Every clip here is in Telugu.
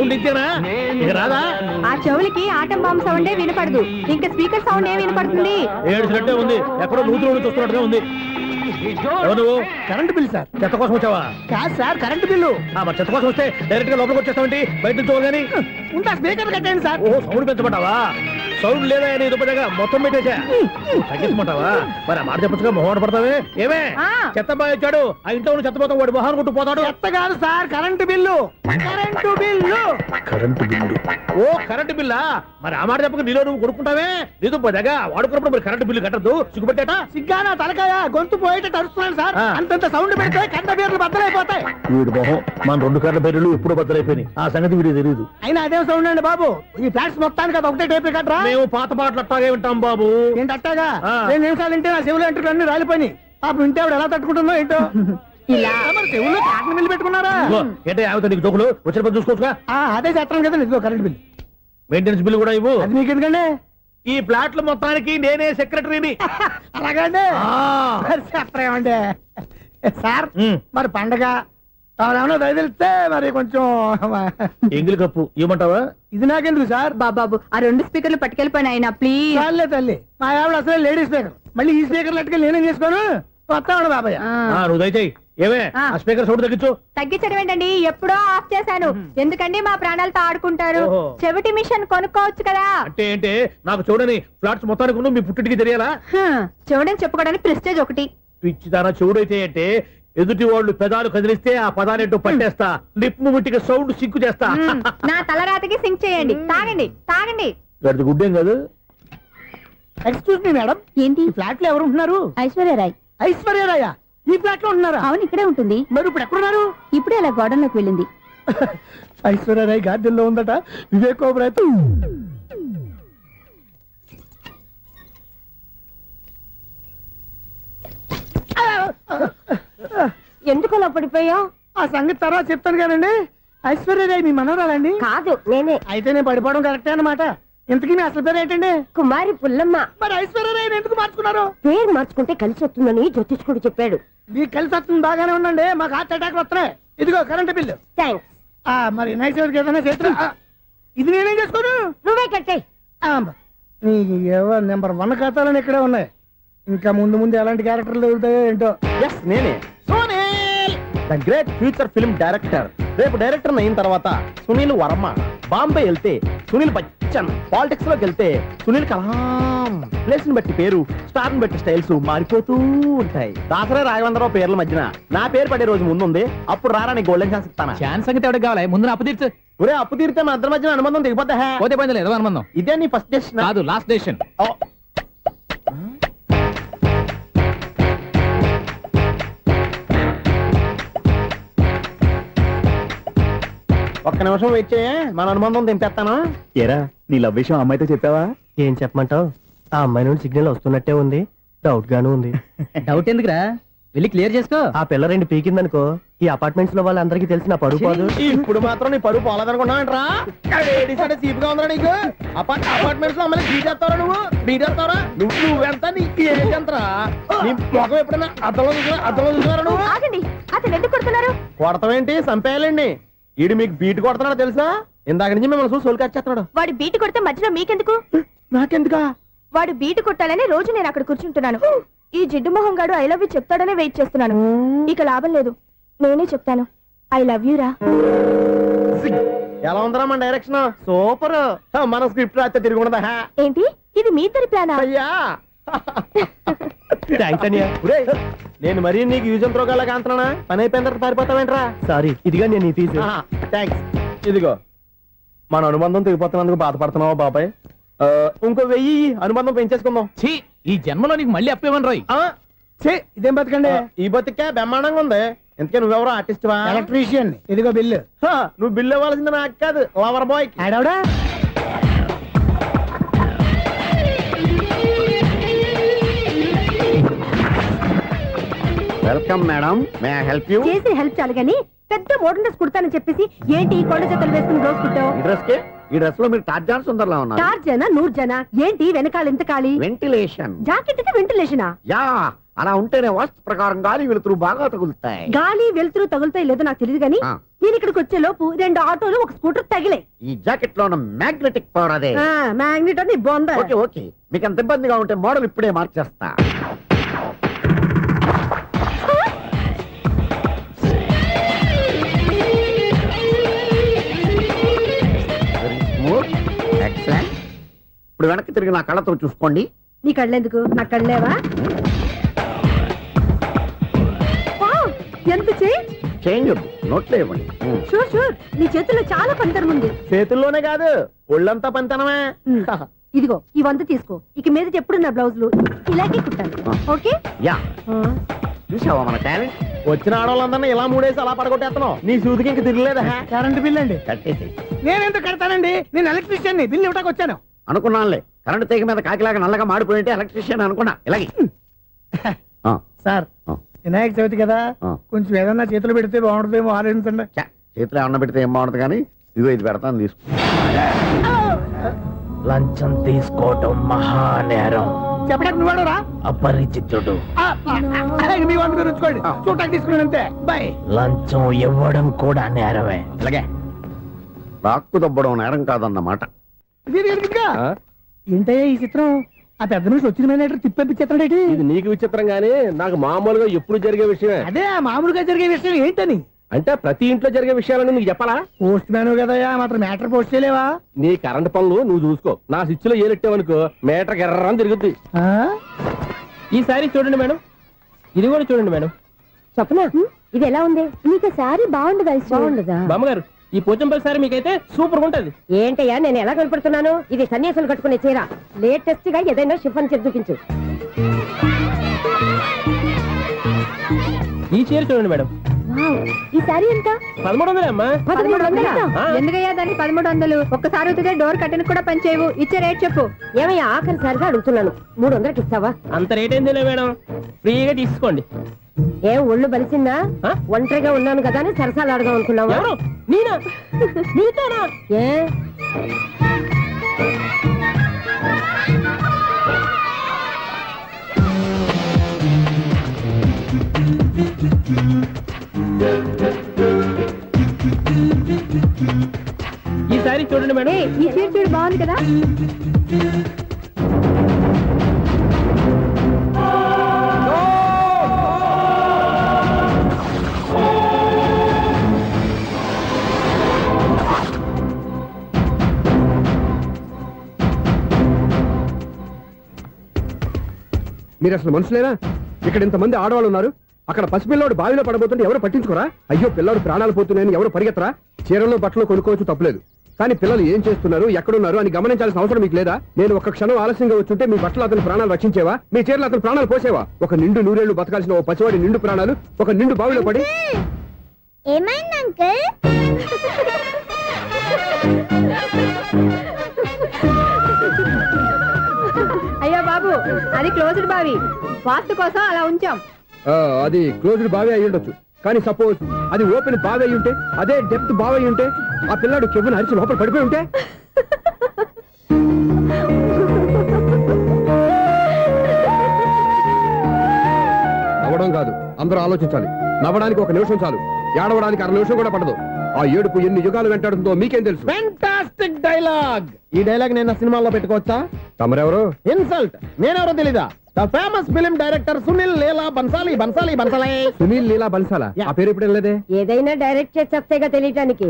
సౌండ్ ఇచ్చానా ఇక రాదా? ఆ చెవులకి ఆటం బాంబు సౌండే వినపడదు, ఇంకా స్పీకర్ సౌండ్ ఏ వినపడుతుంది? ఏడ్చినట్టే ఉంది, ఎక్కడో నూతులు చూస్తున్నట్టుగా ఉంది. ఎవరు? Current bill sir. చెత్త కోసం వచ్చావా? కాదు సార్, కరెంట్ బిల్లు. మరి చెత్త కోసం వస్తే డైరెక్ట్ గా లోపలికి వచ్చేస్తామంటే బయట నుంచి కానీ ఉంటా స్పీకర్ కట్టండి సార్. ఓ సౌండ్ పెంచమంటావా? సౌండ్ లేదా నీ దుప్పటిగా మొత్తం పెట్టేసా తగ్గించమంటావా? మరి ఆ మాట చెప్పచ్చుగా మొహమాట పడతావే. ఏమే చెత్త బాగా వచ్చాడు, ఆ ఇంట్లో ఉన్న చెత్త పోతాం, వాడు మొహాన్ని కొట్టు పోతాడు. చెత్త కాదు sir, current bill. Current bill. Current bill. ఓ కరెంటు బిల్లా? మరి ఆ మాట చెప్పక నీలో నువ్వు కొడుకుంటావే. నీ దుప్పటిగా వాడుకున్నప్పుడు మరి కరెంటు బిల్లు కట్టద్దు, సిగ్గుపెట్టేట. సిగ్గానా తలకాయ, గొంతు పోయేటట్టు అరుస్తున్నాను సార్. అంతంత సౌండ్ పెడితే కంట బీర్లు బద్దలైపోతాయి. వీడు మొహం మన 2 కర్ల బెర్రెలు ఎప్పుడో బద్దలైపోయినాయి. ఆ సంగతి వీడికి తెలియదు. అయినా అదే సౌండ్ అండి బాబు. ఈ ఫ్లాట్స్ మొత్తానికి అది ఒకటే టేప్ కట్టరా? మేము పాత పాటలు అట్టాగే వింటాం బాబు. ఏంటి అట్టాగా? 2 నిమిషాలు వింటే నా చెవులు ఎంటర్ అన్ని రాలిపోయి. పాపం వింటే ఆవిడ ఎలా తట్టుకుంటుందో ఏంటో. ఇలా మరి చెవుల్లో కాటన్ బిల్లు పెట్టుకున్నారా? ఏంటే ఆమెతో నీకు జోకులు వచ్చిన పని చూసుకోవచ్చుగా. అదే చేస్తాను కదా. ఇదిగో కరెంట్ బిల్. మెయింటెనెన్స్ బిల్లు కూడా ఇవ్వు. అది మీకు ఎందుకండి? ఈ ప్లాట్ల మొత్తానికి నేనే సెక్రటరీని. అలాగండి. చెప్పరేమండి సార్. మరి పండగ ఏమన్నా దయదలిస్తే మరి కొంచెం ఎంగిలి కప్పు ఇవ్వమంటావా? ఇది నాకెందుకు సార్? బాబాబు ఆ 2 స్పీకర్లు పట్టుకెళ్ళిపోయిన ఆయన ప్లీజ్. చాలే తల్లి, మా ఆవిడ అసలే లేడీ స్పీకర్. మళ్ళీ ఈ స్పీకర్ అట్టుకెళ్ళి నేనేం చేసుకోను. వస్తాడు బాబాయ్. నువ్వు దయచేయి. ఏమే ఆ స్పీకర్ సౌండ్ తగ్గించు. తగ్గించడం ఏంటండి, ఎప్పుడో ఆఫ్ చేశాను. ఎందుకండి మా ప్రాణాలతో ఆడుకుంటారు? చెవిటి మిషన్ కొనుక్కోవచ్చు కదా. అంటే ఏంటే నాకు చూడని ఫ్లాట్స్ మొత్తానికి మీ పుట్టింటికి తెలియాలా? చెవుడని చెప్పుకోవడానికి ప్రెస్టేజ్ ఒకటి. పిచ్చిదానా చెవుడైతే అంటే ఎదుటి వాళ్ళు పెదాలు కదిలిస్తే ఆ పదాలేంటో పట్టేస్తా, లిప్ ముట్టికి సౌండ్ సింకు చేస్తా. నా తలరాతకి సింక్ చేయండి. తాగండి తాగండి. గడిది గుడ్డేం కాదు. ఎక్స్క్యూజ్ మీ మేడం, ఏంటి? ఫ్లాట్ లో ఎవరు ఉంటున్నారు? ఐశ్వర్యరాయ్. ఐశ్వర్యరాయ ఈ ఫ్లాట్ లో ఉంటున్నారా? అవును, ఇక్కడే ఉంటుంది. మరి ఇప్పుడు ఎక్కడున్నారు? ఇప్పుడే అలా గోడంలోకి వెళ్ళింది. ఐశ్వర్యరాయ్ గార్డెన్ లో ఉందట. వివేక్ ఓబరాయ్ ఎందుకు అలా పడిపోయావు? ఆ సంగతి తర్వాత చెప్తాను కానండి. ఐశ్వర్యరాయ్ మీ మనవరాలండి? కాదు, నేనే. అయితే నేను పడిపోవడం కరెక్టే అన్నమాట. ఇంతకీ మీ అసలు పేరు ఏంటండి? కుమారి పుల్లమ్మ. మరి ఐశ్వర్యరాయ్ ఎందుకు మార్చుకున్నారు? పేరు మార్చుకుంటే కలిసి వస్తుందని జ్యోతిష్కుడు చెప్పాడు. మీకు కలిసి వస్తుంది, బాగానే ఉండండి. మాకు హార్ట్ అటాక్ వస్తున్నాయి. ఇదిగో కరెంట్ బిల్లు. థ్యాంక్స్. మరి నైట్ ఏదైనా చేస్తా. ఇది నేనేం చేసుకోను, నువ్వే కట్టాయి. నెంబర్ 1 ఖాతాలని ఇక్కడే ఉన్నాయి. ఇంకా ముందు ముందు ఎలాంటి క్యారెక్టర్లు దొరుకుతాయో ఏంటో. నేనే the great future film director. రేపు డైరెక్టర్ అయిన తర్వాత సునీల్ వర్మ. బాంబే వెళ్తే సునీల్ బచ్చన్. పాలిటిక్స్ లోకి వెళ్తే సునీల్ కలాం. ప్లేస్ ని బట్టి పేరు, స్టార్ ని బట్టి స్టైల్స్ మారిపోతూ ఉంటాయి. దాసరా రాఘవేంద్రరావు పేర్ల మధ్యన నా పేరు పడే రోజు ముందుంది. అప్పుడు రారా నీ గోల్డెన్ ఛాన్స్ ఇస్తానా? ఛాన్స్ సంగతి ఎవరికి కావాలి? ముందు అప్పు తీర్చు. ఒరే అప్పు తీరితే మన ఇద్దరి మధ్యన అనుబంధం దిగిపోతా. పోతే పోయింది లేదు అనుబంధం. ఇదే నీ ఫస్ట్ డెసిషన్ కాదు, లాస్ట్ డెసిషన్. ఒక్క నిమిషం వెయిట్ చేయ, మన అనుబంధం దింపేస్తాను. ఏరా నీ లవ్ విషయం అమ్మాయితో చెప్పావా? ఏం చెప్పమంటావు? ఆ అమ్మాయి నుండి సిగ్నల్ వస్తున్నట్టే ఉంది. డౌట్ గాను ఉంది. డౌట్ ఎందుకురా, వెళ్ళి క్లియర్ చేసుకో. ఆ పిల్ల 2 పీకిందనుకో, ఈ అపార్ట్మెంట్స్ లో వాళ్ళందరికీ తెలిసిన పరుగు పోదు. ఇప్పుడు మాత్రం నీ పరువు పోలేదనుకున్నావంటరా? చీప్ గా ఉందా నీకు? అపార్ట్మెంట్స్ లో అమ్మని బీటేస్తావరా? నువ్వెంత? నీ ఏజ్ ఎంతరా? నీ మొఖం ఎప్పుడైనా అద్దంలో చూసారా నువ్వు? ఆగండి, అతను ఎందుకు కొడుతున్నారు? కొడతావేంటి? చంపేయాలండి. ఈడు మీకు బీట్ కొడుతున్నాడు తెలుసా? ఇందాక నుంచి మిమ్మల్ని చూసి సోల్కి వచ్చేస్తున్నాడు. వాడు బీటు కొడితే మధ్యలో మీకెందుకు? నాకెందుకా? వాడు బీటు కొట్టాలని రోజు నేను అక్కడ కూర్చుంటున్నాను. ఈ జిడ్డు మొహం గాడు ఐ లవ్ యూ చెప్తాడనే వెయిట్ చేస్తున్నాను. ఇక లాభం లేదు, నేనే చెప్తాను. ఐ లవ్ యూ రా. ఎలా ఉందరా మన డైరెక్షన్? సూపర్. మన స్క్రిప్ట్ రాస్తే తిరిగి ఉండదా? ఏంటి ఇది మీ ఇద్దరి ప్లానా? అయ్యా నేను మరీ నీకు యూజ్ త్రోగాలాగా అంటున్నా. పని అయిపోయిన తర్వాత పారిపోతావేంట్రా? సారీ, ఇదిగా నేను ఈ ఫీజు. థ్యాంక్స్. ఇదిగో మన అనుబంధం తెగిపోతున్నందుకు బాధపడుతున్నావా బాబాయ్? ఇంకో 1000 అనుబంధం పెంచేసుకుందాం. ఛీ, ఈ జన్మలో నీకు మళ్ళీ అప్పేమని రాయి. ఇదేం బతకండి? ఈ బతికే బ్రహ్మాండంగా ఉంది. ఎందుకే నువ్వెవరో ఆర్టిస్ట్ వా? ఎలక్ట్రీషియన్. ఇదిగో బిల్లు. నువ్వు బిల్లు ఇవ్వాల్సింది నాకు కాదు, లవర్ బాయ్. ఆడవడా? Welcome madam, may I help you? చేసి హెల్ప్ చాలు గాని పెద్ద మోడల్ డ్రెస్ కుడతానని చెప్పేసి ఏంటి కొండ జతలు వేసుకుని రోజు కుట్టావు? ఈ డ్రెస్ కి ఈ డ్రెస్ లో మీరు టార్జాన్ సుందర్లా ఉన్నారు. టార్జనా 100 జనా? ఏంటి వెనకాల ఎంత ఖాళీ? వెంటిలేషన్. జాకెట్ కి వెంటిలేషనా? యా, అలా ఉంటేనే వాస్తు ప్రకారం గాలి వెలుతురు బాగా తగులుతాయి. గాలి వెలుతురు తగులుతాయి లేదో నాకు తెలియదు కానీ ఆ. నేను ఇక్కడికి వచ్చే లోపు 2 ఆటోలు ఒక స్కూటర్ తగిలే. ఈ జాకెట్ లో ఉన్న మ్యాగ్నెటిక్ పవర్ అదే. మ్యాగ్నెట్ అని బొంద. ఓకే ఓకే, మీకు అంత ఇబ్బందిగా ఉంటే మోడల్ ఇప్పుడే మార్చేస్తా. Excellent. ఇప్పుడు వెనక్కి తిరిగి నా కళ్ళతో చూసుకోండి. నీ కళ్ళెందుకు, నా కళ్ళేవా? వావ్, ఎంత చేంజ్. చేంజ్ నోట్లో ఇవ్వండి. షూర్ షూర్, నీ చేతుల్లో చాలా పంతరం ఉంది. చేతుల్లోనే కాదు ఒళ్ళంతా పంతనమే. ఇదిగో ఈ 100 తీసుకో. ఇక మీద ఎప్పుడు నా బ్లౌజులు ఇలాగే కుట్టాలి. ఓకే? యా, చూసావా మన టాలెంట్? వచ్చిన ఆడవాళ్ళందరినీ ఇలా మూడేసి అలా పడగొట్టేస్తున్నావు. నీ సూదికి ఇంక తిరగలేదా? కరెంట్ బిల్ అండి. కట్టేసి నేనెందుకు కడతానండి, నేను ఎలక్ట్రీషియన్ ని, బిల్లు ఇవ్వడానికి వచ్చాను. అనుకున్నానులే, కరెంట్ తీగ మీద కాకిలాగా నల్లగా మాడిపోయింటే ఎలక్ట్రీషియన్ అనుకున్నా. ఇలాగే సార్, వినాయక చవితి కదా, కొంచెం ఏదన్నా చేతులు పెడితే బాగుంటుందేమో ఆలోచించండి. చేతిలో అన్న పెడితే ఏం బాగుంటుంది కానీ ఇదిగో ఇది పెడతాను తీసుకో. లంచం తీసుకోవటం మహానేరం. చెప్పడానికి నువ్వాడరా? అపరిచితుడు. మీ వంట మీరు ఉంచుకోండి, చూడటానికి తీసుకున్నాను అంతే. బాయ్. లంచం ఇవ్వడం కూడా నేరమే. ఇలాగే రాక్కు దబ్బడం నేరం కాదన్నమాట. ఏంటయ్యా ఈ చిత్రం? ఆ పెద్ద నుంచి వచ్చిన మేనేటర్ తిప్పించేస్తాడేటి? ఇది నీకు విచిత్రం గానీ నాకు మామూలుగా ఎప్పుడు జరిగే విషయమే. అదే మామూలుగా జరిగే విషయం ఏంటని? అంటే ప్రతి ఇంట్లో జరిగే విషయాలని నీకు చెప్పాలా? పోస్ట్ మ్యాన్ కదయ్యా, మాత్రం మ్యాటర్ పోస్ట్ చేయలేవా? నీ కరెంట్ పనులు నువ్వు చూసుకో. నా స్విచ్ లో ఏలెట్టావనుకో మీటర్ ఎర్రని తిరుగుద్ది. ఈసారి చూడండి మేడం, ఇది కూడా చూడండి మేడం. చెప్పనా, ఇది ఎలా ఉంది? నీకు సారీ బాగుండదా? బాగుండదా బామ్మగారు, ఈ పోచంపల్లి సారీ మీకైతే సూపర్ ఉంటది. ఏంటయ్యా నేను ఎలా కనపడుతున్నాను? ఇది సన్యాసులు కట్టుకునే చీర. లేటెస్ట్ గా ఏదైనా షిఫాన్ చేసి చూపించు. ఈ చీర చూడండి మేడం. ఈ సారీ ఎంత? 1300 అమ్మా. 1300? ఎందుకయ్యా దానికి 1300? ఒక్కసారి అవుతుందే డోర్ కట్టెన్ కూడా పనిచేయవు. ఇచ్చే రేట్ చెప్పు. ఏమయ్యా ఆఖరిసారిగా అడుగుతున్నాను, 300కి ఇస్తావా? అంత రేట్ ఏందిలే మేడం, ఫ్రీగా తీసుకోండి. ఏం ఒళ్ళు బలిసిందా? ఒంటరిగా ఉన్నాను కదా అని సరసాలు అడదాం అనుకున్నావా? ఎవరు? నేనా? నీతోనా? ఏ ఈ సారీ చూడండి మేడం. ఈ చీర చూడు, బాగుంది కదా? మీరు అసలు మనుషులేనా? ఇక్కడ ఇంతమంది ఆడవాళ్ళు ఉన్నారు, అక్కడ పసిపిల్లాడు బావిలో పడబోతుంటే ఎవరు పట్టించుకోరా? అయ్యో పిల్లాడు ప్రాణాలు పోతున్నాయని ఎవరు పరిగెత్తరా? చీరలు బట్టలు కొనుక్కోవచ్చు, తప్పులేదు. కానీ పిల్లలు ఏం చేస్తున్నారు, ఎక్కడున్నారు అని గమనించాల్సిన అవసరం మీకు లేదా? నేను ఒక్క క్షణం ఆలస్యంగా వచ్చుంటే మీ బట్టలు అతని ప్రాణాలు రక్షించేవా? మీ చీరలు అతని ప్రాణాలు పోసేవా? ఒక నిండు నూరేళ్లు బతకాల్సిన ఓ పసివాడి నిండు ప్రాణాలు ఒక నిండు బావిలో పడి. ఏమైంది అంకుల్? అయ్యో బాబు, అది క్లోజ్డ్ బావి, వాస్తు కోసం అలా ఉంచాం. అది క్లోజ్డ్ బావి అయి ఉండొచ్చు, కానీ సపోజ్ అది ఓపెన్ బావి అయి ఉంటే, అదే డెప్త్ బావి అయి ఉంటే, ఆ పిల్లాడు చెవును అరిచి లోపల పడిపోయి ఉంటే? నవ్వడం కాదు, అందరూ ఆలోచించాలి. నవ్వడానికి 1 నిమిషం చాలు, ఏడవడానికి 1/2 నిమిషం కూడా పడదు. ఆ ఏడుపు ఎన్ని యుగాలు వెంటాడుతుందో మీకేం తెలుసు? Fantastic dialogue. ఈ డైలాగ్ నేను సినిమాలో పెట్టుకోవచ్చా? తమరెవరు? ఇన్సల్ట్. నేనెవరో తెలీదా? The famous film director Sunil Leela Bhansali. Bhansali Bhansali Sunil Leela బన్సాలా? ఆ పేరు ఇప్పుడు లేదే. ఏదైనా డైరెక్ట్ చేసేస్తేగా తెలియటానికి.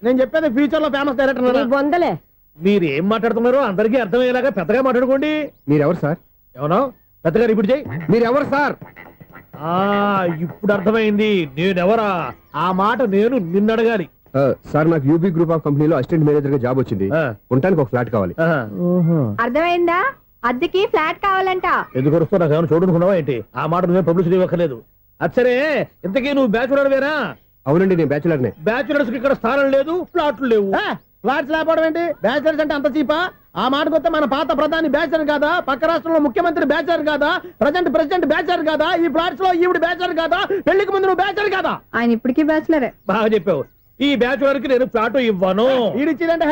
నేను చెప్పేది ఫ్యూచర్ లో ఫేమస్ డైరెక్టర్. బొందలే. మీరు ఏం మాట్లాడుతున్నారో అందరికీ అర్థమయ్యేలాగా పెద్దగా మాట్లాడుకోండి. మీరెవరు సార్? ఎవరో పెద్దగా రిపీట్ చేయి. మీరెవరు సార్? ఇప్పుడు అర్థమైంది నేనెవరా. ఆ మాట నేను నిన్నడగాలి. సార్, నాకు యూబీ గ్రూప్ ఆఫ్ కంపెనీలో అసిస్టెంట్ మేనేజర్ గా జాబ్ వచ్చింది. ఉండటానికి ఒక ఫ్లాట్ కావాలి. అర్థమైందా? అద్దెకి ఫ్లాట్ కావాలంట. ఎందుకు వస్తా నాకు ఏమైనా చూడనుకున్నావా ఏంటి? ఆ మాట నువ్వే పబ్లిసిటీ ఇవ్వక్కర్లేదు. అచ్చరే, ఇంతకీ నువ్వు బ్యాచులర్ వేరా? అవునండి, నేను బ్యాచులర్ నే. బ్యాచులర్స్ కి ఇక్కడ స్థానం లేదు, ఫ్లాట్లు లేవు. ఫ్లాట్స్ లేకపోవడం ఏంటి? బ్యాచులర్స్ అంటే అంత చీపా? ఆ మాటకొస్తే మన పాత ప్రధాని బ్యాచర్ కాదా? పక్క రాష్ట్రంలో ముఖ్యమంత్రి బ్యాచర్ కాదా? ప్రెసిడెంట్ బ్యాచర్ కాదా? ఈ ఫ్లాట్స్ లో ఈవిడ బ్యాచర్ కాదా? పెళ్లికి ముందు నువ్వు బ్యాచర్ కాదా? ఆయన ఇప్పటికీ బ్యాచులరే. బాగా చెప్పావు. ఈ బ్యాచులర్ కి నేను ఫ్లాట్ ఇవ్వను. ఈడిచ్చిందంటే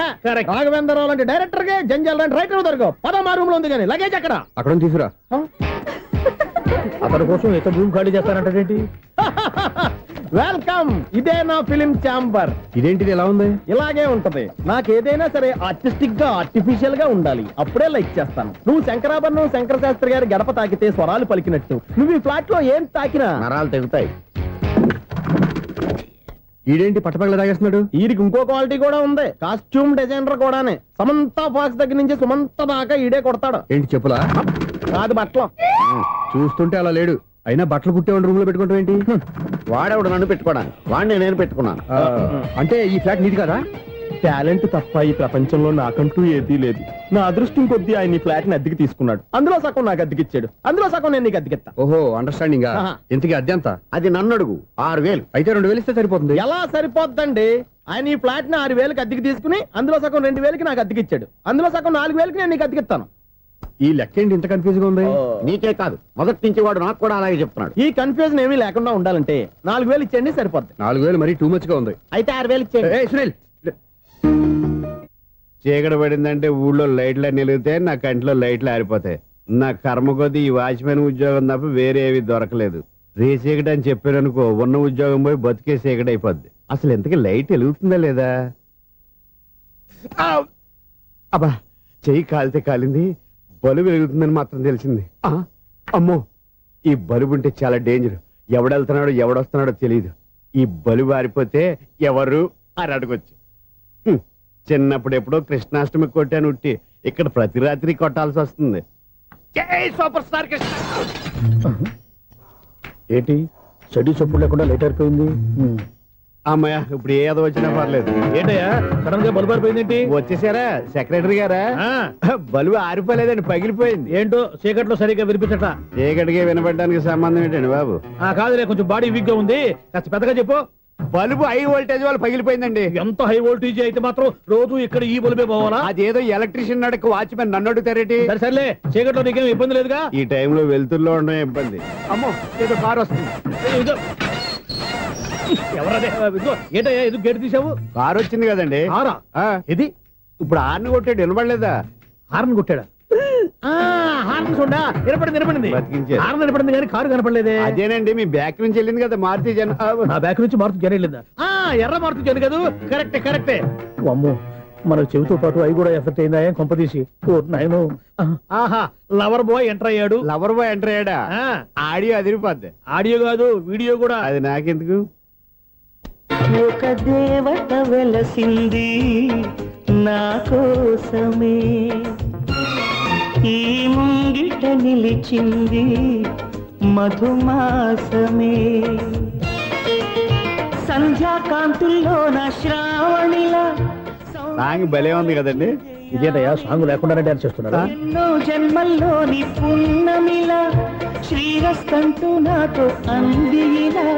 రాఘవేంద్రరావు లాంటి డైరెక్టర్ కి జంజల్ లాంటి రైటర్ దొరకవు. 16 రూమ్ లో ఉంది కానీ లగేజ్ అక్కడ తీసుకురా. అతని కోసం ఎంత రూమ్ ఖాళీ చేస్తానంటే వెల్కమ్, ఇదే నా ఫిలిం ఛాంబర్. ఇదేంటిది ఎలా ఉంది? ఇలాగే ఉంటది. నాకు ఏదైనా సరే ఆర్టిస్టిక్ గా ఆర్టిఫిషియల్ గా ఉండాలి, అప్పుడే లైక్ చేస్తాను. నువ్వు శంకరాభరణం శంకర శాస్త్రి గారి గడప తాకితే స్వరాలు పలికినట్టు నువ్వు ఈ ఫ్లాట్ లో ఏం తాకినా నరాలు తెగుతాయి. ఈడేంటి పట్టపగల తాగేస్తున్నాడు? వీరికి ఇంకో క్వాలిటీ కూడా ఉంది. కాస్ట్యూమ్ డిజైనర్ కూడానే. సమంత ఫాక్స్ దగ్గర నుంచి సుమంత దాకా ఈడే కొడతాడు. ఏంటి చెప్పులా? కాదు బట్టలు. చూస్తుంటే అలా లేడు. అయినా బట్టలు కుట్టేవాడి రూమ్ లో పెట్టుకుంటాం ఏంటి? వాడేవాడు నన్ను పెట్టుకోవడానికి, వాడిని నేను పెట్టుకున్నాను. అంటే ఈ ఫ్లాట్ నీది కదా? టాలెంట్ తప్ప ఈ ప్రపంచంలో నాకంటూ ఏదీ లేదు. నా అదృష్టం కొద్దీ ఆయన ఈ ఫ్లాట్ ని అద్దెకి తీసుకున్నాడు. అందులో సగం నాకు అద్దెకిచ్చాడు, అందులో సగం నేను నీకు అద్దెకిస్తా. ఓహో, అండర్స్టాండింగ్. ఆహా. ఇంతకీ అద్దె ఎంత? అది నన్ను అడుగు. 6,000. అయితే 2,000 ఇస్తే సరిపోతుంది. ఎలా సరిపోద్దండి? ఆయన ఈ ఫ్లాట్ ని 6,000కి అద్దెకి తీసుకుని అందులో సగం 2,000కి నాకు అద్దెకిచ్చాడు, అందులో సగం 4,000కి నేను నీకు అద్దెకిస్తాను. ఈ లెక్క ఏంటి ఇంత కన్ఫ్యూజ్ గా ఉంది? నీకే కాదు, మొదటి నుంచి వాడు నాకు కూడా అలాగే చెప్తున్నాడు. ఈ కన్ఫ్యూజన్ ఏమీ లేకుండా ఉండాలంటే 4,000 ఇచ్చేయండి, సరిపోద్ది. 4,000 మరీ టూ మచ్ గా ఉంది. అయితే 6,000 ఇచ్చేయండి. ఏయ్, సునీల్, చీకటి పడిందంటే ఊళ్ళో లైట్లు నిలిగితే నా కంటిలో లైట్లు ఆరిపోతాయి. నా కర్మ కొద్దీ ఈ వాచ్మెన్ ఉద్యోగం తప్ప వేరే ఏవి దొరకలేదు. రేసీకటి అని చెప్పారనుకో, ఉన్న ఉద్యోగం పోయి బతికే చీకటి అయిపోద్ది. అసలు ఇంతకీ లైట్ వెలుగుతుందా లేదా? అబ్బా, చెయ్యి కాలితే కాలింది, బలుబు వెలుగుతుందని మాత్రం తెలిసింది. అమ్మో, ఈ బలుబు ఉంటే చాలా డేంజర్. ఎవడెళ్తున్నాడో ఎవడొస్తున్నాడో తెలియదు. ఈ బలుబు ఆరిపోతే ఎవరు అని అడగొచ్చు. చిన్నప్పుడు ఎప్పుడో కృష్ణాష్టమి కొట్టాను ఉట్టి, ఇక్కడ ప్రతి రాత్రి కొట్టాల్సి వస్తుంది. జై సూపర్ స్టార్ కృష్ణ. ఏంటి చెడు చప్పుడు లేకుండా లేట్ అయిపోయింది? అమ్మయ్య, ఇప్పుడు ఏదో వచ్చినా పర్లేదు. ఏంటయ్యా సడన్ గా బల్బు అయిపోయింది ఏంటి? వచ్చేసారా సెక్రటరీ గారా? బలుబు ఆరిపోలేదండి, పగిలిపోయింది. ఏంటో చీకట్లో సరిగ్గా వినిపించట. చీకటికి వినపడడానికి సంబంధం ఏంటండి బాబు? కాదులే, కొంచెం బాడీ వీక్ గా ఉంది, కాస్త పెద్దగా చెప్పు. బలుబు హై వోల్టేజ్ వాళ్ళు పగిలిపోయిందండి. ఎంత హై వోల్టేజ్ అయితే మాత్రం రోజు ఇక్కడ ఈ బల్బే పోవాలా? అదేదో ఎలక్ట్రీషియన్ నడక వాచ్మెన్ నన్ను అడుగుతారేటి? సరే సర్లే, చీకట్లో నీకేం ఇబ్బంది లేదుగా? ఈ టైంలో వెళ్తుల్లో ఉండడం ఇబ్బంది. అమ్మో, ఏదో కారు వస్తుంది. ఇదిగో. ఎవరదే? ఇదిగో, ఏంటయ్యా ఇది గేట్ తీసావు? కారు వచ్చింది కదండి. కారా? ఇది ఇప్పుడు ఆర్ని కొట్టాడు, వినపడలేదా? హార్న్ కొట్టాడా? హార్న్ చూడా, నిలబడింది. బతికించారు. హార్న్ నిలబడింది కానీ కారు కనపడలేదే. అదేనండి, మీ బ్యాక్ నుంచి వెళ్ళింది కదా మారుతి జన. నా బ్యాక్ నుంచి మారుతు జరగలేదా? ఎర్ర మారుతు జన కదా? కరెక్టే. అమ్మో, మన చెవితో పాటు అవి కూడా ఎఫెక్ట్ అయిందా? ఏం కొంపదీసి నాయను. ఆహా, లవర్ బాయ్ ఎంటర్ అయ్యాడు. లవర్ బాయ్ ఎంటర్ అయ్యాడా? ఆడియో అదిరిపోద్ది. ఆడియో కాదు, వీడియో కూడా. అది నాకెందుకు? ఒక దేవత వెలసింది నా కోసమే, ఈ ముంగిట నిలిచింది మధుమాసమే, సంధ్యాకాంతుల్లో నా శ్రావణిలా సాంగ్ భలే ఉంది కదండి. ఇదేంటయ్యా సాంగ్ లేకుండానే డాన్స్ చేస్తున్నారా? ఎన్నో జన్మల్లోని పున్నమిలా శ్రీరస్తంటూ నాతో అందిలా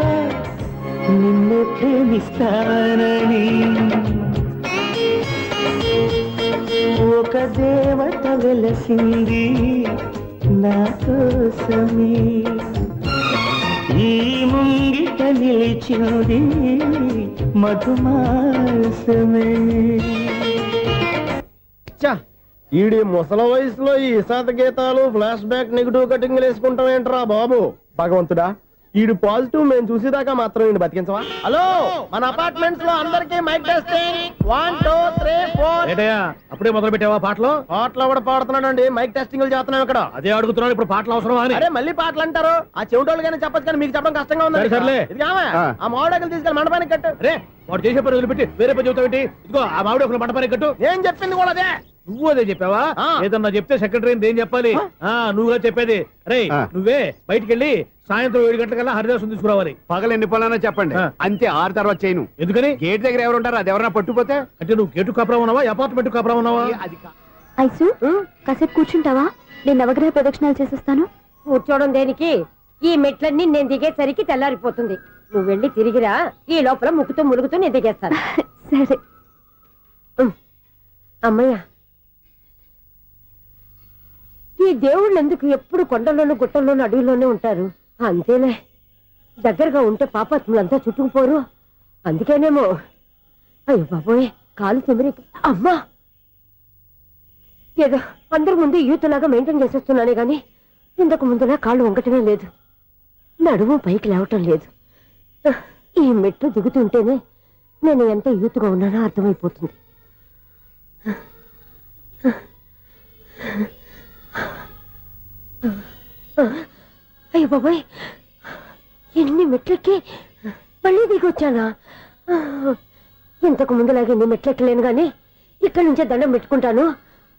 నిన్ను ప్రేమిస్తానని, ఒక దేవత వెలసింది నా కోసమే, ఈ ముంగిట నిలిచింది మధుమాసమే. ఈడి ముసల వయసులో ఈ ఇసాత గీతాలు, ఫ్లాష్ బ్యాక్, నెగిటివ్ కటింగ్ వేసుకుంటాం ఏంట్రా బాబు? భగవంతుడా, ఈడు పాజిటివ్ మేము చూసేదాకా మాత్రం ఈయన బతికించవా? హలో, మన అపార్ట్మెంట్స్ లో అందరికీ మైక్ టెస్టింగ్. 1 2 3 4. ఏంటయ్యా అప్పుడే మొదలు పెట్టావా పాటలు? పాటలు కూడా పాడుతున్నాడు అండి, మైక్ టెస్టింగ్ చేస్తున్నాం ఇక్కడ. అదే అడుగుతున్నాడు, ఇప్పుడు పాటలు అవసరమా అని. అరే మళ్ళీ పాటలు అంటారు, ఆ చెవిటోళ్ళు కానీ చెప్పచ్చు కానీ మీకు చెప్పడం కష్టంగా ఉంది. సర్లే. ఇది ఆ మామిడాకులు తీసుకెళ్ళి మండపానికి కట్టు. రే, వాడు చేసే పని వదిలిపెట్టి వేరే పని చెబుతావు ఏంటి? ఇదిగో ఆ మామిడి ఒకరు మంటపానికి కట్టు. ఏం చెప్పింది కూడా అదే. నువ్వు అదే చెప్పావా? ఆ. ఏదన్నా చెప్తే సెక్రటరీ ఏం చెప్పాలి? నువ్వుగా చెప్పేది. రే, నువ్వే బయటికి వెళ్ళి సాయంత్రం 7 గంటలకల్లా హరిదాసు తీసుకురావాలి. పగలు ఎన్ని పనులన్నా చెప్పండి, అంతే. 6 తర్వాత చేయను. ఎందుకని? గేట్ దగ్గర ఎవరు ఉంటారు? అది ఎవరన్నా పట్టుపోతే. అంటే నువ్వు గేటు కాపురా ఉన్నావా, అపార్ట్మెంట్ కాపురా ఉన్నావా? అది ఐసు, కాసేపు కూర్చుంటావా? నేను నవగ్రహ ప్రదక్షిణాలు చేసేస్తాను. కూర్చోవడం దేనికి? ఈ మెట్లన్నీ నేను దిగేసరికి తెల్లారిపోతుంది. నువ్వు వెళ్ళి తిరిగిరా, ఈ లోపల ముక్కుతూ ములుగుతూ నేను దిగేస్తాను. సరే. అమ్మయ్య, ఈ దేవుళ్ళు ఎందుకు ఎప్పుడు కొండల్లోనూ గుట్టల్లోనూ అడవిలోనే ఉంటారు? అంతేలే, దగ్గరగా ఉంటే పాపాత్ములంతా చుట్టుకుపోరు. అందుకేనేమో. అయ్యో బాబోయ్, కాలు తిమిరి. అమ్మా, ఏదో అందరి ముందు యూత్ లాగా మెయింటైన్ చేసేస్తున్నానే గాని ఇంతకు ముందులా కాళ్ళు వంకటమే లేదు, నడుము పైకి లేవటం లేదు. ఈ మెట్లు దిగుతుంటేనే నేను ఎంత యూత్గా ఉన్నానో అర్థమైపోతుంది. అయ్య బాబాయ్, ఎన్ని మెట్లెక్కి మళ్ళీ దిగొచ్చానా? ఇంతకు ముందులాగే ఎన్ని మెట్లెక్కలేను గానీ ఇక్కడి నుంచే దండం పెట్టుకుంటాను.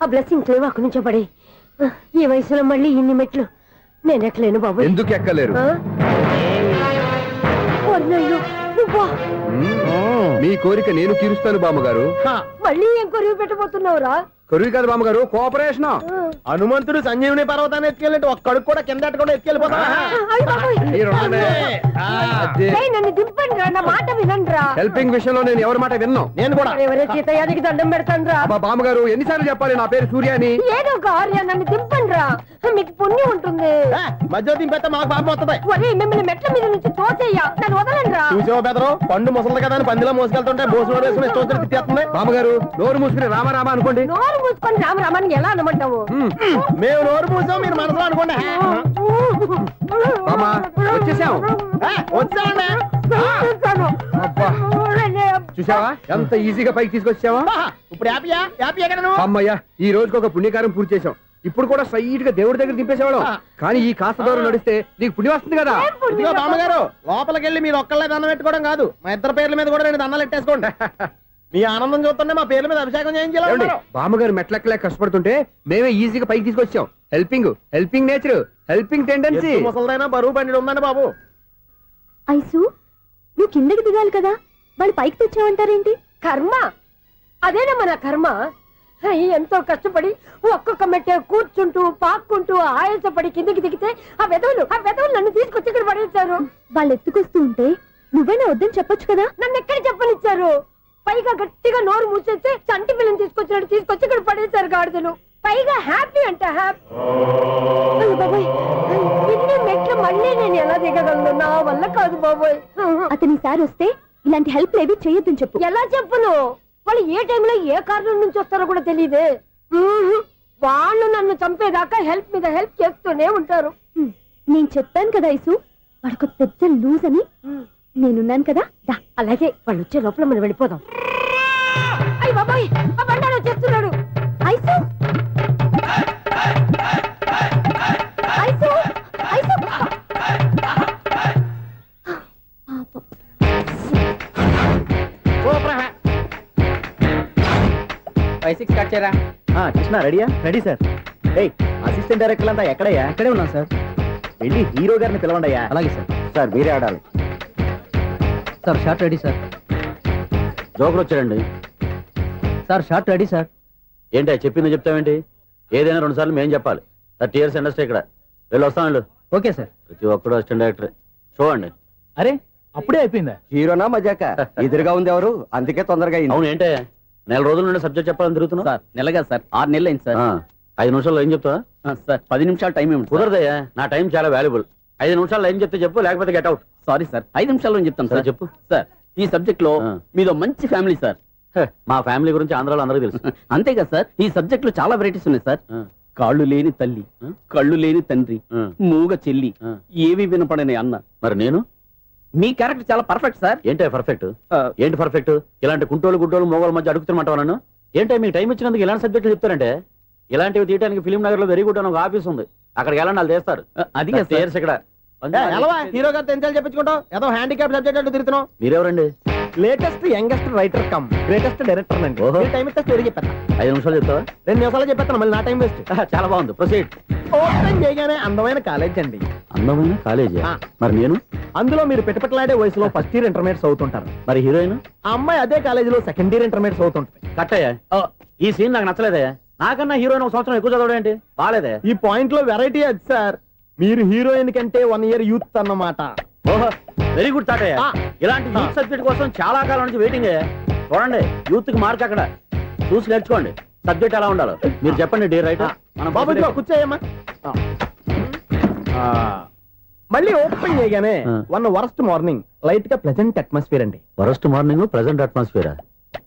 ఆ బ్లెస్సింగ్స్ లేవు అక్కడి నుంచే పడే. ఈ వయసులో మళ్ళీ ఇన్ని మెట్లు నేను ఎక్కలేను బాబాయ్. ఎందుకు ఎక్కలేరు? అయ్యో, నువ్వా? మీ కోరిక నేను తీరుస్తాను బామ్మగారు. మళ్ళీ ఏం కొరివి పెట్టబోతున్నావురా? కొరివి కాదు బామ్మగారు, కోఆపరేషన్. హనుమంతుడు సంజీవుని పర్వతాన్ని ఎత్తుకెళ్ళి ఒక్కడికి కూడా కింద ఎట్టకుండా ఎత్తుకెళ్ళిపోతా. అయ్య బాబోయ్. ఏయ్, నన్ను దింపండి రా, నా మాట వినండిరా. హెల్పింగ్ విషయంలో నేను ఎవరి మాట విన్నాను. నేను కూడా ఎవరే సీతయ్యానికి దండం పెడతాను రా. అబ్బా బామ్మగారు, ఎన్నిసార్లు చెప్పాలి నా పేరు సూర్య అని? ఏదో ఒక ఆర్య, నన్ను దింపండి రా, మీకు పుణ్యం ఉంటుంది. మధ్య దింపేస్తే మాకు పాపం వస్తుంది. ఒరే, మిమ్మల్ని మెట్ల మీద నుంచి తోసేయ్యా, నన్ను వదలండి రా. చూసావా బెదరు, పండు ముసలి కదా అని పందిలో మోసుకెళ్తుంటే బోసులో వేసుకుని ఇష్టం తిట్టేస్తుంది. బామ్మగారు, నోరు మూసుకుని రామారామ అనుకోండి. నోరు మూసుకొని రామరామాన్ని ఎలా అనమంటావు? మేము నోరు పూసాం, మీరు మనసులో అనుకోండి. బామ్మ, వచ్చేసాం. వచ్చామండి. అబ్బా, చూసావా ఎంత ఈజీగా పైకి తీసుకొచ్చావా? ఇప్పుడు హ్యాపీయా? హ్యాపీ ఎక్కడ నువ్వు? అమ్మయ్యా, ఈ రోజుకి ఒక పుణ్యకారం పూర్తి చేసాం. ఇప్పుడు కూడా స్ట్రైట్ గా దేవుడి దగ్గర దింపేసేవాళ్ళం. కానీ ఈ కాస్త దూరం నడిస్తే నీకు పుణ్యం వస్తుంది కదా. ఇదిగో బామ్మగారు, లోపలికి వెళ్ళి మీరు ఒక్కళ్ళే దండం పెట్టుకోవడం కాదు, మా ఇద్దరు పేర్ల మీద కూడా 2 దండాలు ఎట్టేసుకోండి. మీ ఆనందం చూస్తుంటే మా పేర్ల మీద అభిషేకం చేయించాలి. బామ్మగారు మెట్లెక్కలే కష్టపడుతుంటే మేమే ఈజీగా పైకి తీసుకొచ్చాం. Helping nature, helping tendency. ముసలిదైనా బరువు బండి ఉందండి బాబు. ఐసు, నువ్వు కిందకి దిగాలి కదా, వాళ్ళు పైకి తెచ్చావంటారేంటి? కర్మ అదేనమ్మా, నా కర్మ. ఎంతో కష్టపడి ఒక్కొక్క మెట్టే కూర్చుంటూ పాక్కుంటూ ఆయాసపడి కిందకి దిగితే ఆ వెధవులు నన్ను తీసుకొచ్చి ఇక్కడ పడేశారు. వాళ్ళు ఎత్తుకొస్తూ ఉంటే నువ్వేనా వద్దని చెప్పొచ్చు కదా. నన్ను ఎక్కడ చెప్పనిచ్చారు? పైగా గట్టిగా నోరు మూసేస్తే చంటి పిల్లని తీసుకొచ్చినట్టు తీసుకొచ్చి ఇక్కడ పడేశారు గాడిదలు. పైగా హ్యాపీ అంటే హ్యాపీ. బాబోయ్, ఇన్ని మెట్లు మళ్ళీ నేను ఎలా దిగగలను? నా వల్ల కాదు బాబోయ్. అతని సారి వస్తే ఇలాంటి హెల్ప్ లేవి చేయొద్దని చెప్పు. ఎలా చెప్పును? వాళ్ళు ఏ టైంలో ఏ కారణం నుంచి వస్తారో కూడా తెలియదే. వాళ్ళు నన్ను చంపేదాకా హెల్ప్ మీద హెల్ప్ చేస్తూనే ఉంటారు. నేను చెప్పాను కదా ఐసు, వాడొక పెద్ద లూజ్ అని. నేనున్నాను కదా, దా. అలాగే, వాళ్ళు వచ్చే లోపల మనం వెళ్ళిపోదాం. అయ్య బాబాయ్, ఆ బండారు వచ్చేస్తున్నాడు. Ice, ice, ice. కృష్ణ రెడీయా? Ready sir. అసిస్టెంట్ డైరెక్టర్ అంతా ఎక్కడయ్యా? ఇక్కడే ఉన్నాం సార్. వెళ్ళి హీరో గారిని పిలవండి అయ్యా. అలాగే సార్. సార్ మీరే ఆడాలి. Sir shot ready sir. Joker వచ్చాడండి. Sir shot ready sir. ఏంటి చెప్పింది చెప్తావేంటి? ఏదైనా 2 సార్లు మేం చెప్పాలి. 30 years ఇండస్ట్రీ ఇక్కడ. వెళ్ళి వస్తాం వెళ్ళు. Okay sir. ప్రతి ఒక్కడు అసిస్టెంట్ డైరెక్టర్. చూడండి. అరే, అప్పుడే అయిపోయిందా? హీరోనా మజాక? ఎదురుగా ఉంది ఎవరు, అందుకే తొందరగా అయింది. అవును, ఏంటే 4 రోజుల నుండి సబ్జెక్ట్ చెప్పాలని తిరుగుతున్నా? సార్ నెలగా సార్, 6 నెలలు అయింది సార్. 5 నిమిషాల్లో ఏం చెప్తా సార్? 10 నిమిషాలు టైం ఏమి కుదరదయ్యా, నా టైం చాలా వాల్యుబుల్. 5 నిమిషాల్లో ఏం చెప్తే చెప్పు, లేకపోతే గెట్ అవుట్. సారీ సార్, 5 నిమిషాల్లో చెప్తాను సార్. చెప్పు సార్, ఈ సబ్జెక్ట్ లో మీదో మంచి ఫ్యామిలీ సార్. మా ఫ్యామిలీ గురించి ఆంధ్రాలో అందరికీ తెలుసు. అంతేగా సార్, ఈ సబ్జెక్ట్ లో చాలా వెరైటీస్ ఉన్నాయి సార్. కాళ్ళు లేని తల్లి, కళ్ళు లేని తండ్రి, మూగ చెల్లి, ఏవి వినపడని అన్న. మరి నేను? మీ క్యారెక్టర్ చాలా పర్ఫెక్ట్ సార్. ఏంటే పర్ఫెక్ట్? ఏంటి పర్ఫెక్ట్? ఇలాంటి కుంటోలు గుడ్డోలు మోగోల మధ్య అడుగుతున్నమాట నన్ను. ఏంటంటే మీకు టైం ఇచ్చినందుకు ఇలాంటి సబ్జెక్టులు చెప్తారంటే? ఇలాంటివి తీయడానికి ఫిలిం నగర్ లో వెరీ గుడ్ అని ఒక ఆఫీస్ ఉంది, అక్కడికి వెళ్ళండి, వాళ్ళు చేస్తారు. అది ఇక్కడ హీరో గారు తెంచాలి చెప్పించుకుంటాం, ఏదో హ్యాండిక్యాప్ సబ్జెక్ట్ అంటే తిరుగుతున్నాం. మీరెవరండి? Latest youngest writer cum greatest director అండి. టైం ఇస్తే స్టోరీ చెప్పేస్తా. 5 నిమిషాలు చెప్తావా? 2 నిమిషాలు చెప్పేస్తాను, మళ్ళీ నా టైం వేస్ట్. చాలా బాగుంది, ప్రొసీడ్. ఓపెన్ చేయగానే అందమైన కాలేజ్ అండి. అందమైన కాలేజీ? మరి నేను? అందులో మీరు పెట్టుపట్లాడే వయసులో ఫస్ట్ ఇయర్ ఇంటర్మీడియట్స్ అవుతుంటారు. మరి హీరోయిన్? ఆ అమ్మాయి అదే కాలేజీలో సెకండ్ ఇయర్ ఇంటర్మీడియట్స్ అవుతుంటుంది. కట్టయ్యా, ఈ సీన్ నాకు నచ్చలేదయ్యా. నాకన్నా హీరోయిన్ 1 సంవత్సరం ఎక్కువ చదవడం ఏంటి? బాగాలేదే. ఈ పాయింట్ లో వెరైటీ అది సార్, మీరు హీరోయిన్ కంటే 1 year యూత్ అన్నమాట. ఓహో, వెరీ గుడ్ థాట్ అయ్యా. ఇలాంటి యూత్ సబ్జెక్ట్ కోసం చాలా కాలం నుంచి వెయిటింగ్. చూడండి, యూత్ కి మార్క్ అక్కడ చూసి నేర్చుకోండి. సబ్జెక్ట్ ఎలా ఉండాలో మీరు చెప్పండి. డే రైటర్ బాబు కూర్చోయమ్మా. మళ్ళీ ఓపెన్ చేయగానే వరస్ట్ మార్నింగ్, లైట్ గా ప్లెజెంట్ అట్మాస్ఫియర్ అండి. Worst morning, present atmosphere.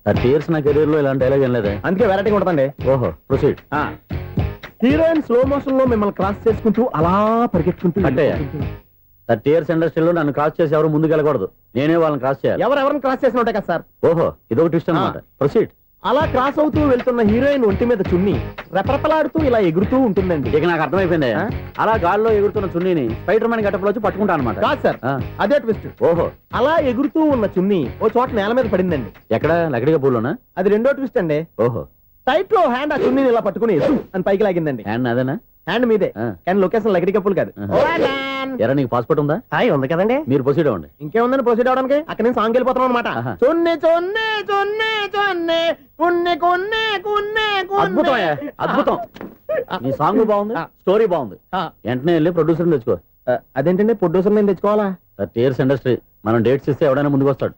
30 years నా కెరీర్ లో ఇలాంటి డైలాగ్ ఏం లేదా? అందుకే వెరైటీ ఉంటుందండి. ఓహో, ప్రొసీడ్. హీరోయిన్ స్లో మోషన్ లో మిమ్మల్ని క్రాస్ చేసుకుంటూ అలా పరిగెట్టుకుంటూ అంటే 30 years ఇండస్ట్రీలో నన్ను క్రాస్ చేసి ఎవరు ముందుకు వెళ్ళకూడదు, నేనే వాళ్ళని క్రాస్ చేయాలి. ఎవరెవరిని క్రాస్ చేసిన ఉంటాయి కదా సార్. ఓహో, ఇదొక ట్విస్ట్ అన్నమాట. ప్రొసీడ్. అలా క్రాస్ అవుతూ వెళ్తున్న హీరోయిన్ ఒంటి మీద చున్ని రెపరెపలాడుతూ ఇలా ఎగురుతూ ఉంటుందండి. ఇక నాకు అర్థమైపోయింది. అలా గాల్లో ఎగురుతున్న చున్నీని స్పైడర్ మ్యాన్ గెటప్లో వచ్చి పట్టుకుంటా అనమాట. కాదు సార్, అదే ట్విస్ట్. ఓహో, అలా ఎగురుతూ ఉన్న చున్ని ఓ చోట నేల మీద పడిందండి. ఎక్కడ? లకడిగా పూలోనా? అది రెండో ట్విస్ట్ అండి. ఓహో, టైట్ లో హ్యాండ్ ఆ చున్నీని ఇలా పట్టుకుని అని పైకి లాగిందండి. హ్యాండ్ అదేనా? హ్యాండ్ మీదే, కానీ లొకేషన్ లకడి కప్పులు కాదు. ఎరా, నీకు పాస్పోర్ట్ ఉందా? ఉంది కదండి. మీరు ప్రొసీడ్ అవ్వండి. ఇంకేముందని ప్రొసీడ్ అవడానికి అక్కడ నేను సాంగ్ వెళ్ళిపోతున్నాం అనమాట. చున్ని చున్ని చున్ని చున్ని కున్ని కున్ని కున్ని అద్భుతం, అద్భుతం. నీ సాంగ్ బాగుంది, స్టోరీ బాగుంది. వెంటనే వెళ్ళి ప్రొడ్యూసర్ తెచ్చుకో. అదేంటండి ప్రొడ్యూసర్ నేను తెచ్చుకోవాలా? 30 years ఇండస్ట్రీ, మనం డేట్స్ ఇస్తే ఎవడైనా ముందుకు వస్తాడు.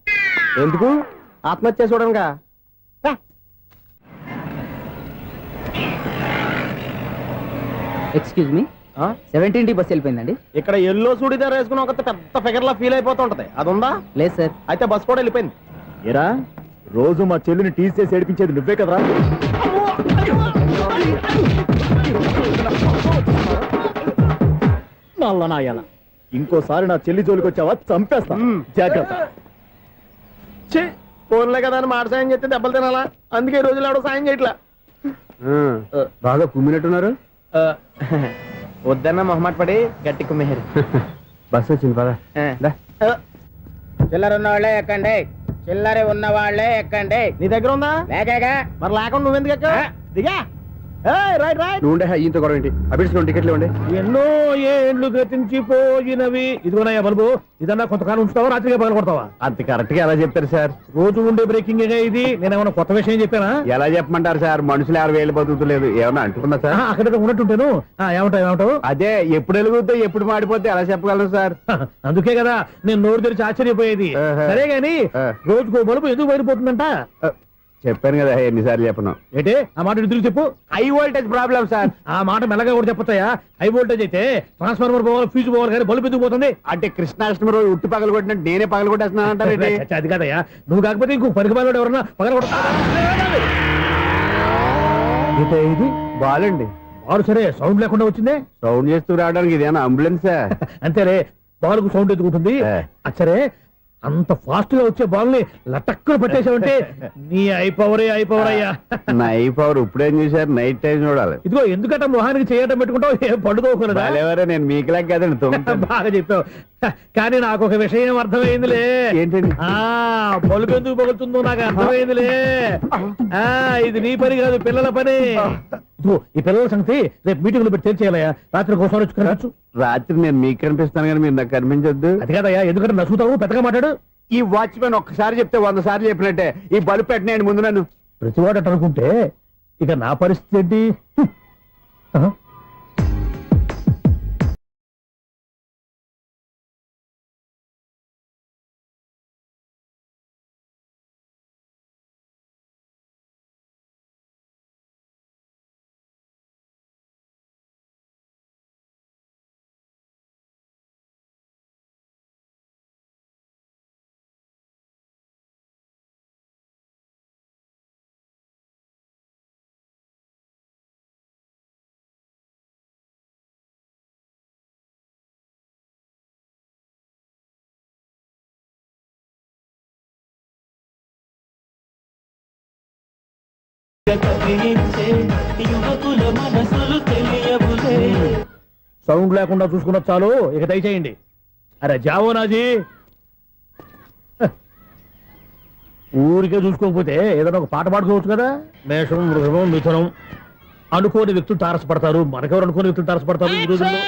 ఎందుకు? ఆత్మహత్య చూడనుగా. Excuse me, 17D bus వెళ్ళిపోయిందండి. ఇక్కడ ఎల్లో చూడిదార్ వేసుకుని ఒక పెద్ద ఫిగర్ లా ఫీల్ అయిపోతుంటది, అది ఉందా? లేదు సార్. అయితే బస్ కూడా వెళ్ళిపోయింది. ఏరా, రోజు మా చెల్లిని టీస్ చేసి ఏడిపించేది నువ్వే కదరా? నల్ల నాయాల, ఇంకోసారి నా చెల్లి జోలికి వచ్చావా చంపేస్తా, జాగ్రత్త. ఫోన్లే కదా అని మాట సాయం చేస్తే దెబ్బలు తినాలా? అందుకే ఈ రోజులు ఎవడో సాయం చేయట్లా. బాగా కుమ్మినట్టున్నారు. వద్దన్న మొహమాట పడి గట్టి కుమ్మేరు. బస్సు వచ్చింది పద. చిల్లర ఉన్న వాళ్ళే ఎక్కండి, చిల్లర ఉన్న వాళ్ళే ఎక్కండి. నీ దగ్గర ఉందా? లేకగా మరి లేకుండా నువ్వెందుకు ఎక్కా? దిగా. Right right. నువ్వు ఉండే ఇంత గొడవ ఏంటి? అభిడ్స్ టికెట్లు ఇవ్వండి. ఎన్నో ఏండ్లు గతించిపోయినవి. ఇదిగోనయ్యా బల్బు, ఇదన్నా కొంతకాలం ఉంచుతావా, రాత్రిగా పగల కొడతావా? అంత కరెక్ట్ గా ఎలా చెప్తారు సార్? రోజు ఉండే బ్రేకింగ్ ఇది. నేనేమన్నా కొత్త విషయం చెప్పానా? ఎలా చెప్పమంటారు సార్? మనుషులు ఎవరు వేలు బతుకుతలేదు, ఏమన్నా అంటున్నా సార్? అక్కడ ఉన్నట్టుంటాను. ఏమంటావు? అదే ఎప్పుడు వెలుగుతో ఎప్పుడు మాడిపోతే ఎలా చెప్పగలరు సార్? అందుకే కదా నేను నోరు తెరిచి ఆశ్చర్యపోయేది. సరే గాని రోజుకో బలుపు ఎందుకు బయటపోతుందంట? చెప్పాను కదా ఎన్నిసార్లు చెప్పను. ఏంటే ఆ మాట ఎదురు చెప్పు. High voltage problem sir. ఆ మాట మెల్లగా కూడా చెప్పొచ్చాయా? హై వోల్టేజ్ అయితే ట్రాన్స్ఫార్మర్ పోవాలి, ఫ్యూజ్ పోవాలి, కానీ బల్బు ఎందుకు పోతుంది? అంటే కృష్ణాష్టమి రోజు ఉట్టి పగలు కొట్టినట్టు నేనే పగలు కొట్టేస్తున్నాను అంటారు. అది కాదయ్యా, నువ్వు కాకపోతే ఇంకో పనికి బాగా ఎవరన్నా పగల కొడతా. ఇది బాలండి. బాలు సరే, సౌండ్ లేకుండా వచ్చిందే. సౌండ్ చేస్తూ రావడానికి ఇదేనా అంబులెన్స్? అంతేలే, బాలుకు సౌండ్ ఎదుగుతుంది. సరే, అంత ఫాస్ట్ గా వచ్చే బాల్ ని లటక్కులు పట్టేసావంటే నీ ఐపవర్ అయ్యా. నా ఐపవర్ ఇప్పుడేం చూసారు? నైట్ టైం చూడాలి. ఇదిగో ఎందుకంటే మొహానికి చేయటం పెట్టుకుంటావు, ఏం పండుకోకూడదా? నేను మీకులా కదండి. బాగా చెప్పావు, కానీ నాకు ఒక విషయం అర్థమైందిలే. ఏంటండి? బల్బు ఎందుకు పగులుతుందో నాకు అర్థమైందిలే. ఇది నీ పని కాదు, పిల్లల పని. ఇదిగో ఈ పిల్లల సంగతి రేపు మీటింగ్ లో పెట్టి తెలిసేయాలయ్యా. రాత్రి ఒకసారి వచ్చి కనవచ్చు. రాత్రి నేను మీకు కనిపిస్తాను కానీ మీరు నాకు కనిపించొద్దు. అది కాదయ్యా, ఎందుకంటే నచ్చుతావు, పెద్దగా మాట్లాడు. ఈ వాచ్మెన్ ఒక్కసారి చెప్తే 100 సార్లు చెప్పినట్టే. ఈ బల్బు పెట్టినాయండి ముందు నన్ను. ప్రతివాడు అట్ట అనుకుంటే ఇక నా పరిస్థితి ఏంటి? యువకుల మనసులు తెలియవులే. సౌండ్ లేకుండా చూసుకున్న చాలు, ఇక దయచేయండి. అరే జావో నాజీ, ఊరికే చూసుకోకపోతే ఏదైనా ఒక పాట పాడుకోవచ్చు కదా. మేషం, వృషభం, మిథునం అనుకోని వ్యక్తులు తారసపడతారు. మనకెవరు అనుకోని వ్యక్తులు తారసపడతారు ఈ రోజుల్లో?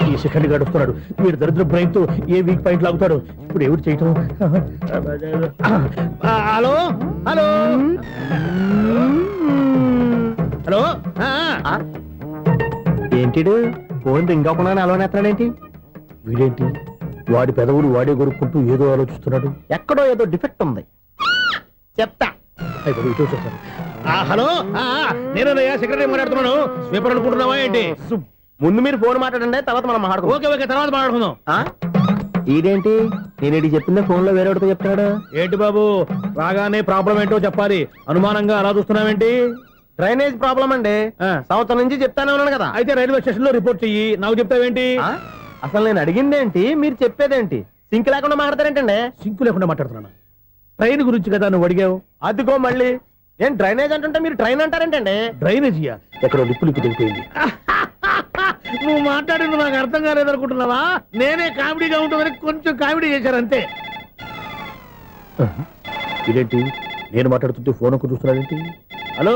ఈ సెకండ్ గడుపుతున్నాడు వీడు దరిద్ర బ్రెయిన్ తో. ఏ వీక్ పాయింట్ లాగుతాడు ఇప్పుడు? ఎవరు చేయటం? Hello hello hello. ఏంటిడు ఫోన్ రింగ్ అవ్వకుండా అలవనేస్తాడేంటి? వీడేంటి వాడి పెదవులు వాడే కొరుక్కుంటూ ఏదో ఆలోచిస్తున్నాడు. ఎక్కడో ఏదో డిఫెక్ట్ ఉంది, చెప్తా. హలో, నేనయ్యా సెక్రటరీ మాట్లాడుతున్నాను. స్వీపర్ అనుకుంటున్నావా ఏంటి? ముందు మీరు ఫోన్ మాట్లాడండి, తర్వాత మనం మాట్లాడుకో. ఓకే ఓకే, తర్వాత మాట్లాడుకుందాం. ఇదేంటి నేను చెప్పిందే ఫోన్ లో వేరే ఒకటి చెప్తాడు? ఏంటి బాబు, రాగానే ప్రాబ్లం ఏంటో చెప్పాలి. అనుమానంగా అలా చూస్తున్నావేంటి? డ్రైనేజ్ ప్రాబ్లం అండి ఆ. సంవత్సరం నుంచి చెప్తానే ఉన్నాను కదా. అయితే రైల్వే స్టేషన్ లో రిపోర్ట్ చెయ్యి, నాకు చెప్తావేంటి? ఆ? అసలు నేను అడిగిందేంటి, మీరు చెప్పేదేంటి? సింక్ లేకుండా మాట్లాడతారేంటండి? సింకు లేకుండా మాట్లాడుతున్నాను. ట్రైన్ గురించి కదా నువ్వు అడిగావు. అదిగో మళ్ళీ నేను డ్రైనేజ్ అంటుంటే మీరు ట్రైన్ అంటారేంటండి? డ్రైనేజీయా? ఎక్కడో లిప్పు తెగిపోయింది. నువ్వు మాట్లాడింది నాకు అర్థం కాలేదనుకుంటున్నావా? నేనే కామెడీగా ఉంటుందని కొంచెం కామెడీ చేశారు అంతే. ఇదేంటి నేను మాట్లాడుతుంటే ఫోన్ ఒక్క చూస్తున్నాడేంటి? హలో,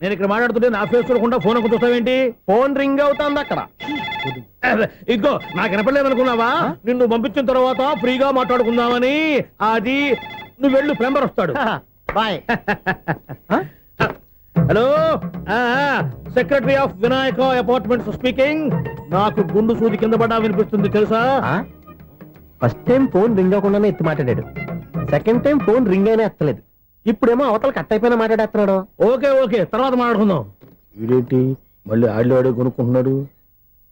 నేను ఇక్కడ మాట్లాడుతుంటే నా ఫేస్ చూడకుండా ఫోన్ ఒక్క చూస్తావేంటి? ఫోన్ రింగ్ అవుతుంది అక్కడ. ఇదిగో నాకు వినపడలేదనుకున్నావా? నిన్ను పంపించిన తర్వాత ఫ్రీగా మాట్లాడుకుందామని. అది నువ్వు వెళ్ళు, ప్లంబర్ వస్తాడు. Bye. Hello, secretary of Vinayaka apartments speaking. నాకు గుండు సూది కింద పడ్డా వినిపిస్తుంది తెలుసా? ఫస్ట్ టైం ఫోన్ రింగ్ అవ్వకుండానే ఎత్తి మాట్లాడాడు. సెకండ్ టైం ఫోన్ రింగ్ అయినా ఎత్తలేదు. ఇప్పుడేమో అవతల కట్ అయిపోయినా మాట్లాడేస్తున్నాడు. ఓకే ఓకే, తర్వాత మాట్లాడుకుందాం. వీడేంటి మళ్ళీ ఆడిలో కొనుక్కుంటున్నాడు?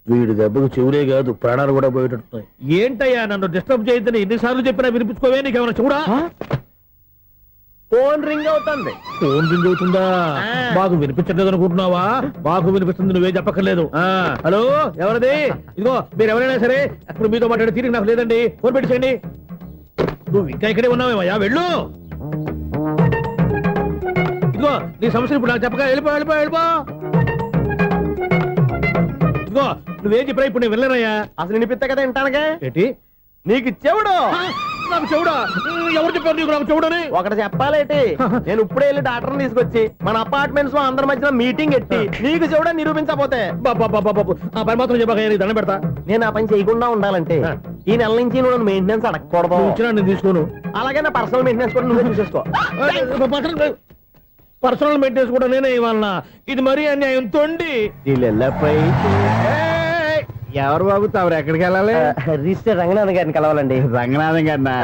వీడి దెబ్బకు చెవులే కాదు ప్రాణాలు కూడా పోయేటట్టున్నాయి. ఏంటయ్యా నన్ను డిస్టర్బ్ చేయొద్దని ఎన్నిసార్లు చెప్పినా వినిపించుకోవే? నీకేమైనా చూడా? ఫోన్ రింగ్ అవుతుంది. ఫోన్ రింగ్ అవుతుందా? మాకు వినిపించట్లేదు అనుకుంటున్నావా? మాకు వినిపిస్తుంది, నువ్వే చెప్పక్కర్లేదు. హలో, ఎవరిది? ఇదిగో మీరు ఎవరైనా సరే ఇప్పుడు మీతో మాట్లాడే తీరిక నాకు లేదండి. ఫోన్ పెట్టేసేయండి. నువ్వు ఇంకా ఇక్కడే ఉన్నావేమయ్యా, వెళ్ళు. ఇదిగో నీ సమస్యలు ఇప్పుడు నాకు చెప్పగా వెళ్ళిపో వెళ్ళిపో వెళ్ళిపో. ఇదిగో నువ్వేం చెప్పరా ఇప్పుడు నేను వెళ్ళానయ్యా. అసలు వినిపిస్తా కదా వింటానగా. ఏంటి నీకు చెవుడు? నాకు చెవుడా? ఎవరు చెప్పారు నీకు నాకు చెవుడని? ఒకటి చెప్పాలేటి, నేను ఇప్పుడే వెళ్ళి డాక్టర్ని తీసుకొచ్చి మన అపార్ట్మెంట్స్ లో అందరి మధ్యన మీటింగ్ ఎట్టి నీకు చెవుడా నిరూపించకపోతే బాబు ఆ పని మాత్రం చెప్పక నేను దండం పెడతా. నేను ఆ పని చేయకుండా ఉండాలంటే ఈ నెల నుంచి నువ్వు నన్ను మెయింటెనెన్స్ అడగకూడదు. నువ్వు ఇచ్చినా నేను తీసుకోను. అలాగే నా పర్సనల్ మెయింటెనెన్స్ కూడా నువ్వే చూసేసుకో. పర్సనల్ మెయింటెనెన్స్ కూడా నేనే ఇవ్వాలన్నా? ఇది మరీ అన్యాయం తొండి. ఎవరు బాబు తమరు ఎక్కడికి వెళ్ళాలి? రిజిస్టర్ రంగనాథన్ గారిని కలవాలండి. రంగనాథం గారినా?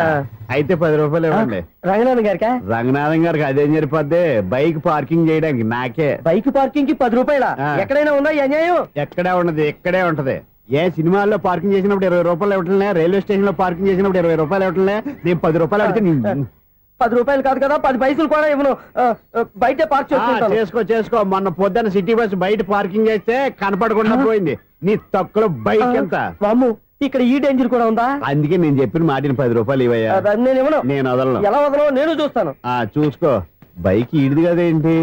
అయితే 10 రూపాయలు ఇవ్వండి. రంగనాథన్ గారికా? రంగనాథం గారికి అదేం సరిపోద్ది, బైక్ పార్కింగ్ చేయడానికి నాకే. బైక్ పార్కింగ్ కి 10 రూపాయల? ఆ. ఎక్కడైనా ఉందా ఈ అన్యాయం? ఎక్కడే ఉండదు, ఇక్కడే ఉంటది. ఏ సినిమాల్లో పార్కింగ్ చేసినప్పుడు 20 రూపాయలు ఇవ్వట్లే, రైల్వే స్టేషన్ లో పార్కింగ్ చేసినప్పుడు 20 రూపాయలు ఇవ్వట్లే. నేను 10 రూపాయలు అడిగితే 10 రూపాయలు కాదు కదా, 10 పైసలు కూడా ఇవ్వను. బయట పార్క్ చేసుకుంటాను. చేసుకో. మొన్న పొద్దున్న సిటీ బస్ బయట పార్కింగ్ చేస్తే కనపడకుండా పోయింది. నీ తక్కువ బైక్ ఎంత? వామ్ము, ఇక్కడ ఈ డేంజర్ కూడా ఉందా? అందుకే నేను చెప్పిన మాటిని 10 రూపాయలు ఇవ్వయ్యా. నేను ఇవ్వను. నేను వదలను. ఎలా వదలవు నేను చూస్తాను. చూసుకో. బైక్ ఈడిది కదేంటి?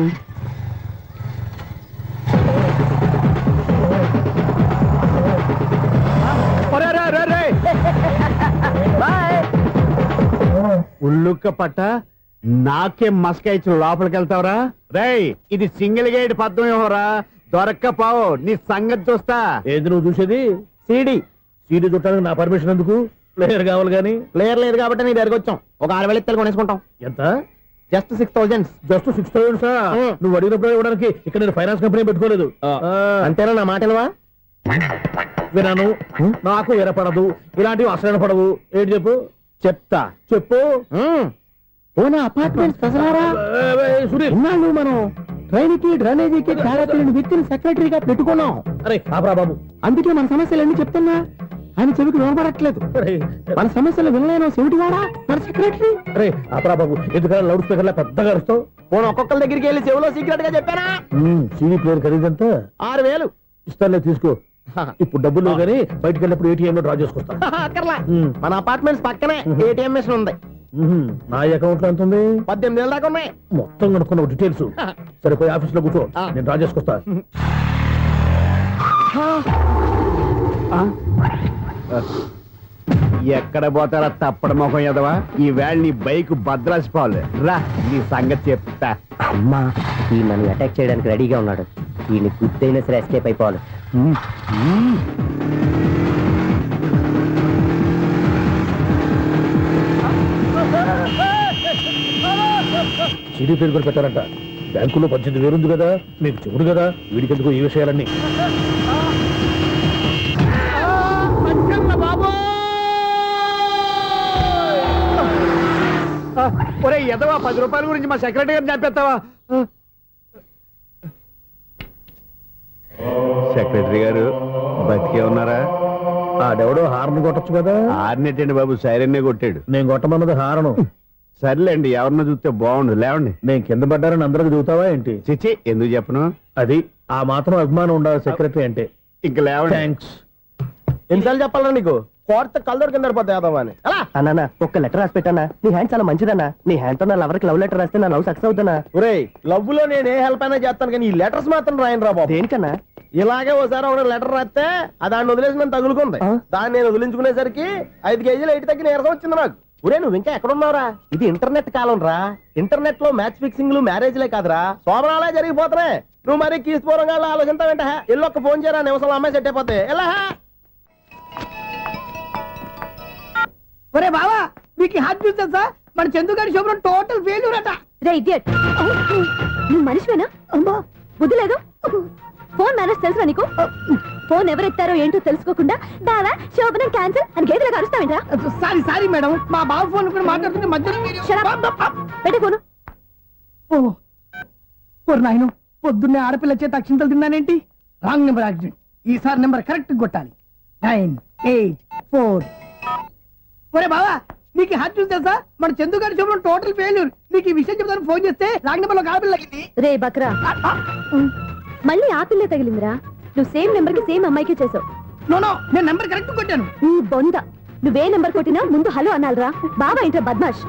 ఉల్లుక్క పట్ట నాకే మస్క ఇచ్చిన లోపలికి వెళ్తావరా? రేయ్, ఇది సింగిల్ గేట్ పద్మం ఇవ్వరా? దొరక్కపోవు, నీ సంగతి చూస్తా. ఏది నువ్వు చూసేది? సీడీ చుట్టానికి నా పర్మిషన్ ఎందుకు? ప్లేయర్ కావాలి కానీ. ప్లేయర్ లేదు కాబట్టి నీ దగ్గరకు వచ్చాం. ఒక 6,000 ఇత్తలు కొనేసుకుంటాం. ఎంత? జస్ట్ 6,000. Just 6,000 sir? నువ్వు అడిగినప్పుడు ఇవ్వడానికి ఇక్కడ నేను ఫైనాన్స్ కంపెనీ పెట్టుకోలేదు. అంతేనా నా మాటలువా? వినాను, నాకు వినపడదు, ఇలాంటివి అసలు పడవు. ఏంటి చెప్పు? చెప్తా. చెప్పు. ఓనా అపార్ట్మెంట్స్ ప్రజలారా, సునీల్, ఇన్నాళ్ళు మనం ట్రైన్కి డ్రైనేజీకి తేడా తెలియని వ్యక్తిని సెక్రటరీగా పెట్టుకున్నాం. అరే ఆపరా బాబు. అందుకే మన సమస్యలన్నీ చెప్తున్నా ఆయన చెవికి వినపడట్లేదు. మన సమస్యలు వినలేను చెవిటివాడా మన సెక్రటరీ. అరే ఆపరా బాబు, ఎందుకంటే లౌడ్ స్పీకర్ లా పెద్దగా అరుస్తావు? పోను ఒక్కొక్కరి దగ్గరికి వెళ్ళి చెవిలో సీక్రెట్ గా చెప్పానా? CD player ఖరీదంతా 6,000. ఇస్తానులే, తీసుకో. ఇప్పుడు డబ్బులు కానీ బయటకు వెళ్ళినప్పుడు ఏటీఎం లో డ్రా చేసుకొస్తా. అక్కర్లా, మన అపార్ట్మెంట్స్ పక్కనే ఏటీఎం మిషన్ ఉంది. నా అకౌంట్ లో ఎంత ఉంది? 18,000 దాకా ఉన్నాయి. మొత్తం కనుక్కున్న డీటెయిల్స్. సరిపోయి ఆఫీస్ లో కూర్చో, నేను డ్రా చేసుకొస్తా. ఎక్కడ పోతారా తప్పడ మొహం ఎదవా? ఈ వేళ నీ బైక్ భద్రాసిపోవాలి. రా, నీ సంగతి చెప్తా. అమ్మా, ఈ నన్ను అటాక్ చేయడానికి రెడీగా ఉన్నాడు. ఈయన గుర్తైనా సరే ఎస్కేప్ అయిపోవాలి. సీడీ ప్లేయర్ కూడా పెట్టారంట. బ్యాంకులో 18,000 ఉంది కదా, మీకు చెవుడు కదా, వీడికెందుకు ఈ విషయాలన్నీ? ఒరే ఎదవా, 10 రూపాయల గురించి మా సెక్రటరీ గారిని చంపేస్తావా? సెక్రటరీ గారు బతికే ఉన్నారా? ఆడెవడో హార్న్ కొట్టచ్చు కదా. ఆరినెట్టండి బాబు, సైరన్నే కొట్టాడు. నేను కొట్టమన్నది హారను. సర్లేండి ఎవరినో చూస్తే బాగుండు లేవండి. నేను కింద పడ్డారని అందరికి చూతావా ఏంటి? చిచి ఎందుకు చెప్పను. అది ఆ మాత్రం అభిమానం ఉండాలి సెక్రటరీ అంటే. ఇంక లేవండి. థ్యాంక్స్. ఎన్నిసార్లు చెప్పాలరా నీకు కోర్త కలర్ కింద పోతే యాదవ్ అని అలా అన్నా ఒక్క లెటర్ రాసి పెట్టానా నీ హ్యాండ్ చాలా మంచిదన్నా నీ హ్యాండ్ తో నా లవర్కి లవ్ లెటర్ రాస్తే నా లవ్ సక్సెస్ అవుతానా ఒరే లవ్ లో నేను ఏ హెల్ప్ అయినా చేస్తాను కానీ ఈ లెటర్స్ మాత్రం రాయను రా బాబు దేనికన్నా ఇలాగే ఓసారి ఒక లెటర్ రాస్తే ఆ దాన్ని వదిలేసి నన్ను తగులుకుంది దాన్ని నేను వదిలించుకునేసరికి 5 కేజీలు 8 తగ్గి నీరసం వచ్చింది నాకు ఒరే నువ్వు ఇంకా ఎక్కడున్నావురా ఇది ఇంటర్నెట్ కాలం రా ఇంటర్నెట్ లో మ్యాచ్ ఫిక్సింగ్లు మ్యారేజ్లే కాదురా సోమరాలే జరిగిపోతున్నాయి నువ్వు మరి కీస్పూరంగా ఆలోచించావంట ఎల్లొక్క ఫోన్ చేయరా నిమిషం అమ్మాయి సెట్ అయిపోతే ఎలా ఒరే బావా మీకు హార్ట్ చూస్తా సార్ మన చందుగారి శుభ్రం టోటల్ ఫెయిల్యూర్ అట రే ఇడియట్ నువ్వు మనిషివేనా అమ్మా బుద్ధి లేదు ఫోన్ మేనేజ్ తెలుసా నీకు ఫోన్ ఎవరెత్తారో ఏంటో తెలుసుకోకుండా బావా శోభనం క్యాన్సిల్ అని గేదెలకు అరుస్తావేంట్రా సారీ సారీ మేడం మా బావ ఫోన్ కూడా మాట్లాడుతుంటే మధ్యలో పెట్టే ఫోను ఓ నాయను పొద్దున్నే ఆడపిల్ల చేత అక్షింతలు తిన్నానేంటి రాంగ్ నెంబర్ యాక్సిడెంట్ ఈసారి నెంబర్ కరెక్ట్ కొట్టాలి 9 8 4 ఒరే బావా నీకు హార్ట్ చూసి తెలుసా మన చందు గారి శుభ్రం టోటల్ ఫెయిల్యూర్ నీకు ఈ విషయం చెప్తాను ఫోన్ చేస్తే రాంగ్ నెంబర్ లో ఆడపిల్ల తగ్గింది రే బక్రా మళ్ళీ ఆ పిల్ల తగిలిందిరా నువ్వు సేమ్ నెంబర్ కి సేమ్ అమ్మాయికి చేసావు నో నో నేను నెంబర్ కరెక్ట్ కొట్టాను నీ బొంద నువ్వే నెంబర్ కొట్టినా ముందు హలో అనాలిరా బావా ఏంట్రా బద్మాష్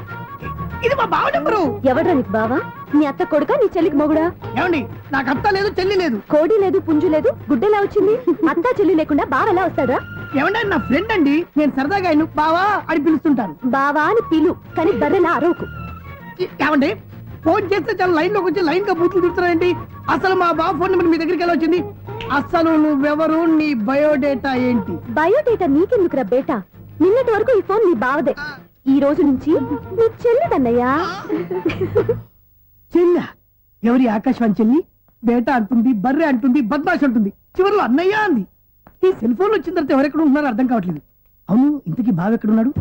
ఇది మా బావ నెంబరు ఎవడ్రా నీకు బావా నీ అత్త కొడుక నీ చెల్లికి మొగుడా ఏమండి నాకు అత్త లేదు చెల్లి లేదు కోడి లేదు పుంజు లేదు గుడ్డెలా వచ్చింది అత్త చెల్లి లేకుండా బావ ఎలా వస్తాడా ఏమంటే నా ఫ్రెండ్ అండి నేను సరదాగా ఆయన బావా అని పిలుస్తుంటాను బావా అని పిలు కానీ బర్రెలా అరవకు ఏమండి ఫోన్ చేస్తే చాలా లైన్ లోకి వచ్చి లైన్ గా బూతులు తిడుతున్నారండి అసలు మా బావ ఫోన్ నెంబర్ మీ దగ్గరికి ఎలా వచ్చింది అసలు నువ్వెవరు నీ బయోడేటా ఏంటి బయోడేటా నీకెందుకురా బేటా నిన్నటి వరకు ఈ ఫోన్ నీ బావదే ఈ రోజు నుంచి నీ చెల్లిదన్నయ్యా చెల్లి ఎవరి ఆకాశవాణి చెల్లి బేటా అంటుంది బర్రె అంటుంది బద్మాష్ అంటుంది చివరిలో అన్నయ్య అంది ఈ సెల్ ఫోన్ వచ్చిన తర్వాత ఎవరెక్కడ ఉంటున్నారో అర్థం కావట్లేదు అవును ఇంతకీ బావ ఎక్కడున్నాడు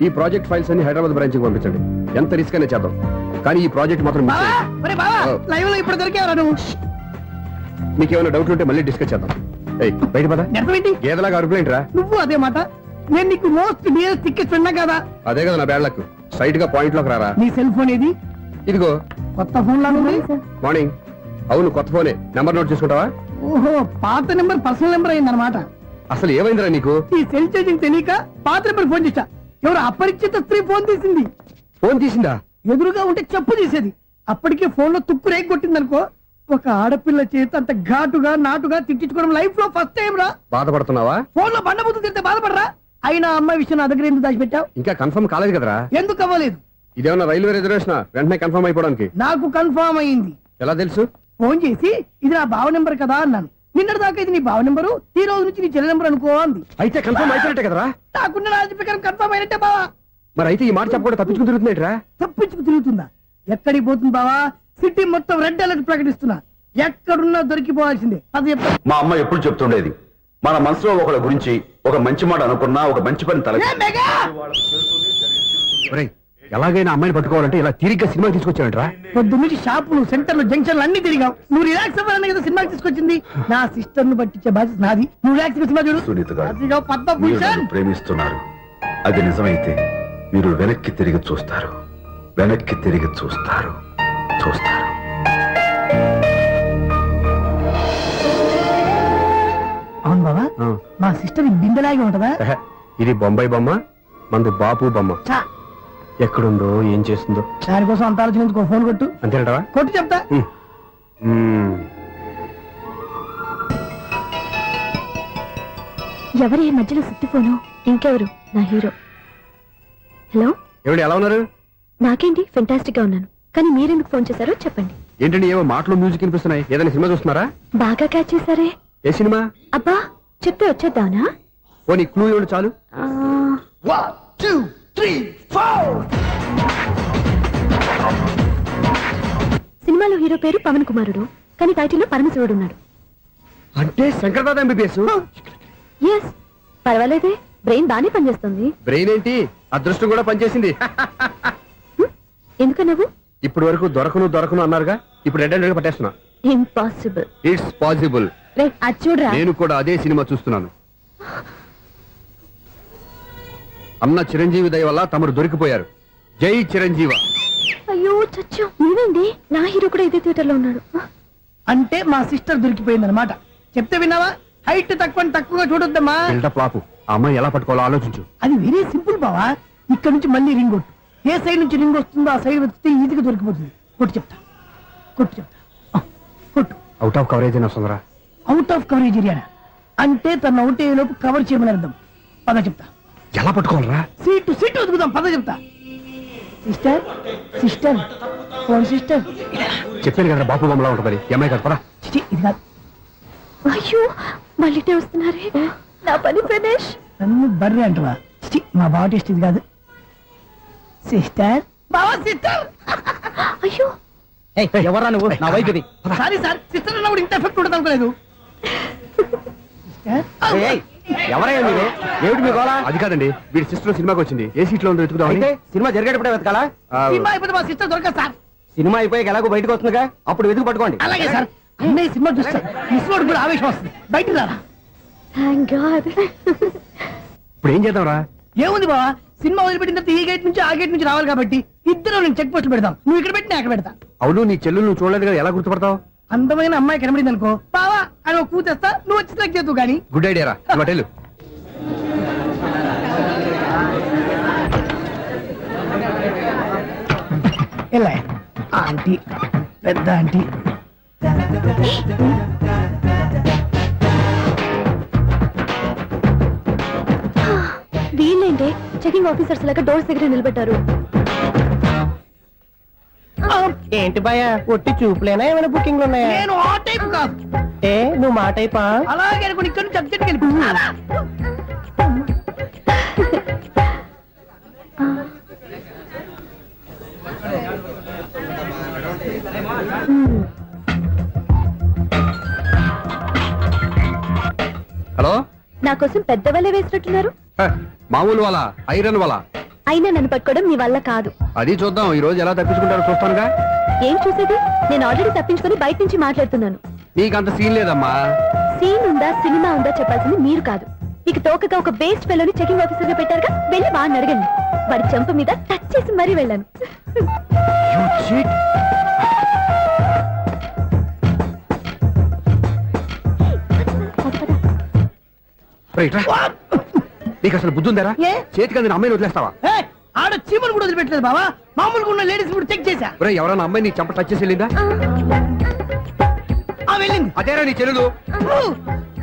ఈ ప్రాజెక్ట్ ఫైల్స్ అన్ని హైదరాబాద్ బ్రాంచ్ కి పంపించండి ఎంత రిస్క్ అయినా చేద్దాం కానీ ఈ ప్రాజెక్ట్ మాత్రం miss బావా చేయొద్దు. ఒరే బావా లైవ్ లో ఇప్పుడు దొరికేవరా నువ్వు మీకు ఏమైనా డౌట్ ఉంటే మళ్ళీ డిస్కస్ చేద్దాం ఏయ్ బయట పద నిజమేంటి గేదలాగా అరుపులేంట్రా నువ్వు అదే మాట నేను నీకు మోస్ట్ డియర్ టికెట్ విన్నా కదా అదే కదా నా బ్యాడ్ లక్ స్ట్రైట్ గా పాయింట్ లోకి రారా నీ సెల్ ఫోన్ ఏది ఇదిగో కొత్త ఫోన్ లాగా ఉంది మార్నింగ్ అవును కొత్త ఫోనే నెంబర్ నోట్ చేసుకుంటావా ఓహో పాత నెంబర్ పర్సనల్ నెంబర్ అయిందన్నమాట అసలు ఏమైందిరా నీకు ఈ సెల్ చేసింగ్ తెలియక పాత నెంబర్ ఫోన్ చేశా ఎవరు అపరిచిత స్త్రీ ఫోన్ తీసింది ఫోన్ తీసిందా ఎదురుగా ఉంటే చెప్పు తీసేది అప్పటికే ఫోన్ లో తుక్కు రేగి కొట్టిందనుకో ఒక ఆడపిల్ల చేత అంత ఘాటుగా నాటుగా తిట్టించుకోవడం లైఫ్ లో ఫస్ట్ టైం రా బాధపడుతున్నావా ఫోన్ లో బండబుద్ధి తింటే బాధపడరా అయినా అమ్మాయి విషయం నా దగ్గర ఎందుకు దాచిపెట్టావు ఇంకా కన్ఫర్మ్ కాలేదు కదరా ఎందుకు అవ్వలేదు ఇదేమన్నా రైల్వే రిజర్వేషన్ వెంటనే కన్ఫర్మ్ అయిపోవడానికి నాకు కన్ఫర్మ్ అయింది ఎలా తెలుసు ఫోన్ చేసి ఇది నా బావ నెంబర్ కదా అన్నాను నిన్నటి దాకా ఇది నీ బావ నెంబరు ఈ రోజు నుంచి నీ చెల్లి నెంబర్ అనుకో అంది అయితే కన్ఫర్మ్ అయిపోయినట్టే కదరా నాకున్న రాజు ప్రకారం కన్ఫర్మ్ అయినట్టే బావా మరి అయితే ఈ మాట చెప్పకుండా తప్పించుకుని తిరుగుతున్నట్రా తప్పించుకు తిరుగుతుందా ఎక్కడికి పోతుంది బావా సిటీ మొత్తం రెడ్ అలర్ట్ ప్రకటిస్తున్నా ఎక్కడున్నా దొరికిపోవాల్సిందే అది చెప్తా మా అమ్మ ఎప్పుడు చెప్తుండేది మన మనసులో ఒకళ్ళ గురించి ఒక మంచి మాట అనుకున్నా ఒక మంచి పని తల ఏ మెగా! ఒరేయ్, ఎలాగైనా అమ్మాయిని పట్టుకోవాలంటే ఇలా తిరిగ్గా సినిమా తీసుకొచ్చావంట్రా పొద్దు నుంచి షాపులు సెంటర్లు జంక్షన్లు అన్ని తిరిగావు నువ్వు రిలాక్స్ అవ్వాలని కదా సినిమాకి తీసుకొచ్చింది నా సిస్టర్ ను పట్టించే బాధ్యత నాది నువ్వు రిలాక్స్ సినిమా చూడు సునీత గారు అదిగో పద్మ మీరు భూషణ్ నన్ను ప్రేమిస్తున్నారు అది నిజమైతే మీరు వెనక్కి తిరిగి చూస్తారు వెనక్కి తిరిగి చూస్తారు చూస్తారు అవును బాబా మా సిస్టర్ బిందెలాగే ఉంటదా ఎహె, ఇది బొంబాయి బొమ్మ మంది బాపు బొమ్మ చా, ఎక్కడుందో ఏం చేస్తుందో దానికోసం అంత ఆలోచించుకో ఫోన్ కొట్టు అంతేనంటావా కొట్టు చెప్తా ఎవరు ఈ మధ్యలో సుత్తి ఫోను ఇంకెవరు నా హీరో హలో ఏమిటి ఎలా ఉన్నారు నాకేంటి ఫెంటాస్టిక్ గా ఉన్నాను కానీ మీరెందుకు ఫోన్ చేశారో చెప్పండి ఏంటండి ఏవో మాటలు మ్యూజిక్ వినిపిస్తున్నాయి ఏదైనా సినిమా చూస్తున్నారా బాగా క్యాచ్ చేశారే ఏ సినిమా అబ్బా చెప్తే వచ్చేద్దానా ఓ నీ క్లూ ఇవ్వండి చాలు సినిమాలో హీరో పేరు పవన్ కుమారుడు కానీ టైటిల్లో పరమశివుడు ఉన్నాడు అంటే శంకర్దాద ఎంబీబీఎస్ ఎస్ పర్వాలేదే బ్రెయిన్ బానే పనిచేస్తుంది బ్రెయిన్ ఏంటి అదృష్టం కూడా పనిచేసింది ఎందుకు నువ్వు ఇప్పటి వరకు దొరకను అన్నారుగా ఇప్పుడు రెడ్ అండ్ పట్టేస్తున్నా ఇంపాసిబుల్ ఇట్స్ పాసిబుల్ రే అది చూడరా నేను కూడా అదే సినిమా చూస్తున్నాను అన్న చిరంజీవి దయ వల్ల తమరు దొరికిపోయారు జై చిరంజీవ. అయ్యో చచ్చు ఏమైంది? నా హీరో కూడా ఇదే థియేటర్ లో ఉన్నాడు. అంటే మా సిస్టర్ దొరికిపోయింది అనమాట. చెప్తే విన్నావా? హైట్ తక్కువగా చూడొద్దమ్మా. బిల్డప్ లాపు. ఆ అమ్మాయి ఎలా పట్టుకోవాలో ఆలోచించు. అది వెరీ సింపుల్ బావా. ఇక్కడ నుంచి మళ్ళీ రింగ్ కొట్టు. ఏ సైడ్ నుంచి రింగ్ వస్తుందో ఆ సైడ్ వస్తే ఈజీగా దొరికిపోతుంది. కొట్టు చెప్తా. కొట్టు. అవుట్ ఆఫ్ కవరేజ్ అయినా వస్తుందిరా. అవుట్ ఆఫ్ కవరేజ్ ఏరియా అంటే తన అవుట్ అయ్యేలోపు కవర్ చేయమని అర్థం. పద చెప్తా. ఎలా పట్టుకోవాలరా? సీటు వదుకుదాం. పద చెప్తా. Sister phone sister. చెప్పాను కదా బాపు బొమ్మలా ఉంటుంది. అమ్మాయి కదా పరా. ఇది కాదు. అయ్యో మళ్ళీ వస్తున్నారే. నా పని ప్రదేశ్. నన్ను బర్రె అంటవా? మా బావ టేస్ట్ ఇది కాదు. సిస్టర్ బావా సిస్టర్. అయ్యో ఎవరా నువ్వు? నా వైపు ఇది. సారీ సార్, సిస్టర్ అన్నప్పుడు ఇంత ఎఫెక్ట్ ఉండదు అనుకోలేదు. ఎవరయ్యా మీరే? ఏమిటి మీ గోళ? అది కాదండి, వీడి సిస్టర్ సినిమాకి వచ్చింది. ఏ సీట్ లో ఉందో వెతుకుదామని. అయితే సినిమా జరిగేటప్పుడే వెతకాలా? సినిమా అయిపోతే మా సిస్టర్ దొరకదు సార్. సినిమా అయిపోయాక ఎలాగో బయటకు వస్తుందిగా, అప్పుడు వెతుకు పట్టుకోండి. అలాగే సార్. అన్నయ్య సినిమా చూస్తారు. మిస్వాడు కూడా ఆవేశం వస్తుంది. బయట రారా. Thank God. ఇప్పుడు ఏం చేద్దాంరా? ఏముంది బావా, సినిమా వదిలిపెట్టిన తర్వాత ఈ గేట్ నుంచి ఆ గేట్ నుంచి రావాలి కాబట్టి ఇద్దరు నేను చెక్ పోస్ట్ పెడతాం. నువ్వు ఇక్కడ పెట్టి నేను అక్కడ పెడతా. అవును, నీ చెల్లెలు నువ్వు చూడలేదు కదా, ఎలా గుర్తుపడతావు? అందమైన అమ్మాయి కనబడింది అనుకో బావా అని ఒక కూతేస్తా, నువ్వు వచ్చి సెలెక్ట్ చేద్దు కానీ. గుడ్ ఐడియా రా. హోటల్ ఎలా ఆంటీ, పెద్ద ఆంటీ. వీళ్ళేంటి చెకింగ్ ఆఫీసర్స్ లాగా డోర్స్ దగ్గర నిలబెట్టారు. ఏంటి భయ ఒట్టి చూపులేనా? ఏమైనా బుకింగ్లు ఉన్నాయా? నేను ఆ టైప్ కాదు. ఏ నువ్వు మా టైపా? అలాగే అనుకుని ఇక్కడ నుంచి అర్జెంట్కి వెళ్ళిపోతున్నా. హలో, నా కోసం పెద్ద వలే వేసినట్టున్నారు. మామూలు వాళ్ళ ఐరన్ వాళ్ళ. అయినా నన్ను పట్టుకోవడం మీ వల్ల కాదు. అది చూద్దాం ఈ రోజు ఎలా తప్పించుకుంటారో చూస్తానుగా. ఏం చూసేది? నేను ఆల్రెడీ తప్పించుకొని బయట నుంచి మాట్లాడుతున్నాను. నీకంత సీన్ లేదమ్మా. సీన్ ఉందా సినిమా ఉందా చెప్పాల్సింది మీరు కాదు. మీకు తోకగా ఒక బేస్ట్ ఫెలోని చెకింగ్ ఆఫీసర్ గా పెట్టారుగా, వెళ్ళి వాడిని అడగండి. వాడి చెంప మీద టచ్ చేసి మరీ వెళ్ళాను. నీకు అసలు బుద్ధి ఉందారా? ఏ? చేతికి అందిన అమ్మాయిని వదిలేస్తావా? ఆడ చీమను కూడా వదిలిపెట్టలేదు బావా. మామూలుగా ఉన్న లేడీస్ కూడా చెక్ చేశా. ఎవరైనా అమ్మాయి నీ చెంప టచ్ చేసి వెళ్ళిందా? వెళ్ళింది. అదేరా నీ చెల్లెలు.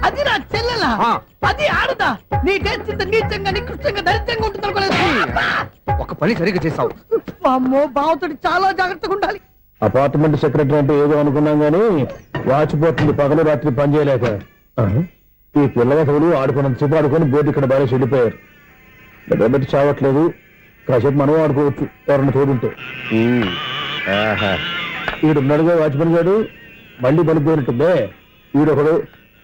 అది నా చెల్లెలా? ఆ. అది ఆడదా? నీ టేస్ట్ ఇంత నీచంగా నికృష్టంగా దరిద్రంగా ఉంటుంది అనుకోలేదు. ఒక పని సరిగ్గా చేస్తావు. అమ్మో, బావతోటి చాలా జాగ్రత్తగా ఉండాలి. అపార్ట్మెంట్ సెక్రటరీ అంటే ఏదో అనుకున్నాం గానీ వాచిపోతుంది పగలు రాత్రి పని చేయలేక. ఈ పిల్లవసలు ఆడుకున్నంతసేపు ఆడుకొని బోర్డు ఇక్కడ బాగా చెడిపోయారు. నిద్రబెట్టి చావట్లేదు. కాసేపు మనం ఆడుకోవచ్చు ఎవరన్నా తోడుంటే. ఈడున్నాడుగా వాచ్మెన్ గారు, మళ్ళీ పనిపోయినట్టుందే. ఈడొకడు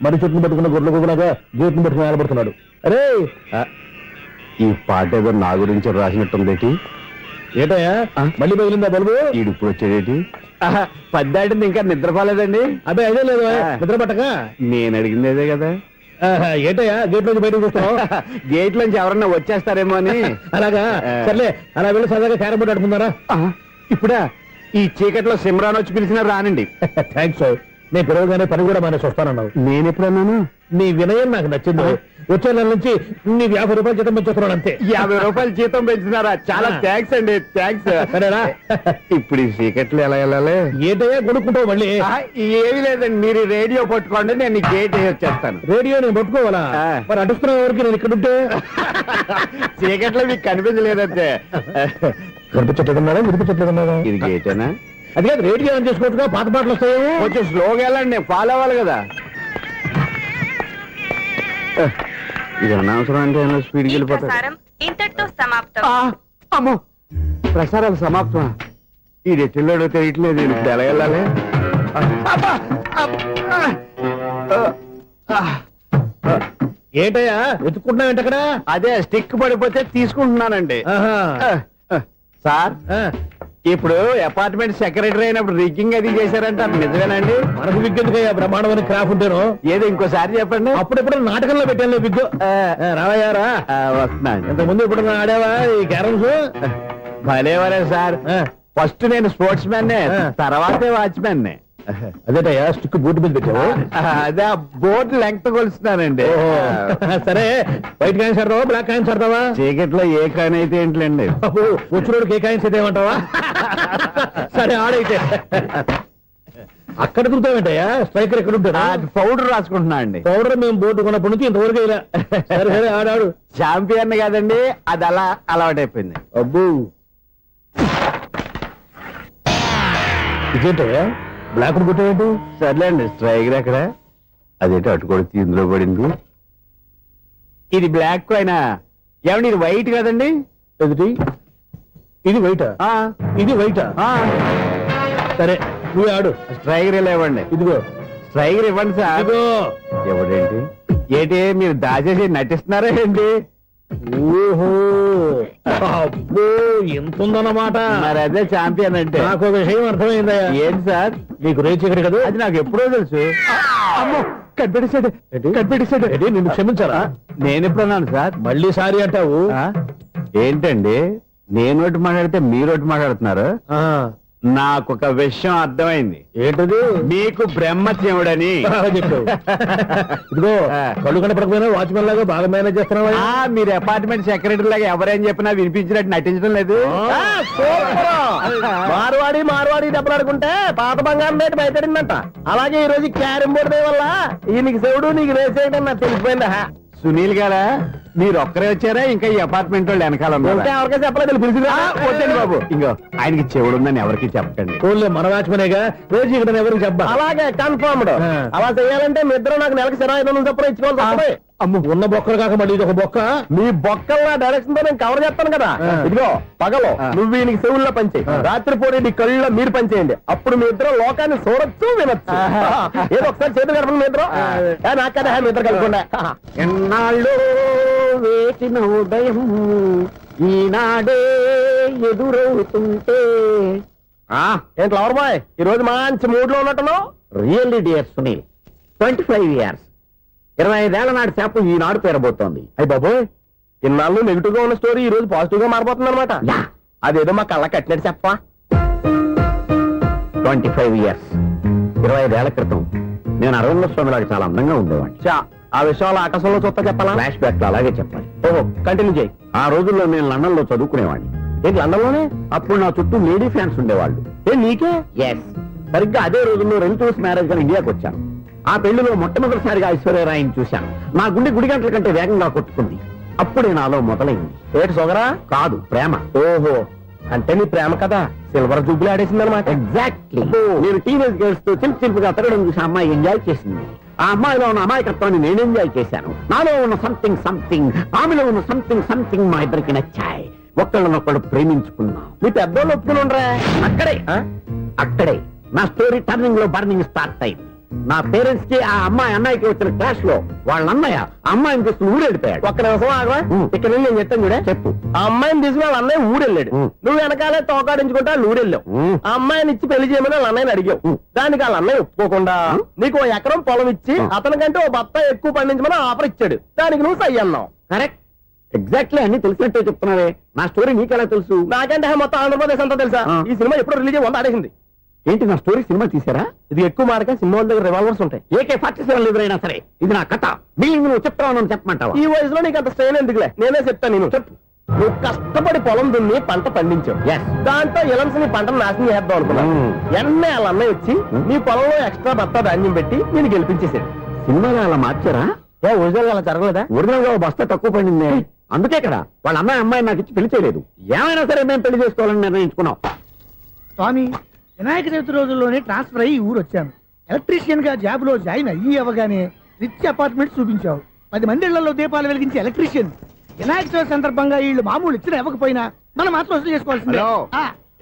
మరి చెట్టును పట్టుకున్న గొడ్ల కులాగా గేట్ను పట్టుకుని నిలబడుతున్నాడు. అరే, ఈ పాట ఏదో నా గురించి రాసినట్టుందేటి. ఏటయ్యా మళ్ళీ పగిలిందా బల్బు? ఈడు ఇప్పుడు వచ్చేదేటి? పద్దాటింది ఇంకా నిద్రపోలేదండి. అదే అదే లేదు నిద్ర పట్టక. నేను అడిగింది అదే కదా. ఏటయ్యా గేట్ నుంచి బయటకు చూస్తున్నావు? గేట్ నుంచి ఎవరన్నా వచ్చేస్తారేమో అని. అలాగా సర్లే, అలా వెళ్ళి సరదాగా క్యారం బోర్డు ఆడుకుందారా? ఇప్పుడా ఈ చీకట్లో సిమ్రాన్ వచ్చి పిలిచినా రానండి. థ్యాంక్స్. నేను పిలవగానే పని కూడా మానేసి వస్తానన్నావు. నేను ఎప్పుడన్నాను? నీ వినయం నాకు నచ్చింది. వచ్చే నెల నుంచి నీ 50 రూపాయలు జీతం పెంచుతున్నాను అంతే. 50 రూపాయలు జీతం పెంచుతున్నారా? చాలా థ్యాంక్స్ అండి, థ్యాంక్స్. సరేనా? ఇప్పుడు ఈ చీకట్లు ఎలా వెళ్ళాలి? ఏంటయ్యా కొనుక్కుంటావు మళ్ళీ? ఏమీ లేదండి, మీరు రేడియో పట్టుకోండి, నేను గేట్ వచ్చేస్తాను. రేడియో నేను పట్టుకోవాలా? మరి అడుస్తున్న వరకు నేను ఇక్కడ ఉంటే చీకట్లో మీకు కనిపించలేదంటే. కనిపించట్లేదన్నారా వినిపించట్లేదన్నారా? ఇది గేటేనా? అది కాదు, రేడియో ఆన్ చేసుకోవచ్చుగా, పాత పాటలు వస్తాయేమో. కొంచెం స్లోగా వెళ్ళండి, నేను ఫాలో అవ్వాలి కదా. ఇది అనవసరం అంటే స్పీడ్కి వెళ్ళిపోతారు. ఇంతటితో సమాప్తం. అమ్మో, ప్రసారాలు సమాప్తం. ఈ రెట్టిల్లోడో తెలియట్లేదు, నేను ఇప్పుడు ఎలా వెళ్ళాలి? ఏంటయ్యా వెతుక్కుంటున్నావు ఏంటక్కడ? అదే స్టిక్ పడిపోతే తీసుకుంటున్నానండి. సార్, ఇప్పుడు అపార్ట్మెంట్ సెక్రటరీ అయినప్పుడు రిగ్గింగ్ అది చేశారంటే అది నిజమేనండి? మనకు విగ్గెందుకయ్యా, బ్రహ్మాండమైన క్రాఫ్ ఉంటాను. ఏదో ఇంకోసారి చెప్పండి. అప్పుడెప్పుడు నాటకంలో పెట్టాను విగ్గు. రావయ్యారా? వస్తున్నాను. ఇంతకుముందు ఇప్పుడు ఆడావా ఈ క్యారమ్స్? భలేవరే సార్ ఆ, ఫస్ట్ నేను స్పోర్ట్స్ మ్యాన్ తర్వాతే వాచ్మెన్ అదేటయ్యా స్టిక్ బూట్ మీద పెట్టావు అదే ఆ బోర్డు లెంగ్త్ కొలుస్తున్నానండి ఓహో. సరే వైట్ కాయిన్స్ ఆడతావా బ్లాక్ కాయిన్స్ ఆడతావా చీకట్ లో ఏ కాని అయితే ఏంటండి వచ్చినోడికి ఏ కాయిన్స్ అయితే ఏమంటావా సరే ఆడైతే అక్కడ దిగుతావేంటయ్యా స్ట్రైకర్ ఎక్కడ ఉంటాడా పౌడర్ రాసుకుంటున్నా అండి పౌడర్ మేము బోర్డు కొన్నప్పటి నుంచి ఇంతవరకు ఇలా సరే సరే ఆడాడు చాంపియన్ కాదండి అది అలా అలవాటైపోయింది అబ్బు ఇదేంటయ్యా బ్లాక్ కొట్టేంటి సర్లేండి స్ట్రైకర్ ఎక్కడ అదేంటి అటుకొడితే ఇందులో పడింది ఇది బ్లాక్ అయినా ఏమండి ఇది వైట్ కదండి ఎదుటి ఇది వైటా ఆ, ఇది వైటా ఆ, సరే నువ్వు ఆడు స్ట్రైకర్ ఇలా ఇవ్వండి ఇదిగో స్ట్రైకర్ ఇవ్వండి సార్ ఇదిగో ఎవడేంటి ఏంటి మీరు దాచేసి నటిస్తున్నారా ఏంటి ఓహో అబ్బో ఎంత ఉందన్నమాట మరి అదే చాంపియన్ అంటే నాకు ఒక విషయం అర్థమైందయ్యా ఏంటి సార్ నీకు రేచి ఇక్కడ కదా అది నాకు ఎప్పుడో తెలుసు అమ్మో కనిపెట్టేశాడు కనిపెట్టేశాడు ఏంటి నిన్ను క్షమించారా నేను ఎప్పుడన్నాను సార్ మళ్ళీ సారీ అంటావు ఆ? ఏంటండి నేను ఒకటి మాట్లాడితే మీరు ఒకటి మాట్లాడుతున్నారు ఆ, నాకు ఒక విషయం అర్థమైంది ఏంటది మీకు బ్రహ్మత్యముడని బాగా చెప్పావు ఇదిగో కళ్ళు కనపడకపోయినా వాచ్మెన్ లాగా బాగా మేనేజ్ చేస్తున్నావా ఆ, మీరు అపార్ట్మెంట్ సెక్రటరీ లాగా ఎవరేం చెప్పినా వినిపించినట్టు నటించడం లేదు మార్వాడి దెబ్బలాడుకుంటే పాత బంగారం రేటు బయటడిందంట. అలాగే ఈ రోజు క్యారం బోర్డు దే వల్ల ఈయనకి శివుడు నీకు రేసేయడం నాకు తెలిసిపోయిందా. సునీల్ గారా మీరు ఒక్కరే వచ్చారా ఇంకా ఈ అపార్ట్మెంట్ వాళ్ళు వెనకాల ఇంకా ఉన్నారా? ఎవరికైనా చెప్పలేదు పిలిచిందా వద్దండి బాబు ఇంకో ఆయనకి చెవుడుందని ఎవరికి చెప్పకండి ఫోన్లే మన వాచ్మెనేగా రేచి ఇక్కడ ఎవరికి చెప్పా అలాగే కన్ఫర్మ్డ్. అలా చేయాలంటే మీ ఇద్దరు నాకు నెలకి 2500 చొప్పున ఇచ్చుకోవాలి తప్పదు. అమ్మ ఉన్న బొక్కలు కాక మళ్ళీ ఇది ఒక బొక్క మీ బొక్కల డైరెక్షన్ తో నేను కవర్ చేస్తాను కదా. ఇదిగో పగలో నువ్వు ఈయనకి చెవుల్లో పంచే, రాత్రిపూట నీ కళ్ళలో మీరు పంచేయండి. అప్పుడు మీ ఇద్దరు లోకాన్ని చూడొచ్చు వినొచ్చు. ఏదో ఒకసారి చేతులు గడపండి మీ ఇద్దరు. నాకు కదా మీ ఇద్దరు కలుపుకుండా. ఎన్నాళ్ళు వేసిన ఉదయం ఈనాడే ఎదురవుతుంటే ఏంటి లవర్ బాయ్ ఈ రోజు మంచి మూడ్ లో ఉన్నట్టున్నావు. రియల్లీ డియర్ సునీల్ 25 years 25 ఏళ్ల నాటి చేప ఈనాడు పేరబోతోంది. అయ్యి బాబోయ్ ఇన్నాళ్ళు నెగిటివ్ గా ఉన్న స్టోరీ ఈ రోజు పాజిటివ్ గా మారిపోతుంది అనమాట. యా. అదేదో మా కళ్ళ కట్టినట్టు చెప్పా. 25 years 25 ఏళ్ల క్రితం నేను అరవింద స్వామి లాగా చాలా అందంగా ఉండేవాడిని. చా ఆ విషయాలు ఆకాశంలో చూస్తా చెప్పాలా. ఫ్లాష్ బ్యాక్ లో అలాగే చెప్పాలి. ఓహో కంటిన్యూ చేయి. ఆ రోజుల్లో నేను లండన్ లో చదువుకునేవాడిని. ఏంటి లండన్ లోనే? అప్పుడు నా చుట్టూ లేడీ ఫ్యాన్స్ ఉండేవాళ్ళు. నీకే? ఎస్, సరిగ్గా అదే రోజుల్లో రిలేటివ్స్ మ్యారేజ్ గా ఇండియాకి వచ్చాను. ఆ పెళ్లిలో మొట్టమొదటిసారిగా ఐశ్వర్యరాయని చూశాను. నా గుండె గుడి గంటల కంటే వేగంగా కొట్టుకుంది. అప్పుడే నాలో మొదలైంది. ఏటి సొగరా? కాదు, ప్రేమ. ఓహో అంటే నీ ప్రేమ కదా సిల్వర్ జూబ్లీ ఆడేసింది అనమాట. ఎగ్జాక్ట్లీ. నేను టీనేజ్ గర్ల్స్ తో చిలిపి చిలిపిగా తిరగడం చూసి ఆ అమ్మాయి ఎంజాయ్ చేసింది. ఆ అమ్మాయిలో ఉన్న అమాయకత్వాన్ని నేను ఎంజాయ్ చేశాను. నాలో ఉన్న సంథింగ్ సంథింగ్, ఆమెలో ఉన్న సంథింగ్ సంథింగ్ మా ఇద్దరికి నచ్చాయి. ఒక్కళ్ళనొక్కడు ప్రేమించుకున్నాం. నీ పెద్దోళ్ళు ఒప్పుకుని ఉండరా? అక్కడే నా స్టోరీ టర్నింగ్ లో బర్నింగ్ స్టార్ట్ అయింది. నా పేరెంట్స్ కి ఆ అమ్మాయి అన్నయ్యకి వచ్చిన క్లాష్ లో వాళ్ళ అన్నయ్య ఆ అమ్మాయిని తీసుకుని ఊరెళ్ళిపోయాడు. ఒక్క నిమిషం ఆగవా. ఇక్కడ నుండి నేను చెప్తాను చూడే. చెప్పు. ఆ అమ్మాయిని తీసుకుని వాళ్ళ అన్నయ్య ఊరెళ్ళాడు. నువ్వు వెనకాలే తోకాడించుకుంటా వాళ్ళు ఊరెళ్ళావు. ఆ అమ్మాయిని ఇచ్చి పెళ్లి చేయమని వాళ్ళ అన్నయ్యని అడిగావు. దానికి వాళ్ళ అన్నయ్య ఒప్పుకోకుండా నీకు 1 ఎకరం పొలం ఇచ్చి అతనికంటే 1 బత్త ఎక్కువ పండించమని ఆఫర్ ఇచ్చాడు. దానికి నువ్వు సై అన్నావు. కరెక్ట్, ఎగ్జాక్ట్లీ అన్ని తెలిసినట్టే చెప్తున్నావే. నా స్టోరీ నీకెలా తెలుసు? నాకంటే మొత్తం ఆంధ్రప్రదేశ్ అంతా తెలుసా. ఈ సినిమా ఎప్పుడు రిలీజ్ 100 ఆడేసింది. ఏంటి నా స్టోరీ సినిమా తీసారా? ఇది ఎక్కువ మార్గా సినిమా వాళ్ళ దగ్గర రివాల్వర్స్ ఉంటాయి. AK-47 ఎదురైనా సరే ఇది నా కథ. బిల్డింగ్ నువ్వు చెప్తావు చెప్పమంటావా? ఈ వయసులో నీకు అంత స్ట్రెయిన్ ఎందుకులే, నేనే చెప్తాను. నేను చెప్పు. నువ్వు కష్టపడి పొలం దున్ని పంట పండించావు. దాంతో ఇలమ్స్ నీ పంటను నాశనం చేద్దాం అనుకున్నావు. ఎన్నే వాళ్ళ అన్నయ్య వచ్చి నీ పొలంలో ఎక్స్ట్రా బత్తా ధాన్యం పెట్టి నేను గెలిపించేసాడు. సినిమాలో అలా మార్చారా? ఒరిజినల్ అలా జరగలేదా? ఒరిజినల్ గా బస్తా తక్కువ పడింది. అందుకే కదా వాళ్ళ అమ్మాయి నాకు ఇచ్చి పెళ్లి చేయలేదు. ఏమైనా సరే మేము పెళ్లి చేసుకోవాలని నిర్ణయించుకున్నాం. స్వామి వినాయక చవితి రోజుల్లోనే ట్రాన్స్ఫర్ అయ్యి ఊరు వచ్చాను. ఎలక్ట్రీషియన్ గా జాబ్ లో జాయిన్ అయ్యి అవగానే రిచ్ అపార్ట్మెంట్ చూపించావు. 10 మంది ఇళ్లలో దీపాలు వెలిగించే ఎలక్ట్రీషియన్. వినాయక చవితి సందర్భంగా వీళ్ళు మామూలు ఇచ్చిన ఇవ్వకపోయినా మనం మాత్రం వసూలు చేసుకోవాల్సిందే.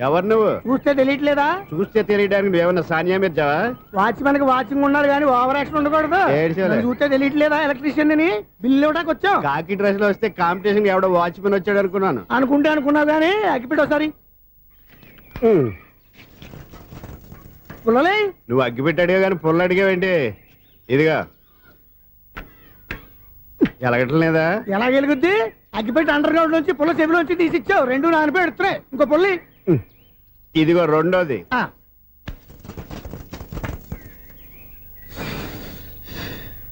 ఎవరు నువ్వు? చూస్తే తెలియట్లేదా? చూస్తే తెలియడానికి నువ్వేమన్నా సానియా మీర్జావా? వాచ్మెన్ కి వాచింగ్ ఉండాలి కానీ ఓవర్ యాక్షన్ ఉండకూడదు. ఏడ్చేలే. చూస్తే తెలియట్లేదా ఎలక్ట్రీషియన్ అని? బిల్లు ఇవ్వడానికి వచ్చాం. కాకి డ్రెస్ లో వస్తే కాంపిటీషన్ ఎవడో వాచ్మెన్ వచ్చాడు అనుకున్నాను. అనుకున్నావు కానీ అగ్గిపెట్టి ఒకసారి పుల్లలే. నువ్వు అగ్గి పెట్టాడుగా కానీ పుల్ల అడిగావేంటి? ఇదిగా ఎలగటం లేదా? ఎలా వెలుగుద్ది? అగ్గిపెట్టి అండర్ గ్రౌండ్ నుంచి పుల్ల చెవిలోంచి తీసిచ్చావు. 2 నాన్నపై ఎడుతున్నాయి. ఇంకో పుల్లి. ఇదిగో రెండోది. ఆ,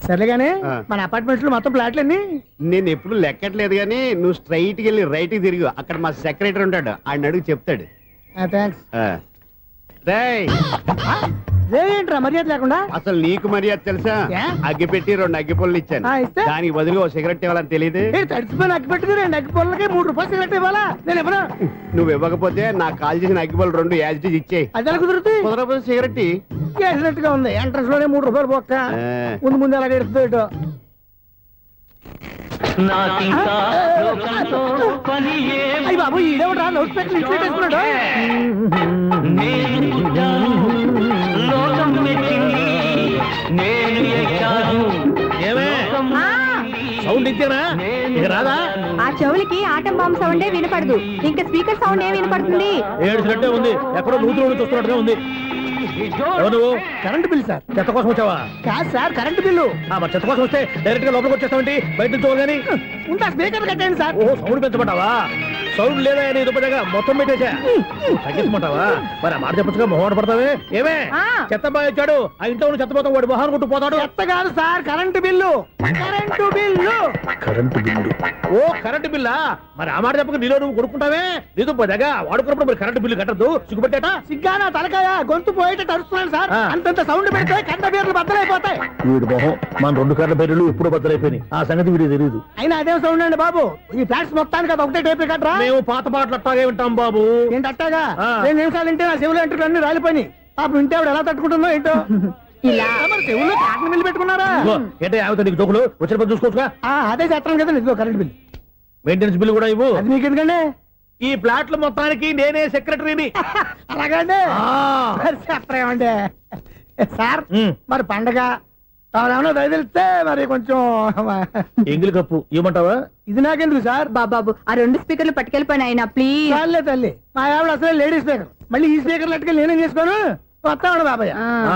సర్లేగానే ఆ. మన అపార్ట్మెంట్ లో మొత్తం ఫ్లాట్లు అన్ని. నేను ఎప్పుడు లెక్కట్లేదు కానీ నువ్వు స్ట్రైట్ కి వెళ్ళి రైట్ కి తిరిగి అక్కడ మా సెక్రటరీ ఉంటాడు, ఆయన అడుగు చెప్తాడు. థ్యాంక్స్. ఆ. రేయ్, ఏంట్రా మర్యాద లేకుండా? అసలు నీకు మర్యాద తెలుసా? ఏ? అగ్గి పెట్టి 2 అగ్గి పుల్లలు ఇచ్చాను. ఆ, ఇస్తే? దానికి బదులుగా ఓ సిగరెట్ ఇవ్వాలని తెలియదు. తడిచిపోయిన అగ్గి పెట్టుకుని 2 అగ్గి పొలకి 3 రూపాయలు సిగరెట్ ఇవ్వాలా? నేను ఇవ్వను. నువ్వు ఇవ్వకపోతే నాకు కాల్ చేసిన అగ్గి పుల్లలు 2 యాజిటీజ్ ఇచ్చేయి. అది ఎలా కుదురుతుంది? కుదరకపోతే సిగరెట్ ఇయ్యి. చేసినట్టుగా ఉంది. ఎంట్రన్స్ లోనే 3 రూపాయలు పోక్క. ఆ. ముందు ముందు అలాగే ఎడుతుంది ఇటు. నాకింకా లోకంతో పని ఏం అయ్యి బాబు ఈడేవడా లౌడ్ స్పీకర్ ఇంట్లో వేసుకున్నాడు? నేను పుట్టాను, లోకం మెచ్చింది, నేను ఎక్కాను, ఏమే సౌండ్ ఇచ్చానా? ఇక రాదా? ఆ చెవులకి ఆటం బాంబు సౌండే వినపడదు. ఇంకా స్పీకర్ సౌండ్ ఏ వినపడుతుంది? ఏడుసినట్టే ఉంది, ఎక్కడో నూతులు చూస్తున్నట్టుగా ఉంది. ఎవరు నువ్వు? Current bill sir. చెత్త కోసం వచ్చావా? కాదు సార్, కరెంట్ బిల్లు. మరి చెత్త కోసం వస్తే డైరెక్ట్ గా లోపలికి వచ్చేస్తావంటి, బయట నుంచి కానీ. ఉంటా స్పీకర్ కట్టండి సార్. ఓ సౌండ్ పెంచమంటావా? సౌండ్ లేదా నీ దుప్పటగా మొత్తం పెట్టేసా. తగ్గించమంటావా? మరి ఆ మాట చెప్పచ్చుగా మొహం పడతావే. ఏమే చెత్త బాగా ఇచ్చాడు, ఆ ఇంట్లో ఉన్న చెత్త పోతాం, వాడు మొహాన్ని కొట్టు పోతాడు. చెత్త కాదు sir, current bill. Current bill. Current bill. ఓ కరెంటు బిల్లా? మరి ఆ మాట చెప్పక నీలో నువ్వు కొడుకుంటావే. నీ దుప్పటగా వాడుకున్నప్పుడు మరి కరెంటు బిల్లు కట్టద్దు, సిగ్గుపెట్టాట. సిగ్గానా తలకాయ, గొంతు పోయేటట్టు అరుస్తున్నాను సార్. అంతంత సౌండ్ పెడితే కంట బీర్లు బద్దలైపోతాయి. వీడు మొహం మన 2 కర్ల పేర్లు ఎప్పుడో బద్దలైపోయినాయి. ఆ సంగతి వీడికి తెలియదు. అయినా అదే సౌండ్ అండి బాబు. ఈ ఫ్లాట్స్ మొత్తానికి అది ఒకటే టైప్ కట్టరా? మేము పాత పాటలు అట్టాగే వింటాం బాబు. ఏంటి అట్టాగా? ఆ. 2 నిమిషాలు వింటే నా చెవులు ఎంటర్ అన్ని రాలిపోయినాయి. పాపం వింటే ఆవిడ ఎలా తట్టుకుంటుందో ఏంటో. ఇలా మరి చెవుల్లో కాటన్ బిల్లు పెట్టుకున్నారా? ఇదిగో, ఏంటే ఆమెతో నీకు జోకులు? వచ్చిన పని చూసుకోవచ్చుగా. అదే చేస్తాను కదా. ఇదిగో కరెంట్ బిల్. మెయింటెనెన్స్ బిల్లు కూడా ఇవ్వు. అది మీకు ఎందుకండి? ఈ ప్లాట్ల మొత్తానికి నేనే సెక్రటరీని. అలాగండి. మరి చెప్పరేమండి సార్. మరి పండగ ఏమన్నా దయదలిస్తే మరి కొంచెం ఎంగిలి కప్పు ఇవ్వమంటావా? ఇది నాకెందుకు సార్? బాబాబు ఆ 2 స్పీకర్లు పట్టుకెళ్ళిపోయిన ఆయన ప్లీజ్. చాలే తల్లి, మా ఆవిడ అసలే లేడీ స్పీకర్. మళ్ళీ ఈ స్పీకర్ లెట్కెళ్ళి నేనేం చేసుకోను? వస్తాడు బాబాయ్.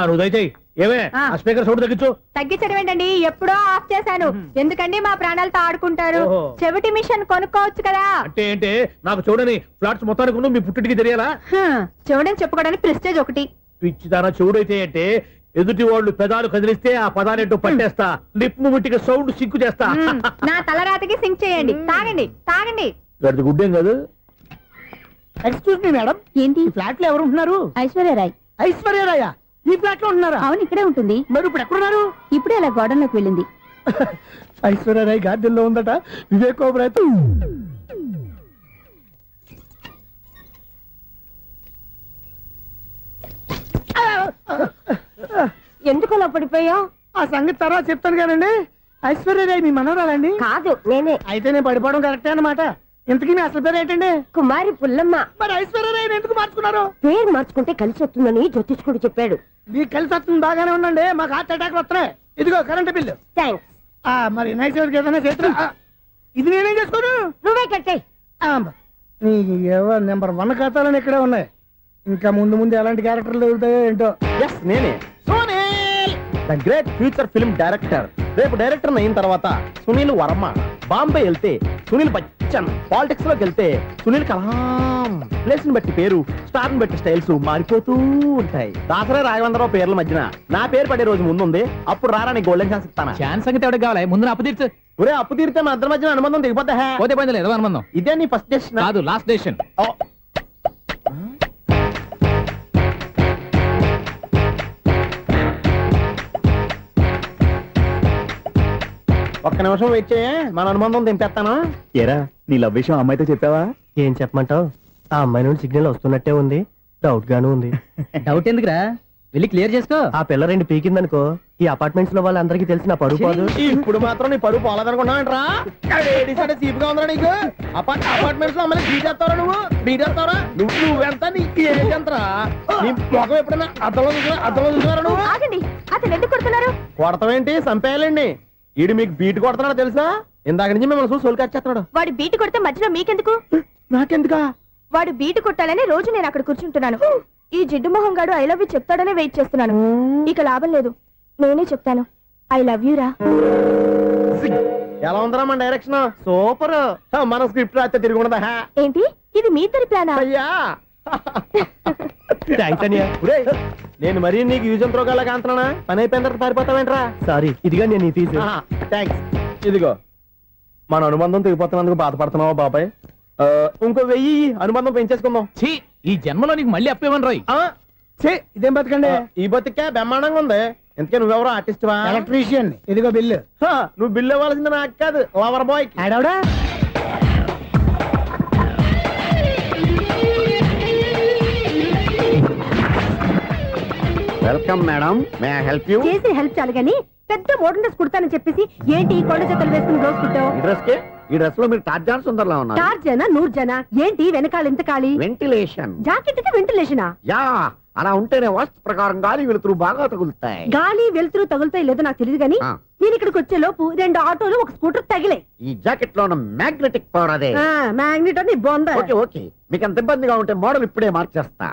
నువ్వు దయచేయి. ఏమే ఆ స్పీకర్ సౌండ్ తగ్గించు. తగ్గించడం ఏంటండి, ఎప్పుడో ఆఫ్ చేశాను. ఎందుకండి మా ప్రాణాలతో ఆడుకుంటారు? ఓహో. చెవిటి మిషన్ కొనుక్కోవచ్చు కదా. అంటే ఏంటే నాకు చూడని ఫ్లాట్స్ మొత్తానికి ఉన్న మీ పుట్టింటికి తెలియాలా? చెవిడని చెప్పుకోవడానికి ప్రెస్టేజ్ ఒకటి. పిచ్చి దానా చెవుడైతే అంటే ఎదుటి వాళ్ళు పెదాలు కదిలిస్తే ఆ పదాలేంటో పట్టేస్తా, లిప్ ముట్టికి సౌండ్ సిక్కు చేస్తా. నా తలరాతకి సింక్ చేయండి. తాగండి తాగండి. గడిది గుడ్డేం కాదు. ఎక్స్క్యూజ్ మీ మేడం, ఏంటి? ఈ ఫ్లాట్ లో ఎవరు ఉంటున్నారు? ఐశ్వర్యరాయ్. ఐశ్వర్యరాయ ఈ ఫ్లాట్ లో ఉంటున్నారా? అవును, ఇక్కడే ఉంటుంది. మరి ఇప్పుడు ఎక్కడున్నారు? ఇప్పుడే అలా గోడంలోకి వెళ్ళింది. ఐశ్వర్యరాయ్ గార్డెన్ లో ఉందట. వివేక్ ఓబరాయ్ తో ఎందుకు అలా పడిపోయావు? ఆ సంగతి తర్వాత చెప్తాను కానండి. ఐశ్వర్యరాయ్ మీ మనవరాలండి? కాదు, నేనే. అయితే నేను పడిపోవడం కరెక్టే అన్నమాట. ఇంతకీ మీ అసలు పేరు ఏంటండి? కుమారి పుల్లమ్మ. మరి ఐశ్వర్యరాయ్ ఎందుకు మార్చుకున్నారు? పేరు మార్చుకుంటే కలిసి వస్తుందని జ్యోతిష్కుడు చెప్పాడు. మీకు కలిసి వస్తుంది, బాగానే ఉండండి. మాకు హార్ట్ అటాక్ వస్తున్నాయి. ఇదిగో కరెంట్ బిల్లు. థ్యాంక్స్. మరి నైట్ ఏదైనా చేస్తా. ఇది నేనేం చేసుకోను? నువ్వే కట్టే. నెంబర్ 1 ఖాతాలని ఇక్కడే ఉన్నాయి. ఇంకా ముందు ముందు ఎలాంటి క్యారెక్టర్లు దొరుకుతాయో ఏంటో. ఎస్ నేనే Sunil, the great future film director. రేపు డైరెక్టర్ అయిన తర్వాత సునీల్ వర్మ. బాంబే వెళ్తే సునీల్ బచ్చన్, పాలిటిక్స్ లోకి వెళ్తే సునీల్ కలాం. ప్లేస్ ని బట్టి పేరు, స్టార్ ని బట్టి స్టైల్స్ మారిపోతూ ఉంటాయి. దాసరా రాఘవేంద్రరావు పేర్ల మధ్యన నా పేరు పడే రోజు ముందుంది. అప్పుడు రారా నీ గోల్డెన్ ఛాన్స్ ఇస్తానా? ఛాన్స్ సంగతి ఎవరికి కావాలి? ముందు అప్పు తీర్చు. ఒరే అప్పు తీరితే మన ఇద్దరి మధ్యన అనుబంధం దిగిపోతా. పోతే పోయింది లేదు అనుబంధం. ఇదే నీ ఫస్ట్ డెస్టినేషన్ కాదు, లాస్ట్ డెసిషన్. ఒక్క నిమిషం వెయిట్ చేయ, మన అనుబంధం దింపేస్తాను. ఏరా నీ లవ్ విషయం అమ్మాయితో చెప్పావా? ఏం చెప్పమంటావు? ఆ అమ్మాయి నుండి సిగ్నల్ వస్తున్నట్టే ఉంది, డౌట్ గాను ఉంది. డౌట్ ఎందుకురా, వెళ్ళి క్లియర్ చేసుకో. ఆ పిల్ల 2 పీకిందనుకో, ఈ అపార్ట్మెంట్స్ లో వాళ్ళందరికీ తెలిసిన పరువు పోదు. ఇప్పుడు మాత్రం నీ పరువు పోలేదనుకున్నావంటరా? సీపుగా ఉందా నీకు? అపార్ట్మెంట్స్ లో అమ్మని బీటేస్తావరా? బీటేస్తావరా? నువ్వెంత, నీకు ఏంటంతరా? నీ మొఖం ఎప్పుడైనా అర్థంలో చూసారా నువ్వు? ఆగండి, అతను ఎందుకు కొడుతున్నారు? కొడతావేంటి? చంపేయాలండి. ఈడు మీకు బీట్ కొడుతున్నాడు తెలుసా? ఇందాక నుంచి మిమ్మల్ని చూసి సోల్ కచ్చేస్తున్నాడు. వాడు బీటు కొడితే మధ్యలో మీకెందుకు? నాకెందుకా? వాడు బీటు కొట్టాలని రోజు నేను అక్కడ కూర్చుంటున్నాను. ఈ జిడ్డు మొహం గాడు ఐ లవ్ యూ చెప్తాడనే వెయిట్ చేస్తున్నాను. ఇక లాభం లేదు, నేనే చెప్తాను. ఐ లవ్ యూ రా. ఎలా ఉందరా మన డైరెక్షన్? సూపర్. మన స్క్రిప్ట్ రాస్తే తిరిగి ఉండదా? ఏంటి ఇది మీ ఇద్దరి ప్లానా? అయ్యా ఒరేయ్, నేను మరీ నీకు యూజ్ త్రో గల్లా కాంతనా? పని అయిపోయిన తర్వాత పారిపోతావేంట్రా? సారీ, ఇదిగా నేను తీసి. థ్యాంక్స్. ఇదిగో మన అనుబంధం తెగిపోతున్నందుకు బాధపడుతున్నావా బాబాయ్? ఇంకో 1000 అనుబంధం పెంచేసుకుందాం. ఛీ, ఈ జన్మలో నీకు మళ్ళీ అప్పేమని రాయి. ఇదేం బతకండి? ఈ బతికే బ్రహ్మాండంగా ఉంది. ఎందుకే నువ్వెవరో ఆర్టిస్ట్ వా? ఎలక్ట్రీషియన్. ఇదిగో బిల్లు. నువ్వు బిల్లు ఇవ్వాల్సింది నాకు కాదు, లవర్ బాయ్. ఆడవడా? Welcome madam, may I help you? చేసి హెల్ప్ చాలు గాని పెద్ద మోడల్ డ్రెస్ కుడతానని చెప్పేసి ఏంటి ఈ కొండ జతలు వేసుకుని రోజు కుట్టావు? ఈ డ్రెస్ కి, ఈ డ్రెస్ లో మీరు టార్జాన్ సుందర్లా ఉన్నారు. 4 జన 100 జన ఏంటి వెనకాల ఇంత ఖాళీ? వెంటిలేషన్. జాకెట్ కి వెంటిలేషనా? యా, అలా ఉంటేనే వాస్తు ప్రకారం గాలి వెలుతురు బాగా తగులుతాయి. గాలి వెలుతురు తగులుతాయి లేదో నాకు తెలియదు గాని నేను ఇక్కడికి వచ్చే లోపు 2 ఆటోలు 1 స్కూటర్ తగిలే. ఈ జాకెట్ లో ఉన్న మ్యాగ్నెటిక్ పవర్ అదే. మ్యాగ్నెట్ అని బొంద. ఓకే ఓకే, మీకు అంత ఇబ్బందిగా ఉంటే మోడల్ ఇప్పుడే మార్చేస్తా.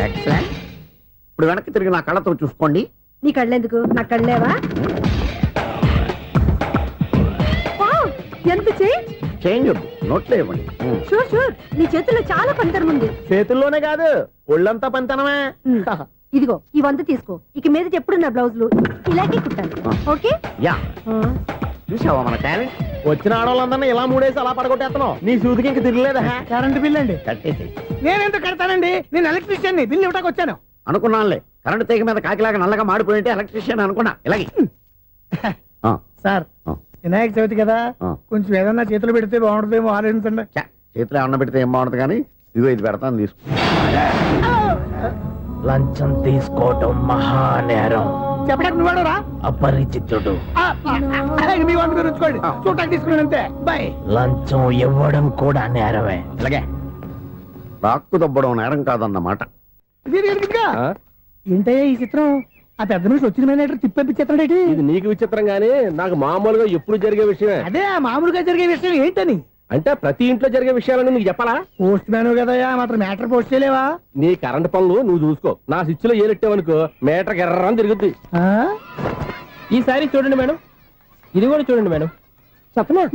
ఎక్సలెంట్. ఇప్పుడు వెనక్కి తిరిగి నా కళ్ళతో చూసుకోండి. నీ కళ్ళెందుకు? నా కళ్ళేవా? ఎంత చేంజ్? చేంజ్ వద్దు, నోట్లో ఇవ్వండి. షూర్ షూర్, నీ చేతుల్లో చాలా పంతరం ఉంది. చేతుల్లోనే కాదు, ఒళ్ళంతా పంతనమే. ఇదిగో ఈ 100 తీసుకో. ఇక మీద ఎప్పుడు నా బ్లౌజులు ఇలాగే కుట్టాను. ఓకే? యా, చూసావా మన టాలెంట్? వచ్చిన ఆడవాళ్ళందరినీ ఇలా మూడేసి అలా పడగొట్టేస్తున్నావు. నీ సూదికి ఇంక తిరగలేదా? కరెంట్ బిల్ అండి. కట్టేసి. నేనెందుకు కడతానండి? నేను ఎలక్ట్రీషియన్. బిల్ ఇవ్వడానికి వచ్చాను. అనుకున్నానులే, కరెంట్ తీగ మీద కాకిలాగా నల్లగా మాడిపోయింటే ఎలక్ట్రీషియన్ అనుకున్నా. ఇలాగే సార్, వినాయక చవితి కదా, కొంచెం ఏదన్నా చేతులు పెడితే బాగుంటుందేమో ఆలోచించండి. చేతిలో అన్న పెడితే ఏం బాగుంటుంది కానీ ఇదిగో ఇది పెడతాను, తీసుకో. లంచం తీసుకోవటం మహానేరం. చెప్పడానికి నువ్వాడరా? అపరిచితుడు. మీ వంట మీరు ఉంచుకోండి, చూడటానికి తీసుకున్నాను అంతే. బాయ్. లంచం ఇవ్వడం కూడా నేరమే. ఇలాగే రాక్కు దబ్బడం నేరం కాదన్నమాట. ఏంటయ్యా ఈ చిత్రం? ఆ పెద్ద నుంచి వచ్చిన మేనేటర్ తిప్పించేస్తాడేటి? ఇది నీకు విచిత్రం గానీ నాకు మామూలుగా ఎప్పుడు జరిగే విషయమే. అదే ఆ మామూలుగా జరిగే విషయం ఏంటని? అంటే ప్రతి ఇంట్లో జరిగే విషయాలను నీకు చెప్పాలా? పోస్ట్ మ్యాన్ కదయ్యా, మాత్రం మ్యాటర్ పోస్ట్ చేయలేవా? నీ కరెంట్ పనులు నువ్వు చూసుకో. నా స్విచ్ లో ఏలెట్టావనుకో మీటర్ ఎర్రని తిరుగుద్ది. ఈసారి చూడండి మేడం, ఇది కూడా చూడండి మేడం. చెప్పనా,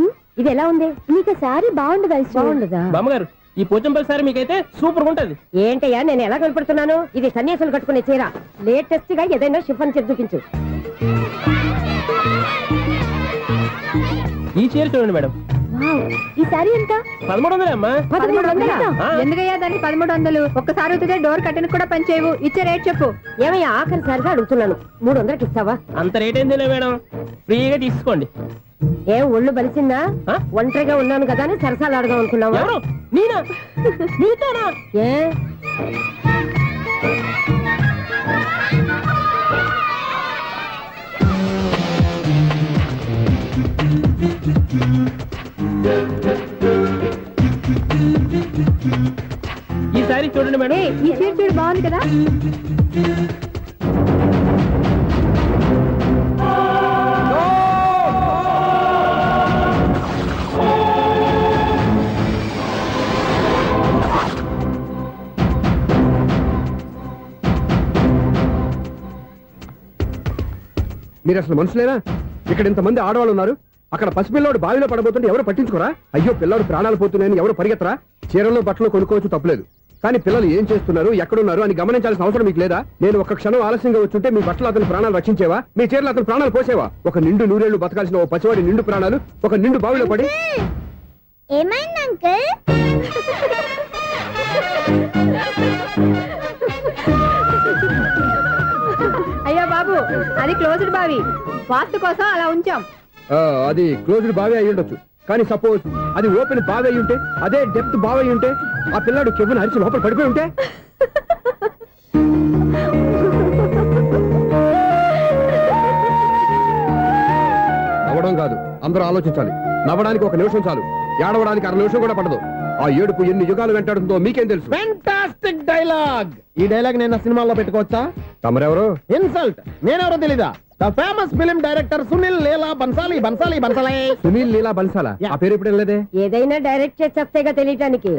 ఇది ఎలా ఉంది? నీకు సారీ బాగుండదా? బాగుండదా? బామ్మగారు, ఈ పోచంపల్లి సారీ మీకైతే సూపర్ ఉంటుంది. ఏంటయ్యా నేను ఎలా కనపడుతున్నాను? ఇది సన్యాసులు కట్టుకునే చీర. లేటెస్ట్ గా ఏదైనా షిఫన్ చేసి చూపించు. ఈ చీర చూడండి మేడం. ఈ సారీ ఎంత? 1300 అమ్మా. 1300? ఎందుకయ్యా దాన్ని 1300? ఒక్కసారి అవుతుందే డోర్ కట్టెన్ కూడా పనిచేయవు. ఇచ్చే రేట్ చెప్పు. ఏమయ్యా ఆఖరిసారిగా అడుగుతున్నాను, 300కి ఇస్తావా? అంత రేట్ ఏంది మేడం, ఫ్రీగా తీసుకోండి. ఏం ఒళ్ళు బలిసిందా? ఒంటరిగా ఉన్నాను కదా అని సరసాలు అడదాం అనుకున్నావా? ఎవరు? నేనా? నీతోనా? ఏ ఈ సారీ చూడండి మేడం. ఈ చీర చూడు, బాగుంది కదా? మీరు అసలు మనుషులేనా? ఇక్కడ ఇంతమంది ఆడవాళ్ళు ఉన్నారు, అక్కడ పసిపిల్లాడు బావిలో పడబోతుంటే ఎవరు పట్టించుకోరా? అయ్యో పిల్లాడు ప్రాణాలు పోతున్నాయని ఎవరు పరిగెత్తరా? చీరలో బట్టలు కొనుక్కోవచ్చు, తప్పలేదు. కానీ పిల్లలు ఏం చేస్తున్నారు, ఎక్కడున్నారు అని గమనించాల్సిన అవసరం మీకు లేదా? నేను ఒక క్షణం ఆలస్యంగా వచ్చుంటే మీ బట్టలు అతని ప్రాణాలు రక్షించేవా? మీ చీరలు అతని ప్రాణాలు పోసేవా? ఒక నిండు నూరేళ్లు బతకాల్సిన ఓ పసివాడి నిండు ప్రాణాలు ఒక నిండు బావిలో పడి. ఏమైంది అంకుల్? అయ్యో బాబు, అది క్లోజ్డ్ బావి, వాస్తు కోసం అలా ఉంచాం. అది క్లోజ్డ్ బావి అయి ఉండొచ్చు, కానీ సపోజ్ అది ఓపెన్ బావి అయి ఉంటే, అదే డెప్త్ బావి అయి ఉంటే, ఆ పిల్లాడు కెవ్వున అరిచి లోపల పడిపోయి ఉంటే? నవ్వడం కాదు, అందరూ ఆలోచించాలి. నవ్వడానికి 1 నిమిషం చాలు, ఏడవడానికి 1/2 నిమిషం కూడా పడదు. ఆ ఏడుపు ఎన్ని యుగాలు వెంటాడుతుందో మీకేం తెలుసు? Fantastic dialogue. ఈ డైలాగ్ నేను సినిమాల్లో పెట్టుకోవచ్చా? తమరెవరు? ఇన్సల్ట్. నేనెవరో తెలీదా? The famous film director Sunil Leela Bhansali Bhansali Bhansali. Sunil Leela బన్సాలా? ఆ పేరు ఇప్పుడు వెళ్ళలేదే. ఏదైనా డైరెక్ట్ చేసేస్తేగా తెలియటానికి.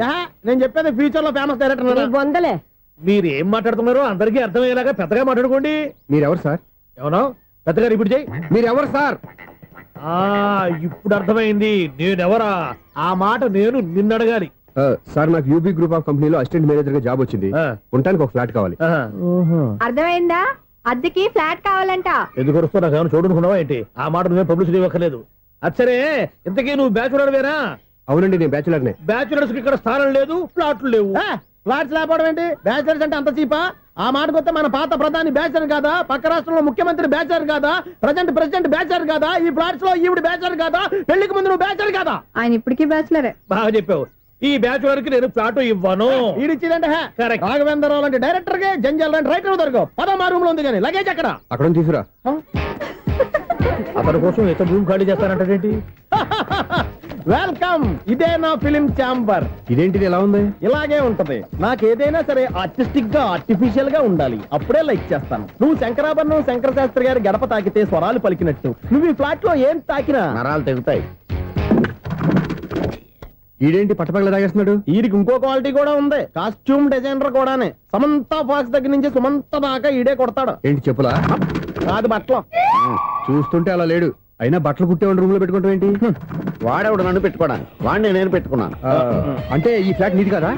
నేను చెప్పేది ఫ్యూచర్ లో ఫేమస్ డైరెక్టర్. బొందలే. మీరు ఏం మాట్లాడుతున్నారో అందరికీ అర్థమయ్యేలాగా పెద్దగా మాట్లాడుకోండి. మీరెవరు సార్? ఎవరో పెద్దగా రిపీట్ చేయి. మీరెవరు సార్? ఇప్పుడు అర్థమైంది నేనెవరా. ఆ మాట నేను నిన్ను అడగాలి. సార్ నాకు యూబీ గ్రూప్ ఆఫ్ కంపెనీలో అసిస్టెంట్ మేనేజర్ గా జాబ్ వచ్చింది. ఉండటానికి ఒక ఫ్లాట్ కావాలి. అర్థమైందా? అద్దెకి ఫ్లాట్ కావాలంట. ఎందుకు వస్తున్నా కానీ చూడనుకున్నావా ఏంటి? ఆ మాట నువ్వే పబ్లిసిటీ ఇవ్వక్కర్లేదు. అచ్చరే, ఇంతకీ నువ్వు బ్యాచులర్ వేరా? అవునండి, నేను బ్యాచులర్నే. బ్యాచులర్స్ కి ఇక్కడ స్థానం లేదు, ఫ్లాట్లు లేవు. ఫ్లాట్స్ లేకపోవడం ఏంటి? బ్యాచిలర్స్ అంటే అంత చీపా? ఆ మాటకొస్తే మన పాత ప్రధాని బ్యాచర్ కాదా? పక్క రాష్ట్రంలో ముఖ్యమంత్రి బ్యాచర్ కాదా? ప్రెసిడెంట్ బ్యాచర్ కాదా? ఈ ఫ్లాట్స్ లో ఈవిడ బ్యాచర్ కాదా? పెళ్లికి ముందు నువ్వు బ్యాచర్ కాదా? ఆయన ఇప్పటికీ బ్యాచులరే. బాగా చెప్పావు. ఈ బ్యాచులర్ కి నేను ఫ్లాట్ ఇవ్వను. ఈడిచ్చిందంటే రాఘవేంద్రరావు లాంటి డైరెక్టర్ కి జంజల్ లాంటి రైటర్ దొరకవు. పదమా రూమ్ లో ఉంది కానీ లగేజ్ అక్కడ. అక్కడ తీసుకురా. అతని కోసం ఎంత రూమ్ ఖాళీ చేస్తానంటే వెల్కమ్. ఇదే నా ఫిలిం ఛాంబర్. ఇదేంటిది ఎలా ఉంది? ఇలాగే ఉంటది. నాకు ఏదైనా సరే ఆర్టిస్టిక్ గా ఆర్టిఫిషియల్ గా ఉండాలి. అప్పుడే లైక్ చేస్తాను. నువ్వు శంకరాభరణం శంకర శాస్త్రి గారి గడప తాకితే స్వరాలు పలికినట్టు నువ్వు ఈ ఫ్లాట్ లో ఏం తాకినా నరాలు తెగుతాయి. ఈడేంటి పట్టపగల తాగేస్తున్నాడు? వీరికి ఇంకో క్వాలిటీ కూడా ఉంది. కాస్ట్యూమ్ డిజైనర్ కూడానే. సమంత ఫాక్స్ దగ్గర నుంచి సుమంత దాకా ఈడే కొడతాడు. ఏంటి చెప్పులా? కాదు బట్టలు. చూస్తుంటే అలా లేడు. అయినా బట్టలు కుట్టేవాడి రూమ్ లో పెట్టుకుంటాం ఏంటి? వాడేవాడు నన్ను పెట్టుకోవడానికి, వాడిని నేను పెట్టుకున్నాను. అంటే ఈ ఫ్లాట్ నీది కదా?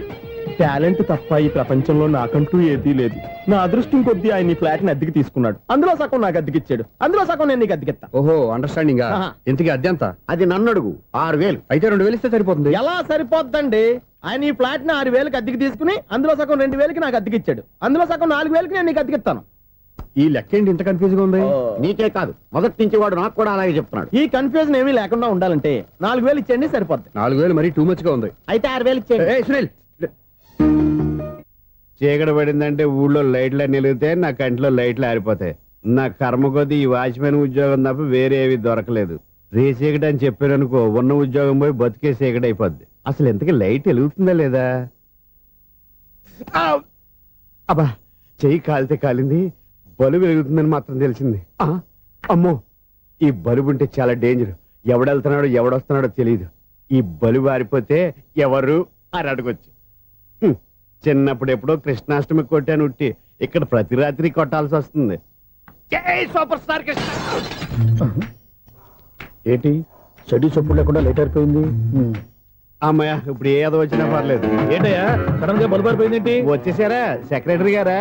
టాలెంట్ తప్ప ఈ ప్రపంచంలో నాకంటూ ఏదీ లేదు. నా అదృష్టం కొద్దీ ఆయన ఈ ఫ్లాట్ ని అద్దెకి తీసుకున్నాడు. అందులో సగం నాకు అద్దెకిచ్చాడు. అందులో సగం నేను నీకు అద్దెకిస్తా. ఓహో, అండర్స్టాండింగ్. ఇంతకీ అద్దె ఎంత? అది నన్ను అడుగు. 6,000. అయితే 2,000 ఇస్తే సరిపోతుంది. ఎలా సరిపోద్దండి? ఆయన ఈ ఫ్లాట్ ని 6,000కి అద్దెకి తీసుకుని అందులో సగం 2,000కి నాకు అద్దెకిచ్చాడు. అందులో సగం 4,000కి నేను నీకు అద్దెకిస్తాను. ఈ లెక్క ఏంటి ఇంత కన్ఫ్యూజ్ గా ఉంది? నీకే కాదు, మొదటి నుంచి వాడు నాకు కూడా అలాగే చెప్తున్నాడు. ఈ కన్ఫ్యూజన్ ఏమీ లేకుండా ఉండాలంటే 4,000 ఇచ్చేయండి, సరిపోద్ది. 4,000 మరీ టూ మచ్ గా ఉంది. అయితే 6,000 ఇచ్చేయండి. సునీల్, చీకటి పడిందంటే ఊళ్ళో లైట్లు నిలిగితే నా కంట్లో లైట్లు ఆరిపోతాయి. నా కర్మ కొద్దీ ఈ వాచ్మెన్ ఉద్యోగం తప్ప వేరే ఏవి దొరకలేదు. రేచీకటి అని చెప్పారనుకో, ఉన్న ఉద్యోగం పోయి బతికే చీకటి అయిపోద్ది. అసలు ఇంతకీ లైట్ వెలుగుతుందా లేదా? అబ్బా, చెయ్యి కాలితే కాలింది, బలుబు వెలుగుతుందని మాత్రం తెలిసింది. అమ్మో, ఈ బలుబు ఉంటే చాలా డేంజర్. ఎవడెళ్తున్నాడో ఎవడొస్తున్నాడో తెలియదు. ఈ బలుబు ఆరిపోతే ఎవరు అని అడగొచ్చు. చిన్నప్పుడు ఎప్పుడో కృష్ణాష్టమి కొట్టాను ఉట్టి, ఇక్కడ ప్రతి రాత్రి కొట్టాల్సి వస్తుంది. జై సూపర్ స్టార్ కృష్ణ. ఏంటి చెడు చెప్పుడు లేకుండా లేట్ అయిపోయింది? అమ్మయ్య, ఇప్పుడు ఏదో వచ్చినా పర్లేదు. ఏంటయ్యా సడన్ గా బల్బు ఆరిపోయింది? వచ్చేసారా సెక్రటరీ గారా?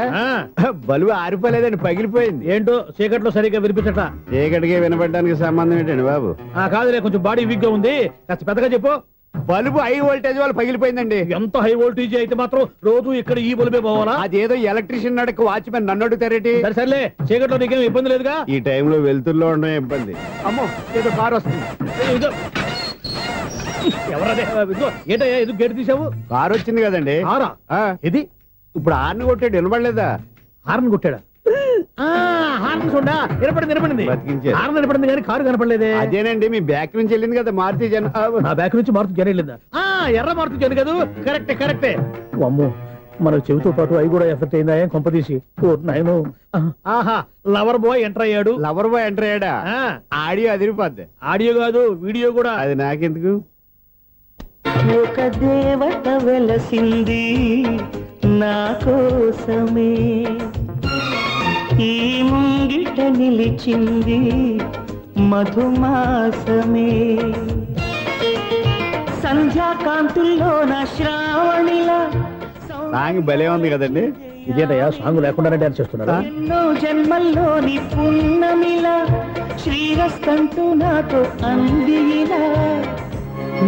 బలుబు ఆరిపోలేదండి, పగిలిపోయింది. ఏంటో చీకట్లో సరిగ్గా వినిపించట. చీకటికి వినపడడానికి సంబంధం ఏంటండి బాబు? కాదులే, కొంచెం బాడీ వీక్ గా ఉంది, కాస్త పెద్దగా చెప్పు. బల్బు హై వోల్టేజ్ వాళ్ళు పగిలిపోయిందండి. ఎంత హై వోల్టేజ్ అయితే మాత్రం రోజు ఇక్కడ ఈ బల్బే పోవాలా? అదేదో ఎలక్ట్రీషియన్ నడక వాచ్మెన్ నన్ను అడుగుతారేటి? సరే సర్లే, చీకట్లో నీకేం ఇబ్బంది లేదుగా? ఈ టైంలో వెళ్తుల్లో ఉండడం ఇబ్బంది. అమ్మో, ఏదో కారు వస్తుంది. ఎవరదే? ఏంటయ్యా ఎందుకు గేటు తీసావు? కారు వచ్చింది కదండి. కారా? ఇది ఇప్పుడు హార్న్ కొట్టాడు, వినపడలేదా? హార్న్ కొట్టాడా? హార్న్ చూడా వినపడింది. బతికించాడు. హార్న్ వినపడింది కానీ కారు కనపడలేదే. అదేనండి, మీ బ్యాక్ నుంచి వెళ్ళింది కదా మారుతి జన. నా బ్యాక్ నుంచి మారుతి జన వెళ్ళిందా? ఎర్ర మారుతి జన కదా? కరెక్టే. అమ్మో, మన చెవితో పాటు అవి కూడా ఎఫెక్ట్ అయిందా? ఏం కొంపదీసి? ఆహా, లవర్ బాయ్ ఎంటర్ అయ్యాడు. లవర్ బాయ్ ఎంటర్ అయ్యాడా? ఆడియో అదిరిపోద్ది. ఆడియో కాదు, వీడియో కూడా. అది నాకెందుకు? ఒక దేవత వెలసింది నా కోసమే, ఈ ముంగిట నిలిచింది మధుమాసమే, సంధ్యాకాంతుల్లో నా శ్రావణిలా. సాంగ్ భలే ఉంది కదండి. ఇదేంటయ్యా సాంగ్ లేకుండానే డాన్స్ చేస్తున్నారా? ఎన్నో జన్మల్లోని పున్నమిలా శ్రీరస్తంటూ నాతో అందిలా,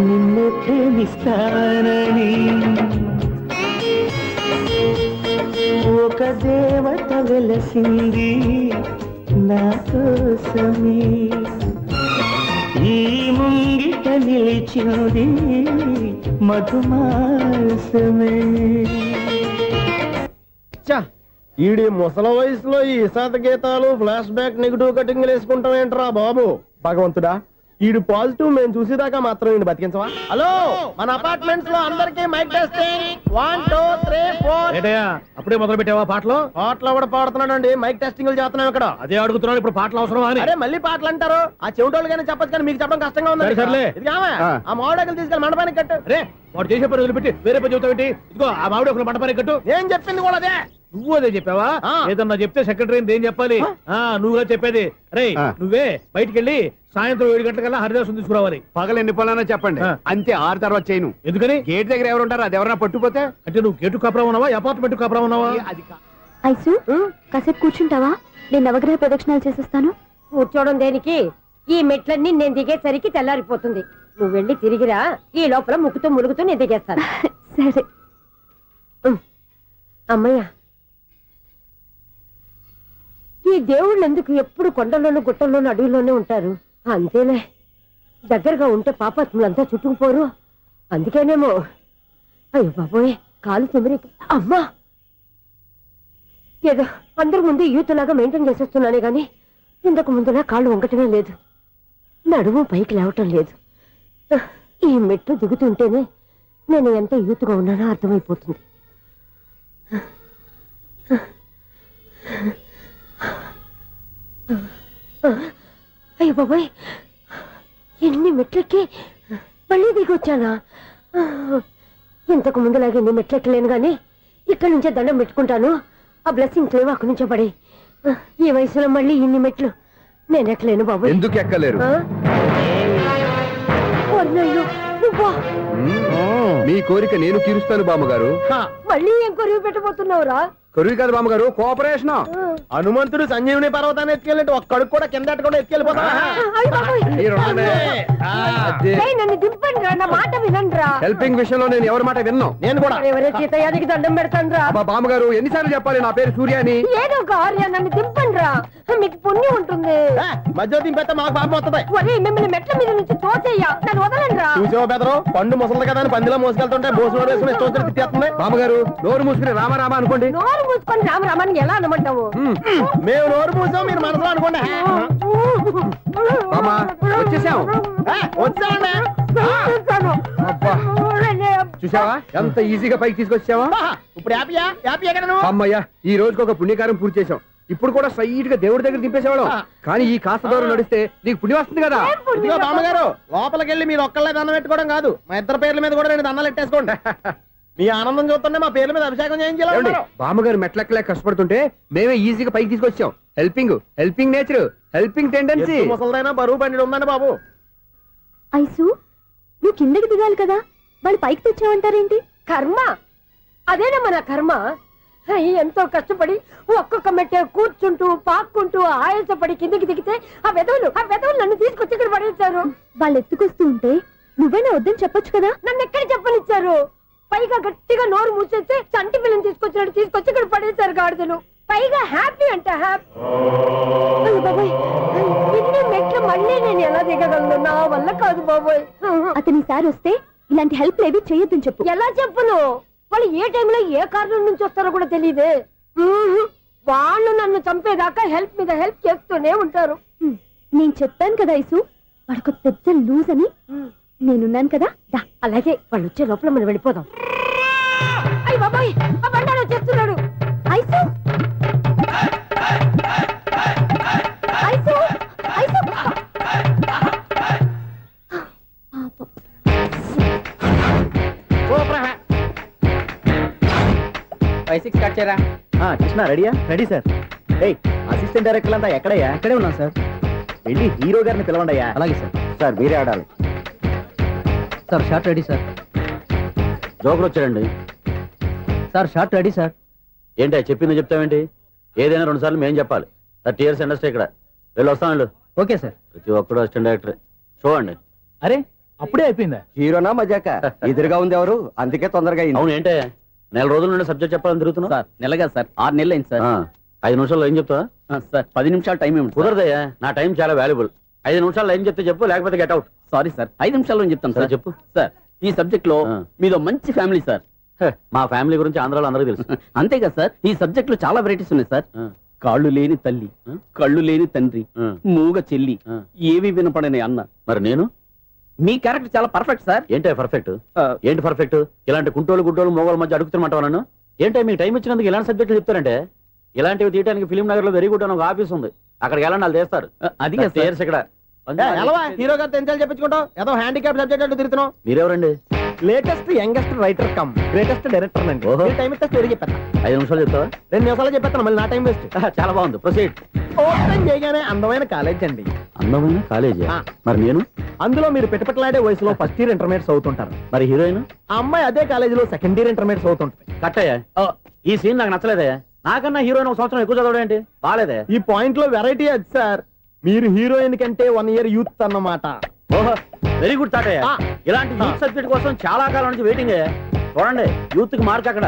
నిన్ను ప్రేమిస్తానని ఒక దేవత వెలసింది నా కోసమే, ఈ ముంగిట నిలిచింది మధుమాసమే. ఈడి ముసల వయసులో ఈ ఇసాత గీతాలు, ఫ్లాష్ బ్యాక్, నెగిటివ్ కటింగ్ వేసుకుంటాం ఏంట్రా బాబు? భగవంతుడా, ఈడు పాజిటివ్ మేము చూసేదాకా మాత్రం ఈయన బతికించవా? హలో, మన అపార్ట్మెంట్స్ లో అందరికి మైక్ టెస్టింగ్ 1 2 3 4. ఏంటయ్యా అప్పుడే మొదలు పెట్టావా పాటలు? పాటలు కూడా పాడుతున్నాడు అండి, మైక్ టెస్టింగ్ చేస్తున్నాం ఇక్కడ. అదే అడుగుతున్నాడు, ఇప్పుడు పాటలు అవసరమా అని. అరే మళ్ళీ పాటలు అంటారు, ఆ చెవిటోళ్ళు కానీ చెప్పచ్చు కానీ మీకు చెప్పడం కష్టంగా ఉంది. సర్లే. ఇది కావా ఆ మామిడాకులు తీసుకెళ్ళి మండపానికి కట్టు. అరే వాడు చేసే పని వదిలిపెట్టి వేరే పని చెబుతావేంటి? ఇదిగో ఆ మామిడి ఒకరు మంటపానికి కట్టు. నేను చెప్పింది కూడా అదే. నువ్వు అదే చెప్పావా? ఆ. ఏదన్నా చెప్తే సెక్రటరీ ఏం చెప్పాలి? నువ్వుగా చెప్పేది. అరే ఆ. నువ్వే బయటికి వెళ్ళి సాయంత్రం 7 గంటలకల్లా హరిదాసం తీసుకురావాలి. పగలు ఎన్ని పనులన్నా చెప్పండి, ఆ. అంతే 6 తర్వాత చేయను. ఎందుకని? గేట్ దగ్గర ఎవరు ఉంటారు, అది ఎవరన్నా పట్టుపోతే అంటే నువ్వు గేటు కాపురా ఉన్నావా, అపార్ట్మెంట్ కాపురా ఉన్నావా? అది ఐసు కాసేపు కూర్చుంటావా? నేను నవగ్రహ ప్రదక్షిణాలు చేసేస్తాను. కూర్చోవడం దేనికి? ఈ మెట్లన్నీ నేను దిగేసరికి తెల్లారిపోతుంది. నువ్వు వెళ్ళి తిరిగిరా, ఈ లోపల ముక్కుతూ ములుగుతూ నేను దిగేస్తాను. సరే. అమ్మయ్య, ఈ దేవుళ్ళు ఎందుకు ఎప్పుడు కొండల్లోనూ గుట్టల్లోనూ అడవిలోనే ఉంటారు? అంతేలే, దగ్గరగా ఉంటే పాపాత్ములంతా చుట్టుకుపోరు. అందుకేనేమో. అయ్యో బాబోయ్, కాలు తిమిరి. అమ్మా, ఏదో అందరి ముందు యూత్లాగా మెయింటైన్ చేసేస్తున్నానే గాని ఇంతకు ముందులా కాళ్ళు వంకటమే లేదు, నడుము పైకి లేవటం లేదు. ఈ మెట్లు దిగుతుంటేనే నేను ఎంత యూత్గా ఉన్నానో అర్థమైపోతుంది. అయ్యో బాబాయ్, ఎన్ని మెట్లెక్కి మళ్ళీ దిగొచ్చానా? ఇంతకు ముందులాగే ఎన్ని మెట్లెక్కలేను గాని ఇక్కడి నుంచే దండం పెట్టుకుంటాను. ఆ బ్లెస్సింగ్ లేవు అక్కడి నుంచే పడి. ఈ వయసులో మళ్ళీ ఇన్ని మెట్లు నేను ఎక్కలేను బాబు. ఎందుకు ఎక్కలేరు? మీ కోరిక నేను తీరుస్తాను బామ్మగారు. మళ్ళీ ఏం కొరివి పెట్టబోతున్నావురా? కొరివి కాదు బామ్మగారు, కోఆపరేషన్. హనుమంతుడు సంజీవుని పర్వతాన్ని ఎత్తుకెళ్ళి ఒక్కడికి కూడా కింద ఎట్టకుండా ఎత్తుకెళ్ళిపోతా. నన్ను దింపండి రా, నా మాట వినండి రా. హెల్పింగ్ విషయంలో నేను ఎవరి మాట విన్నాను. నేను కూడా ఎవరే సీతయ్యానికి దండం పెడతాను రా. బామ్మగారు ఎన్నిసార్లు చెప్పాలి నా పేరు సూర్య అని? ఏదో ఒక ఆర్య, నన్ను దింపండి రా, మీకు పుణ్యం ఉంటుంది. మధ్య దింపేస్తే మాకు పాపం వస్తుంది. ఒరే, మిమ్మల్ని మెట్ల మీద నుంచి తోసేయ్యా, నన్ను వదలండి రా. చూసావో బెదరు, పండు ముసలి కదా అని పందిలో మోసుకెళ్తుంటే బోసు వేసుకుని ఇష్టం తిట్టేస్తుంది. బామ్మగారు నోరు మూసుకుని రామారామ అనుకోండి. నోరు మూసుకొని రామరామాన్ని ఎలా అనమంటావు? మేము నోరు మూసాం, మీరు మనసులో అనుకోండి. బామ్మ వచ్చేసాం. వచ్చామండి. అబ్బా, చూసావా ఎంత ఈజీగా పైకి తీసుకొచ్చావా? ఇప్పుడు హ్యాపీయా? హ్యాపీయా కదా నువ్వు? అమ్మయ్యా, ఈ రోజుకి ఒక పుణ్యకారం పూర్తి చేసాం. ఇప్పుడు కూడా స్ట్రైట్ గా దేవుడి దగ్గర దింపేసేవాళ్ళం. కానీ ఈ కాస్త దూరం నడిస్తే నీకు పుణ్యం వస్తుంది కదా. ఇదిగో బామ్మగారు, లోపలికి వెళ్ళి మీరు ఒక్కళ్ళే దండం పెట్టుకోవడం కాదు, మా ఇద్దరు పేర్ల మీద కూడా 2 దండాలు ఎట్టేసుకోండి. మీ ఆనందం చూస్తుంటే మా పేర్ల మీద అభిషేకం చేయించాలి. బామ్మగారు మెట్లెక్కలే కష్టపడుతుంటే మేమే ఈజీగా పైకి తీసుకొచ్చాం. Helping nature, helping tendency. ముసలిదైనా బరువు బండి ఉందండి బాబు. ఐసు నువ్వు కిందకి దిగాలి కదా, వాళ్ళు పైకి తెచ్చావంటారేంటి? కర్మ, అదేనమ్మా నా కర్మ. ఎంతో కష్టపడి ఒక్కొక్క మెట్ట కూర్చుంటూ పాక్కుంటూ ఆయాసపడి కిందికి దిగితే ఆ వెధవులు నన్ను తీసుకొచ్చి ఇక్కడ పడేశారు. వాళ్ళు ఎత్తుకొస్తూ ఉంటే నువ్వేనా వద్దని చెప్పొచ్చు కదా. నన్ను ఎక్కడ చెప్పనిచ్చారు? పైగా గట్టిగా నోరు మూసేస్తే చంటి పిల్లని తీసుకొచ్చినట్టు తీసుకొచ్చి ఇక్కడ పడేశారు గాడిదలు. పైగా హ్యాపీ అంట హ్యాపీ. బాబోయ్, ఇన్ని మెట్లు మళ్ళీ నేను ఎలా దిగగలను? నా వల్ల కాదు బాబోయ్. అతని సారి వస్తే ఇలాంటి హెల్ప్ లేవి చేయొద్దని చెప్పు. ఎలా చెప్పును? వాళ్ళు ఏ టైంలో ఏ కారణం నుంచి వస్తారో కూడా తెలియదే. వాళ్ళు నన్ను చంపేదాకా హెల్ప్ మీద హెల్ప్ చేస్తూనే ఉంటారు. నేను చెప్పాను కదా ఐసు, వాడికి పెద్ద లూజ్ అని. నేనున్నాను కదా. అలాగే, వాళ్ళు వచ్చే లోపల మనం వెళ్ళిపోదాం. అయ్య బాబాయ్, ఆ బండారు వచ్చేస్తున్నాడు. ఐసు ఐసు ఐసు 5-6 స్టార్ట్ చేయరా. కృష్ణ రెడీయా? Ready sir. అసిస్టెంట్ డైరెక్టర్ అంతా ఎక్కడయ్యా? ఇక్కడే ఉన్నాం సార్. వెళ్ళి హీరో గారిని పిలవండి అయ్యా. అలాగే సార్. సార్ మీరే ఆడాలి. Sir shot ready sir. Joker వచ్చాడండి. Sir shot ready sir. ఏంటి చెప్పింది చెప్తావేంటి? ఏదైనా 2 సార్లు మేము చెప్పాలి. 30 years ఇండస్ట్రీ ఇక్కడ. వెళ్ళి వస్తాను. Okay sir. ప్రతి ఒక్కడు అసిస్టెంట్ డైరెక్టర్. చూడండి. అరే అప్పుడే అయిపోయిందా? హీరోనా మజాక? ఎదురుగా ఉంది ఎవరు, అందుకే తొందరగా అయింది. అవును, ఏంటే 4 రోజుల నుండి సబ్జెక్ట్ చెప్పాలని తిరుగుతున్నా? సార్ నెలగా సార్, 6 నెలలు అయింది సార్. 5 నిమిషాల్లో ఏం చెప్తా సార్? 10 నిమిషాలు టైం ఏమి కుదరదయ్యా, నా టైం చాలా వాల్యుబుల్. 5 నిమిషాల్లో ఏం చెప్తే చెప్పు, లేకపోతే గెట్ అవుట్. సారీ సార్, 5 నిమిషాల్లో చెప్తాను సార్. చెప్పు. సార్ ఈ సబ్జెక్ట్ లో మీదో మంచి ఫ్యామిలీ సార్. మా ఫ్యామిలీ గురించి ఆంధ్రాలో అందరికీ తెలుసు. అంతేగా సార్, ఈ సబ్జెక్ట్ లో చాలా వెరైటీస్ ఉన్నాయి సార్. కాళ్ళు లేని తల్లి, కళ్ళు లేని తండ్రి, మూగ చెల్లి, ఏవి వినపడని అన్న. మరి నేను మీ క్యారెక్టర్ చాలా పర్ఫెక్ట్ సార్. ఏంటే పర్ఫెక్ట్? ఏంటి పర్ఫెక్ట్? ఇలాంటి కుంటోలు గుడ్డోలు మోగోళ్ళ మధ్య అడుగుతున్నమాట నన్ను. ఏంటో మీకు టైం ఇచ్చినందుకు ఇలాంటి సబ్జెక్టులు చెప్తారంటే, ఇలాంటివి తీయడానికి ఫిలిం నగర్ లో వెరీ గుడ్ అని ఒక ఆఫీస్ ఉంది, అక్కడికి వెళ్ళండి, వాళ్ళు చేస్తారు. అది ఇక్కడ హీరో గారితో ఎంచాలి చెప్పించుకుంటావు, ఏదో హ్యాండిక్యాప్ సబ్జెక్ట్ అంటూ తిరుగుతున్నావు. మీరెవరండి? Latest youngest writer cum greatest director అండి. ఓహో. టైం ఇస్తే స్టోరీ చెప్పేస్తా. 5 నిమిషాలు చెప్తావా? 2 నిమిషాలు చెప్పేస్తాను, మళ్ళీ నా టైం వేస్ట్. చాలా బాగుంది, ప్రొసీడ్. ఓపెన్ చేయగానే అందమైన కాలేజ్ అండి. అందమైన కాలేజీ. ఆ. మరి నేను? అందులో మీరు పెట్టుపట్లాడే వయసులో ఫస్ట్ ఇయర్ ఇంటర్మీడియట్స్ అవుతుంటారు. మరి హీరోయిన్? ఆ అమ్మాయి అదే కాలేజీలో సెకండ్ ఇయర్ ఇంటర్మీడియట్స్ అవుతుంటుంది. కట్టయ్యా, ఈ సీన్ నాకు నచ్చలేదే. నాకన్నా హీరోయిన్ ఒక సంవత్సరం ఎక్కువ చదవడం ఏంటి? బాలేదే. ఈ పాయింట్ లో వెరైటీ అది సార్, మీరు హీరోయిన్ కంటే 1 ఇయర్ యూత్ అన్నమాట. ఓహో, వెరీ గుడ్ తాటయ్య. ఆ. ఇలాంటి యూత్ సబ్జెక్ట్ కోసం చాలా కాలం నుంచి వెయిటింగ్. చూడండి, యూత్ కి మార్క్ అక్కడ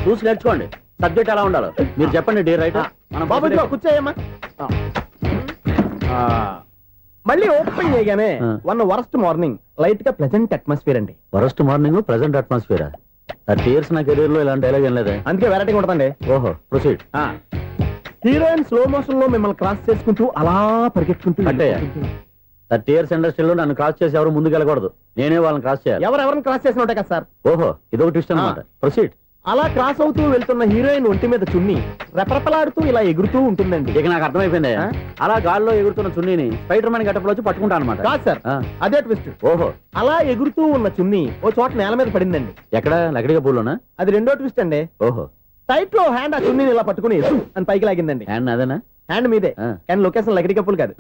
చూసి నేర్చుకోండి. సబ్జెక్ట్ ఎలా ఉండాలో మీరు చెప్పండి డియర్ రైటర్. మనం బాబు ఇదిగో కూర్చోయమ్మా. మళ్ళీ ఓపెన్ చేయగానే ఆ. వరస్ట్ మార్నింగ్, లైట్ గా ప్లెజెంట్ అట్మాస్ఫియర్ అండి. First morning present atmosphere. 30 years నా కెరీర్ లో ఇలాంటి డైలాగ్ ఏం లేదే. అందుకే వెరైటీ ఉంటుందండి. ఓహో, ప్రొసీడ్. హీరోయిన్ స్లో మోషన్ లో మిమ్మల్ని క్రాస్ చేసుకుంటూ అలా పరిగెత్తుకుంటూ కట్టయ్య, 30 years ఇండస్ట్రీలో నన్ను క్రాస్ చేసి ఎవరు ముందుకు వెళ్ళకూడదు, నేనే వాళ్ళని క్రాస్ చేయాలి. ఎవరెవరిని క్రాస్ చేసిన ఉంటాయి కదా సార్. ఓహో, ఇదొక ట్విస్ట్ అన్నమాట. ప్రొసీడ్. అలా క్రాస్ అవుతూ వెళ్తున్న హీరోయిన్ ఒంటి మీద చున్ని రెపరెపలాడుతూ ఇలా ఎగురుతూ ఉంటుందండి. ఇక నాకు అర్థమైపోయింది. ఆ? అలా గాల్లో ఎగురుతున్న చున్నీని స్పైడర్ మ్యాన్ గట్టపులో వచ్చి పట్టుకుంటా అనమాట. కాదు సార్, అదే ట్విస్ట్. ఓహో, అలా ఎగురుతూ ఉన్న చున్ని ఓ చోట నేల మీద పడిందండి. ఎక్కడ? లకడిగా పూల్లోనా? అది రెండో ట్విస్ట్ అండి. ఓహో, టైట్ లో హ్యాండ్ ఆ చున్నీని ఇలా పట్టుకుని "సు" అని పైకి లాగిందండి. హ్యాండ్ అదేనా? హ్యాండ్ మీదే, ఆ. కానీ లొకేషన్ లగడి కప్పులు కాదు.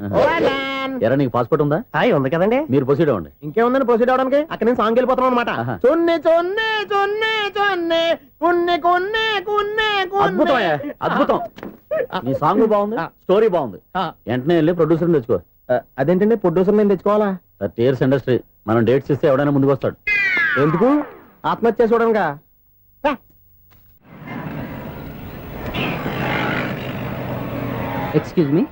ఎరా, నీకు పాస్పోర్ట్ ఉందా? హాయ్ ఉంది కదండి. మీరు ప్రొసీడ్ అవ్వండి. ఇంకేముందని ప్రొసీడ్ అవడానికి, అక్కడ నేను సాంగ్ వెళ్ళిపోతున్నాం అనమాట. ఆహా. చొన్నే చొన్నే చొన్నే చొన్నే కున్నె కొన్నే కున్నె అద్భుతం అయ్యా, అద్భుతం. నీ సాంగ్ బాగుంది, స్టోరీ బాగుంది. వెంటనే వెళ్ళి ప్రొడ్యూసర్ తెచ్చుకో. అదేంటండి ప్రొడ్యూసర్ నేను తెచ్చుకోవాలా? 30 years ఇండస్ట్రీ, మనం డేట్స్ ఇస్తే ఎవడైనా ముందుకు వస్తాడు. ఎందుకు? ఆత్మహత్య చూడనుగా. Excuse me,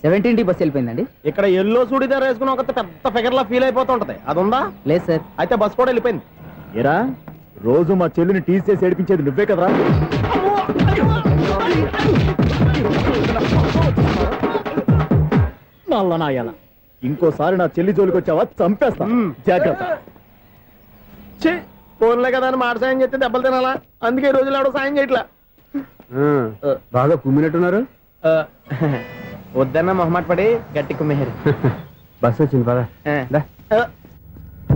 17D bus వెళ్ళిపోయిందండి. ఇక్కడ ఎల్లో చూడిదార్ వేసుకుని ఒక పెద్ద ఫిగర్ లా ఫీల్ అయిపోతుంటది, అది ఉందా? లేదు సార్. అయితే బస్ కూడా వెళ్ళిపోయింది. ఏరా, రోజు మా చెల్లిని టీస్ చేసి ఏడిపించేది నువ్వే కదరా? నల్ల నాయాల, ఇంకోసారి నా చెల్లి జోలికి వచ్చావా చంపేస్తా, జాగ్రత్త. ఫోన్లే కదా అని మాట సాయం చేస్తే దెబ్బలు తినాలా? అందుకే ఈ రోజులు ఎవడో సాయం చేయట్లా. బాగా కుమ్మినట్టున్నారు. వద్దన్న మొహమాట పడి గట్టి కుమ్మేరు. బస్సు వచ్చింది పద.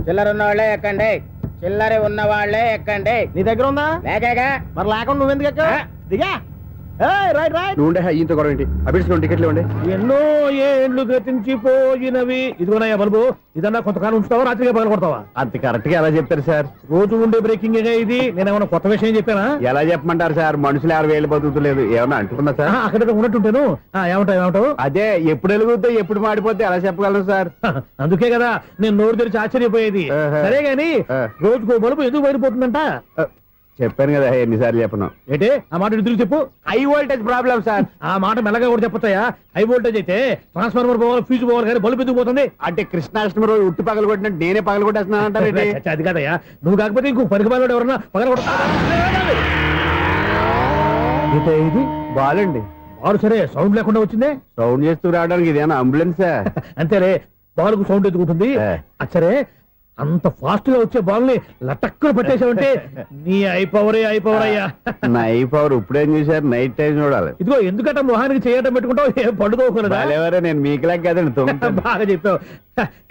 చిల్లర ఉన్న వాళ్ళే ఎక్కండి, చిల్లర ఉన్న వాళ్ళే ఎక్కండి. నీ దగ్గర ఉందా? లేకగా మరి లేకుండా నువ్వెందుకు ఎక్కావు? దిగా. Right right. నువ్వు ఉండే ఈయంతో గొడవ ఏంటి? అభిడ్చుకోండి, టికెట్లు ఇవ్వండి. ఎన్నో ఏండ్లు గతించిపోయినవి. ఇదిగోనయ్యా బల్బు, ఇదన్నా కొంతకాలం ఉంచుతావా, రాత్రిగా పగల కొడతావా? అంత కరెక్ట్ గా ఎలా చెప్తారు సార్? రోజు ఉండే బ్రేకింగ్ ఇది. నేనేమన్నా కొత్త విషయం చెప్పానా? ఎలా చెప్పమంటారు సార్? మనుషులు 60 వేలు బతుకుతలేదు, ఏమన్నా అంటున్నా సార్? అక్కడ ఉన్నట్టుంటాను. ఏమంటావు? అదే ఎప్పుడు వెలుగుద్దో ఎప్పుడు మాడిపోతే ఎలా చెప్పగలను సార్? అందుకే కదా నేను నోరు తెరిచి ఆశ్చర్యపోయేది. ఆహా. సరే గాని రోజుకో బలుపు ఎందుకు బయటపోతుందంట? చెప్పాను కదా ఎన్నిసార్లు చెప్పను. ఏంటే ఆ మాట తిరిగి చెప్పు. High voltage problem sir. ఆ మాట మెల్లగా కూడా చెప్పొచ్చాయా? హై వోల్టేజ్ అయితే ట్రాన్స్ఫార్మర్ పోవాలి, ఫ్యూజ్ పోవాలి, కానీ బల్బు ఎందుకు పోతుంది? అంటే కృష్ణాష్టమి రోజు ఉట్టి పగలు కొట్టినట్టు నేనే పగలు కొట్టేస్తున్నాను అంటారు. అది కాదయ్యా, నువ్వు కాకపోతే ఇంకో పనికి బాగా ఎవరన్నా పగల ఇది బాలండి. బారు సరే సౌండ్ లేకుండా వచ్చిందే. సౌండ్ చేస్తూ రావడానికి ఇదేనా అంబులెన్సా? అంతేలే, బాలుకు సౌండ్ ఎదుగుతుంది. సరే, అంత ఫాస్ట్ గా వచ్చే బాల్ ని లటక్కులు పట్టేసావంటే నీ అయిపోవరే అయ్యా. నైట్ పవర్ ఇప్పుడేం చూసారు? నైట్ టైం చూడాలి. ఇదిగో ఎందుకంటే మొహానికి చేయటం పెట్టుకుంటావు, ఏం పండుకోకూడదా? ఎవరే, నేను మీకులాగా కదండి. బాగా చెప్పావు,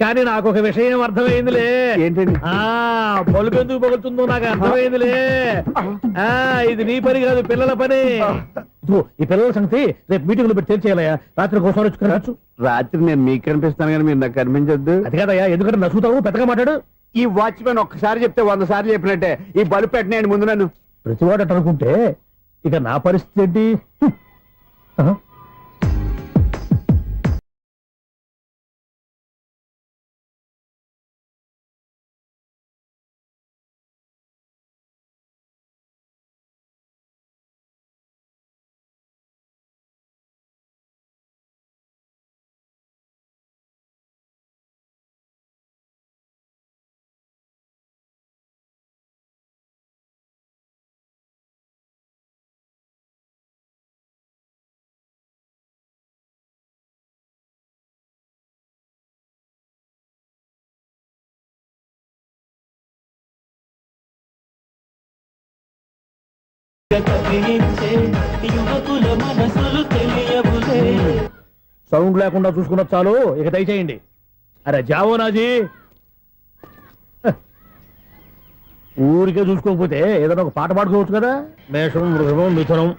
కానీ నాకు ఒక విషయం అర్థమైందిలే. ఏంటండి? బలుపు ఎందుకు పగులుతుందో నాకు అర్థమైందిలే. ఇది నీ పని కాదు, పిల్లల పని. ఇదిగో ఈ పిల్లల సంగతి రేపు మీటింగ్ లో పెట్టి తెలిసేయాలయ్యా. రాత్రి కోసం వచ్చి రాత్రి నేను మీకు కనిపిస్తాను కానీ మీరు నాకు కనిపించొద్దు. అది కాదయ్యా, ఎందుకంటే నచ్చుతావు, పెద్దగా మాట్లాడు. ఈ వాచ్మెన్ ఒక్కసారి చెప్తే 100 సార్లు చెప్పినట్టే. ఈ బల్బు పెట్టినాయండి ముందు నన్ను. ప్రతివాడు అనుకుంటే ఇక నా పరిస్థితి ఏంటి? కదిలించే యువకుల మనసులు తెలియవులే. సౌండ్ లేకుండా చూసుకున్న చాలు, ఇక దయచేయండి. అరే జావో నాజీ, ఊరికే చూసుకోకపోతే ఏదైనా ఒక పాట పాడుకోవచ్చు కదా. మేషం, వృషభం, మిథునం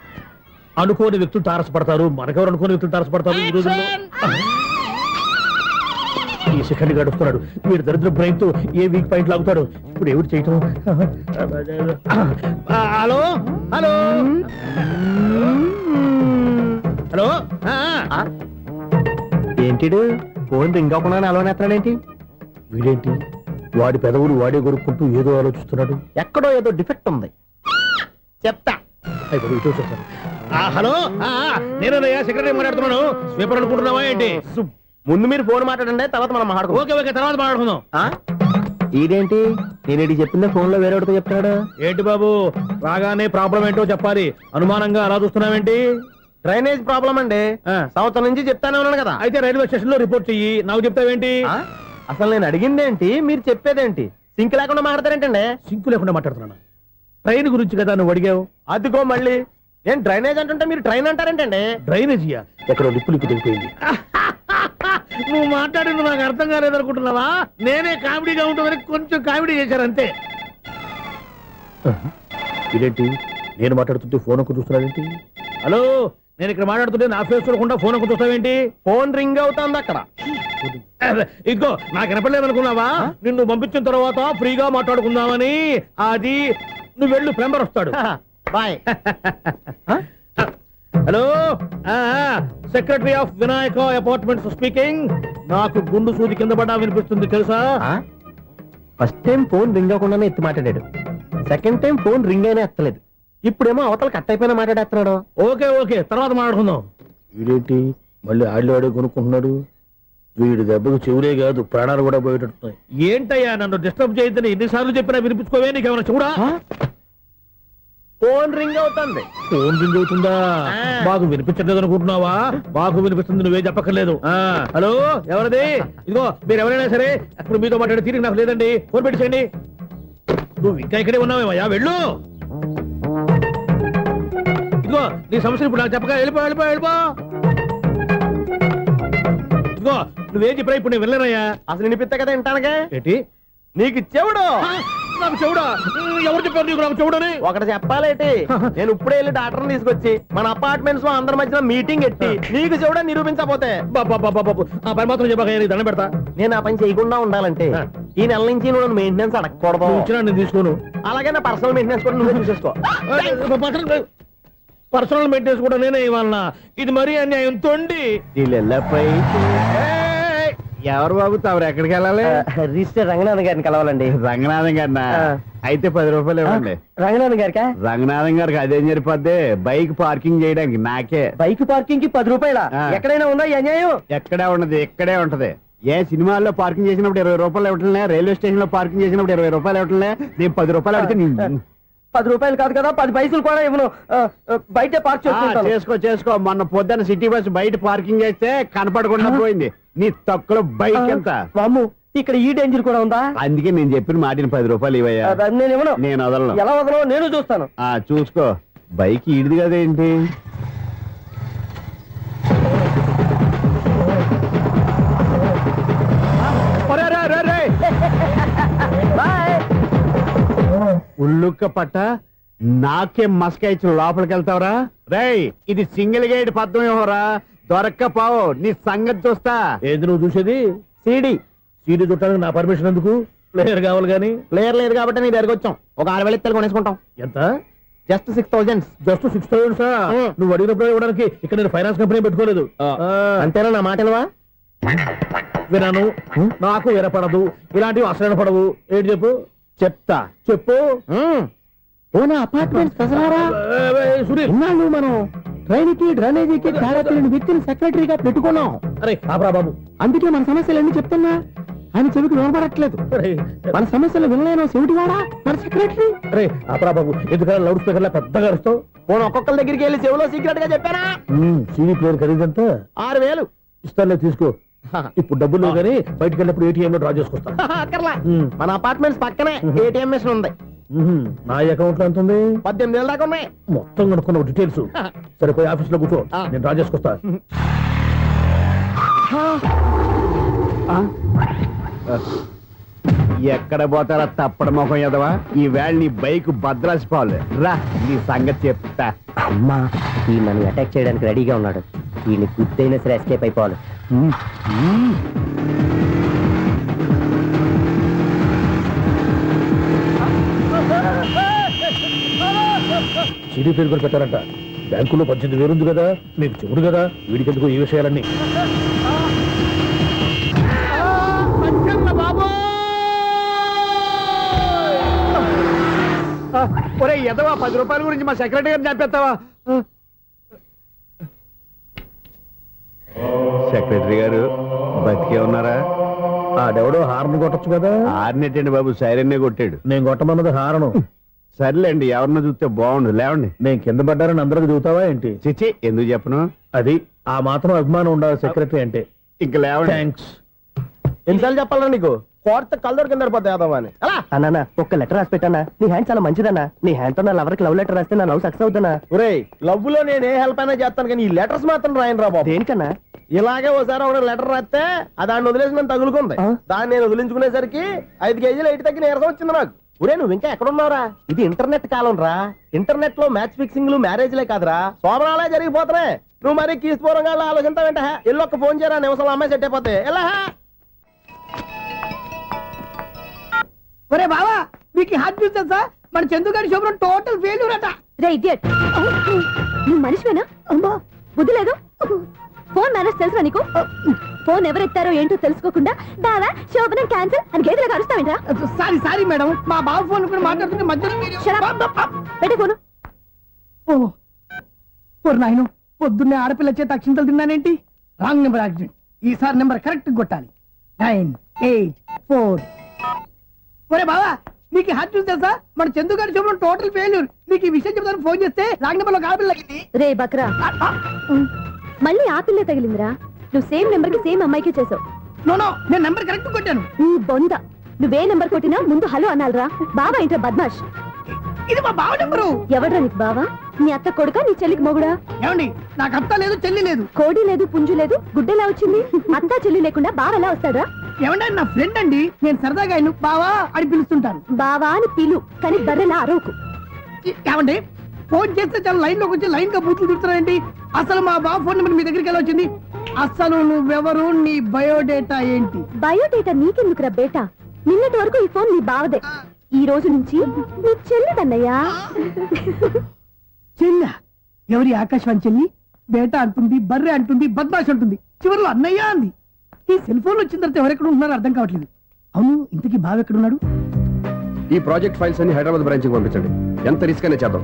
అనుకోని వ్యక్తులు తారసపడతారు. మనకెవరు అనుకోని వ్యక్తులు తారసపడతారు ఈ రోజుల్లో. ఈ సెకండ్ గడుపుతున్నాడు వీడు దరిద్ర బ్రెయిన్ తో ఏ వీక్ పాయింట్ లాగుతాడు. ఇప్పుడు ఎవరు చేయటం? Hello hello hello. ఏంటిడు ఫోన్ రింగ్ అవ్వకుండా అలవనేస్తాడేంటి? వీడేంటి వాడి పెదవులు వాడే కొరుక్కుంటూ ఏదో ఆలోచిస్తున్నాడు. ఎక్కడో ఏదో డిఫెక్ట్ ఉంది, చెప్తా. అయిపోయి ఇటు వచ్చేస్తాను. హలో, నేనయ్యా సెక్రటరీ మాట్లాడుతున్నాను. స్వీపర్ అనుకుంటున్నావా ఏంటి? ముందు మీరు ఫోన్ మాట్లాడండి, తర్వాత మనం మాట్లాడుకో. ఓకే ఓకే, తర్వాత మాట్లాడుకుందాం. ఇదేంటి నేను చెప్పిందే ఫోన్ లో వేరే వాడితో చెప్తాడు. ఏంటి బాబు రాగానే ప్రాబ్లం ఏంటో చెప్పాలి, అనుమానంగా అలా చూస్తున్నావేంటి? డ్రైనేజ్ ప్రాబ్లం అండి, సంవత్సరం నుంచి చెప్తానే ఉన్నాను కదా. అయితే రైల్వే స్టేషన్ లో రిపోర్ట్ చెయ్యి, నాకు చెప్తావేంటి? అసలు నేను అడిగిందేంటి, మీరు చెప్పేదేంటి? సింక్ లేకుండా మాట్లాడతారేంటండి? సింకు లేకుండా మాట్లాడుతున్నాను. ట్రైన్ గురించి కదా నువ్వు అడిగావు. అదిగో మళ్ళీ నేను డ్రైనేజ్ అంటుంటే మీరు ట్రైన్ అంటారేంటండి? డ్రైనేజీయా? ఎక్కడో లిప్పు లిప్పు తెగిపోయింది. నువ్వు మాట్లాడింది నాకు అర్థం కాలేదనుకుంటున్నావా? నేనే కామెడీగా ఉంటుందని కొంచెం కామెడీ చేశారు అంతే. ఇదేంటి నేను మాట్లాడుతుంటే ఫోన్ ఒక్క చూస్తున్నావేంటి? హలో, నేను ఇక్కడ మాట్లాడుతుంటే నా ఫేస్ చూడకుండా ఫోన్ ఒక్క చూస్తావేంటి? ఫోన్ రింగ్ అవుతుంది అక్కడ. ఇదిగో నాకు వినపడలేదు అనుకున్నావా? నిన్ను పంపించిన తర్వాత ఫ్రీగా మాట్లాడుకుందామని. అది నువ్వు వెళ్ళు, ప్లంబర్ వస్తాడు. Bye. Hello, secretary of Vinayaka apartments speaking. నాకు గుండు సూది కింద పడ్డా వినిపిస్తుంది తెలుసా? ఫస్ట్ టైం ఫోన్ రింగ్ అవ్వకుండానే ఎత్తి మాట్లాడాడు, సెకండ్ టైం ఫోన్ రింగ్ అయినా ఎత్తలేదు, ఇప్పుడేమో అవతల కట్ అయిపోయినా మాట్లాడేస్తున్నాడు. ఓకే ఓకే, తర్వాత మాట్లాడుకుందాం. వీడేంటి మళ్ళీ ఆడిలో ఆడే కొనుక్కుంటున్నాడు? వీడి దెబ్బకు చెవులే కాదు ప్రాణాలు కూడా పోయేటట్టున్నాయి. ఏంటయ్యా నన్ను డిస్టర్బ్ చేయొద్దని ఎన్నిసార్లు చెప్పినా వినిపించుకోవే, నీకేమైనా చూడా? ఫోన్ రింగ్ అవుతుంది. ఫోన్ రింగ్ అవుతుందా? మాకు వినిపించలేదు అనుకుంటున్నావా? మాకు వినిపిస్తుంది, నువ్వే చెప్పక్కర్లేదు. హలో, ఎవరిది? ఇదిగో మీరు ఎవరైనా సరే అప్పుడు మీతో మాట్లాడే తీరిక నాకు లేదండి, ఫోన్ పెట్టేసేయండి. నువ్వు ఇంకా ఇక్కడే ఉన్నావేమయ్యా, వెళ్ళు. ఇదిగో నీ సమస్యలు ఇప్పుడు నాకు చెప్పక వెళ్ళిపో వెళ్ళిపో వెళ్ళిపో. ఇదిగో నువ్వేం చెప్పరా ఇప్పుడు నేను వెళ్ళానయ్యా. అసలు వినిపిస్తా కదా వింటానుగా. ఏంటి నీకు చెవుడు? నాకు చెవుడా? ఎవరు చెప్పారు నీకు నాకు చెవుడని? ఒకటి చెప్పాలేటి, నేను ఇప్పుడే వెళ్ళి డాక్టర్ని తీసుకొచ్చి మన అపార్ట్మెంట్స్ లో అందరి మధ్యన మీటింగ్ ఎట్టి నీకు చెవుడా నిరూపించకపోతే బాబు ఆ పని మాత్రం చెప్పక దండం పెడతా. నేను ఆ పని చేయకుండా ఉండాలంటే ఈ నెల నుంచి నువ్వు మెయింటెనెన్స్ అడగకూడదు. ఇచ్చినా నేను తీసుకోను. అలాగే నా పర్సనల్ మెయింటెనెన్స్ కూడా నువ్వే చూసేసుకో. పర్సనల్ మెయింటెనెన్స్ కూడా నేనే ఇవ్వాలన్నా? ఇది మరీ అన్యాయం తొండి. ఎవరు బాబు తమరు ఎక్కడికి వెళ్ళాలి? రిజిస్టర్ రంగనాథన్ గారిని కలవాలండి. రంగనాథం గారినా? అయితే 10 రూపాయలు ఇవ్వండి. రంగనాథన్ గారికా? రంగనాథం గారికి అదేం సరిపోద్ది, బైక్ పార్కింగ్ చేయడానికి నాకే. బైక్ పార్కింగ్ కి 10 రూపాయల? ఎక్కడైనా ఉందా ఈ అన్యాయం? ఎక్కడే ఉన్నది, ఇక్కడే ఉంటది. ఏ సినిమాల్లో పార్కింగ్ చేసినప్పుడు 20 రూపాయలు ఇవ్వట్లే, రైల్వే స్టేషన్ లో పార్కింగ్ చేసినప్పుడు 20 రూపాయలు ఇవ్వట్లే, నేను 10 రూపాయలు అడితే 10 రూపాయలు కాదు కదా, 10 పైసలు కూడా ఇవ్వను. బయట పార్క్ చేసుకో. మొన్న పొద్దున్న సిటీ బస్ బయట పార్కింగ్ చేస్తే కనపడకుండా పోయింది. నీ తక్కువ బైక్ ఎంత? వామ్ము, ఇక్కడ ఈ డేంజర్ కూడా ఉందా? అందుకే నేను చెప్పిన మాటిని 10 రూపాయలు ఇవ్వయ్యా. నేను ఇవ్వను. నేను వదలను. ఎలా వదలను? నేను చూస్తాను. చూసుకో. బైక్ ఈడిది కదేంటి? ఉల్లుక్క పట్ట నాకే మస్క ఇచ్చి లోపలికి వెళ్తావరా? రేయ్, ఇది సింగిల్ గేట్ పద్మం ఇవ్వరా, దొరక్కపోవు నీ సంగతి చూస్తా. ఏది నువ్వు చూసేది? సీడీ చుట్టానికి నా పర్మిషన్ ఎందుకు? ప్లేయర్ కావాలి గానీ. ప్లేయర్ లేదు కాబట్టి నీ దగ్గరకు వచ్చాం. ఒక 6,000 ఇత్తలు కొనేసుకుంటాం. ఎంత? జస్ట్ 6,000. Just 6,000 sir? నువ్వు అడిగినప్పుడు ఇవ్వడానికి ఇక్కడ నేను ఫైనాన్స్ కంపెనీ పెట్టుకోలేదు. అంతేనా? నా మాటలువా? వినను, నాకు వినపడదు, ఇలాంటివి అసలు పడవు. ఏంటి చెప్పు? చెప్తా. చెప్పు. అపార్ట్మెంట్స్ సునీల్, మనం ట్రైన్ కి డ్రైనేజీకి తేడా తెలియని వ్యక్తిని సెక్రటరీగా పెట్టుకున్నాం. అరే ఆపరా బాబు, అందుకే మన సమస్యలన్నీ చెప్తున్నా. ఆయన చెవికి వినపడట్లేదు. మన సమస్యలు వినలేను చెవిటివాడా మన సెక్రటరీ. అరే ఆపరా బాబు, ఎందుకన్నా లౌడ్ స్పీకర్ లా పెద్దగా అరుస్తావు? పోను ఒక్కొక్కరి దగ్గరికి వెళ్ళి చెవిలో సీక్రెట్ గా చెప్పానా? CD player ఖరీదంతా 6,000. ఇస్తానులే, తీసుకో. ఇప్పుడు డబ్బులు లేవు కానీ బయటకు వెళ్ళినప్పుడు ఏటీఎం లో డ్రా చేసుకొస్తా. అక్కర్లా, మన అపార్ట్మెంట్స్ పక్కనే ఏటీఎం మిషన్ ఉంది. నా అకౌంట్ లో ఎంత ఉంది? 18,000 దాకా ఉన్నాయి. మొత్తం కనుక్కున్న డీటెయిల్స్. సరిపోయి ఆఫీస్ లో కూర్చో, నేను డ్రా చేసుకొస్తా. ఎక్కడ పోతారా తప్పడ మొహం ఎదవా? ఈ వేళ నీ బైక్ భద్రాసి పోవాలి. రా నీ సంగతి చెప్తా. అమ్మా ఈ నన్ను అటాక్ చేయడానికి రెడీగా ఉన్నాడు. వీడిని గుద్దైనా సరే ఎస్కేప్ అయిపోవాలి. సిడీ పేరు కూడా పెట్టారంట. బ్యాంకులో 18,000 ఉంది కదా, మీకు చెవుడు కదా, వీడికి ఎందుకు ఈ విషయాలన్నీ? ఒరే ఎదవా, 10 రూపాయల గురించి మా సెక్రటరీ గారిని చంపేస్తావా? సెక్రటరీ గారు బతికే ఉన్నారా? ఆడెవడో హార్న్ కొట్టచ్చు కదా. ఆరినట్టండి బాబు, సైరన్నే కొట్టాడు. నేను కొట్టమన్నది హారను. సర్లేండి, ఎవరన్నా చూస్తే బాగుండు. లేవండి. నేను కింద పడ్డారని అందరికి చూతావా ఏంటి? చిచ్చి, ఎందుకు చెప్పను? అది ఆ మాత్రం అభిమానం ఉండాలి సెక్రటరీ అంటే. ఇంక లేవండి. థ్యాంక్స్. ఎన్నిసార్లు చెప్పాలరా నీకు? కోర్త కళ్ళదోడు కింద పడిపోతాయి యాదవ్ అని. అలా అన్నా ఒక్క లెటర్ రాసి పెట్టానా? నీ హ్యాండ్ చాలా మంచిదన్నా. నీ హ్యాండ్ తో నా లవర్కి లవ్ లెటర్ రాస్తే నా లవ్ సక్సెస్ అవుతానా? ఒరేయ్, లవ్ లో నేను ఏ హెల్ప్ అయినా చేస్తాను, కానీ ఈ లెటర్స్ మాత్రం రాయను రా బాబు. దేనికన్నా? ఇలాగే ఒకసారి ఒక లెటర్ రాస్తే ఆ దాన్ని వదిలేసి నన్ను తగులుకుంది. దాన్ని నేను వదిలించుకునేసరికి 5 కేజీలు ఎయిట్ తగ్గి నీరసం వచ్చింది నాకు. ఒరే, నువ్వు ఇంకా ఎక్కడున్నావురా? ఇది ఇంటర్నెట్ కాలం రా. ఇంటర్నెట్ లో మ్యాచ్ ఫిక్సింగ్లు, మ్యారేజ్లే కాదురా, శోభనాలే జరిగిపోతున్నాయి. నువ్వు మరి కీస్పూరంగా ఆలోచించావంటే ఎల్లు ఒక్క ఫోన్ చేయరా, నిమిషంలో అమ్మాయి సెట్ అయిపోతే. ఎలా? ఒరే బావా, మీకు హార్ట్ న్యూస్ తెలుసా? మన చందుగారి శుభ్రం టోటల్ ఫెయిల్యూర్ అట. రే ఇడియట్, నువ్వు మనిషివేనా? అమ్మా, బుద్ధి లేదు. ఫోన్ మేనేజ్ తెలుసా నీకు? ఫోన్ ఎవరెత్తారో ఏంటో తెలుసుకోకుండా బావా శోభనం క్యాన్సిల్ అని గేదెలకు అరుస్తావేంట్రా? సారీ మేడం, మా బావ ఫోన్ కూడా మాట్లాడుతుంటే మధ్యలో పెట్టే ఫోను. ఓ నాయను, పొద్దున్నే ఆడపిల్ల చేత అక్షింతలు తిన్నానేంటి? Wrong number accident. ఈసారి నెంబర్ కరెక్ట్ కొట్టాలి. 9, 8, 4. ఒరే బావా, నీకు హార్ట్ న్యూస్ తెలుసా? మన చందుగారి శుభ్రం టోటల్ ఫెయిల్యూర్. నీకు ఈ విషయం చెప్తాను ఫోన్ చేస్తే రాంగ్ నెంబర్ లో ఆడపిల్ల తగ్గింది. రే బక్రా, మళ్ళీ ఆ పిల్లే తగిలిందిరా. నువ్వు సేమ్ నెంబర్ కి సేమ్ అమ్మాయికి చేసావు. నో, నేను నెంబర్ కరెక్ట్ కొట్టాను. నీ బొంద, నువ్వే నెంబర్ కొట్టినా ముందు హలో అనాలిరా. బావా ఏంట్రా బద్మాష్? ఇది మా బావ నెంబరు. ఎవడ్రా నీకు బావా? నీ అత్త కొడుక, నీ చెల్లికి మొగుడా? ఏమండి, నాకు అత్త లేదు, చెల్లి లేదు. కోడి లేదు, పుంజు లేదు, గుడ్డెలా వచ్చింది? అత్త చెల్లి లేకుండా బావ ఎలా వస్తాడా? ఏమండి, నా ఫ్రెండ్ అండి. నేను సరదాగా ఆయన బావా అని పిలుస్తుంటాను. బావా అని పిలు, కానీ బర్రెలా అరవకు. ఏమండి, ఫోన్ చేస్తే చాలా లైన్ లోకి వచ్చి లైన్ గా బూతులు తిడుతున్నారండి. అసలు మా బావ ఫోన్ నెంబర్ మీ దగ్గరికి ఎలా వచ్చింది? అసలు నువ్వెవరు, నీ బయోడేటా ఏంటి? బయోడేటా నీకెందుకురా బేటా? నిన్నటి వరకు ఈ ఫోన్ నీ బావదే. ఈ రోజు నుంచి నీ చెల్లిదన్నయ్యా. చెల్ల ఎవరి? ఆకాశవాణి చెల్లి. బేటా అంటుంది, బర్రె అంటుంది, బద్మాష్ అంటుంది, చివరిలో అన్నయ్య అంది. ఈ సెల్ ఫోన్ వచ్చిన తర్వాత ఎవరెక్కడ ఉంటున్నారో అర్థం కావట్లేదు. అవును, ఇంతకీ బావ ఎక్కడున్నాడు? ఈ ప్రాజెక్ట్ ఫైల్స్ అన్ని హైదరాబాద్ బ్రాంచ్ కి పంపించండి. ఎంత రిస్క్ అనే చేద్దాం,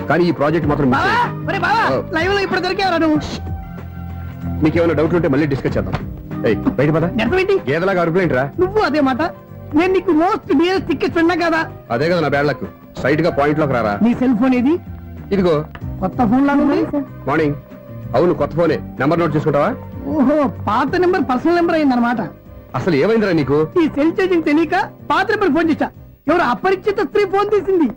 కానీ ఈ ప్రాజెక్ట్ మాత్రం miss బావా, చేయొద్దు. ఒరే బావా, లైవ్ లో ఇప్పుడు దొరికేవరా నువ్వు? నీకేమైనా డౌట్లు ఉంటే మళ్ళీ డిస్కస్ చేద్దాం. ఏయ్, బయట పద. నెరవేంటి? గేదలాగా అరుపులేంట్రా? నువ్వు అదే మాట. నేను నీకు మోస్ట్ డియరెస్ట్ టికెట్ విన్నా కదా. అదే కదా నా బ్యాడ్ లక్. స్ట్రైట్ గా పాయింట్ లోకి రారా. నీ సెల్ ఫోన్ ఏది? ఇదిగో. కొత్త ఫోన్ లాగా ఉంది. మార్నింగ్. అవును, కొత్త ఫోనే. నెంబర్ నోట్ చేసుకుంటావా? ఓహో, పాత నెంబర్ పర్సనల్ నెంబర్ అయిందన్నమాట. అసలు ఏమైందిరా నీకు? ఈ సెల్ చేసింగ్ తెలియక పాత నెంబర్ ఫోన్ చేశా. ఎవరు అపరిచిత స్త్రీ ఫోన్ తీసింది.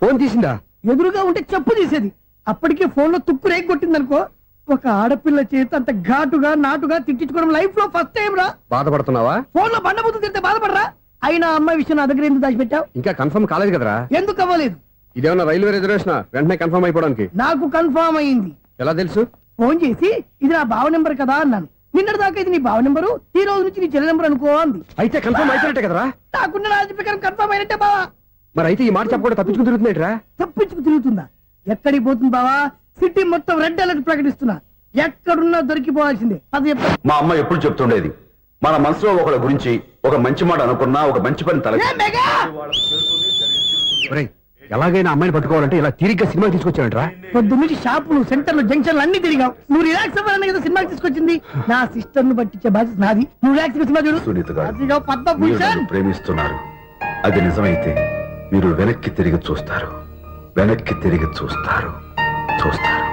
ఫోన్ తీసిందా? ఎదురుగా ఉంటే చెప్పు తీసేది. అప్పటికే ఫోన్ లో తుక్కు రేగి కొట్టిందనుకో. ఒక ఆడపిల్ల చేత అంత ఘాటుగా నాటుగా తిట్టించుకోవడం లైఫ్ లో ఫస్ట్ టైం రా. బాధపడుతున్నావా? ఫోన్ లో బండబూతులు తింటే బాధపడరా? అయినా అమ్మాయి విషయం నా దగ్గర ఎందుకు దాచిపెట్టావు? ఇంకా కన్ఫర్మ్ కాలేదు కదరా. ఎందుకు అవ్వలేదు? ఇదేమన్నా రైల్వే రిజర్వేషన్? వెంటనే కన్ఫర్మ్ అయిపోవడానికి. నాకు కన్ఫర్మ్ అయింది. ఎలా తెలుసు? ఫోన్ చేసి ఇది నా బావ నెంబర్ కదా అన్నాను. నిన్నటి దాకా ఇది నీ బావ నెంబరు, ఈ రోజు నుంచి నీ చెల్లి నెంబర్ అనుకో అంది. అయితే కన్ఫర్మ్ అయిపోయినట్టే కదరా. నాకున్న రాజు ప్రకారం కన్ఫర్మ్ అయినట్టే బావా. మరి అయితే ఈ మాట చెప్పకుండా తప్పించుకుని తిరుగుతున్నట్రా? తప్పించుకు తిరుగుతుందా? ఎక్కడికి పోతుంది బావా? సిటీ మొత్తం రెడ్ అలర్ట్ ప్రకటిస్తున్నా. ఎక్కడున్నా దొరికిపోవాల్సిందే. అది చెప్తా. మా అమ్మ ఎప్పుడు చెప్తుండేది, మన మనసులో ఒకళ్ళ గురించి ఒక మంచి మాట అనుకున్నా ఒక మంచి పని తల. A mega! ఒరేయ్, ఎలాగైనా అమ్మాయిని పట్టుకోవాలంటే ఇలా తిరిగ్గా సినిమా తీసుకొచ్చావంట్రా? పొద్దున్నుంచి షాపులు, సెంటర్లు, జంక్షన్లు అన్ని తిరిగావు. నువ్వు రిలాక్స్ అవ్వాలని కదా సినిమాకి తీసుకొచ్చింది. నా సిస్టర్ ను పట్టించే బాధ్యత నాది. నువ్వు రిలాక్స్ సినిమా చూడు. సునీత గారు, అదిగో మీరు పద్మభూషణ్. నన్ను ప్రేమిస్తున్నారు. అది నిజమైతే మీరు వెనక్కి తిరిగి చూస్తారు, వెనక్కి తిరిగి చూస్తారు, చూస్తారు.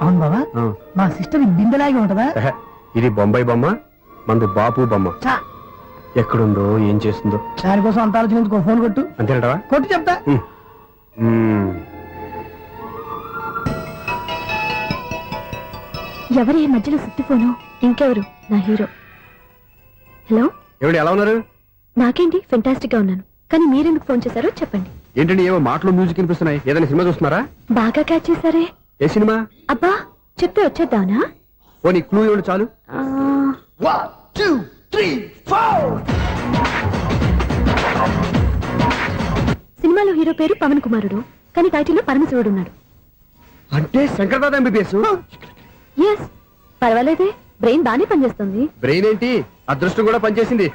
అవును బావా, మా సిస్టర్ బిందెలాగే ఉంటదా? ఇది బొంబాయి బొమ్మ, మంది బాపు బొమ్మ. చా, ఎక్కడుందో ఏం చేస్తుందో దానికోసం అంత ఆలోచించుకో. ఫోన్ కొట్టు. అంతేనటవా? కొట్టు చెప్తా. ఎవరి ఈ మధ్యలో సుత్తి ఫోను? ఇంకెవరు? నా హీరో. హలో, ఏమిటి ఎలా ఉన్నారు? నాకేంటి ఫెంటాస్టిక్ గా ఉన్నాను, కానీ మీరెందుకు ఫోన్ చేశారో చెప్పండి. ఏంటండి ఏవో మాటలు మ్యూజిక్ వినిపిస్తున్నాయి, ఏదైనా సినిమా చూస్తున్నారా? బాగా క్యాచ్ చేశారే. ఏ సినిమా? అబ్బా, చెప్తే వచ్చేద్దానా? పోనీ క్లూ ఇవ్వండి చాలు. ఆ, 1 2 3 4. సినిమాలో హీరో పేరు పవన్ కుమారుడు, కానీ టైటిల్లో పరమశివుడు ఉన్నాడు. అంటే శంకర్దాద ఎంబీబీఎస్. ఎస్, పర్వాలేదే, బ్రెయిన్ బానే పనిచేస్తుంది. బ్రెయిన్ ఏంటి, అదృష్టం కూడా పనిచేసింది.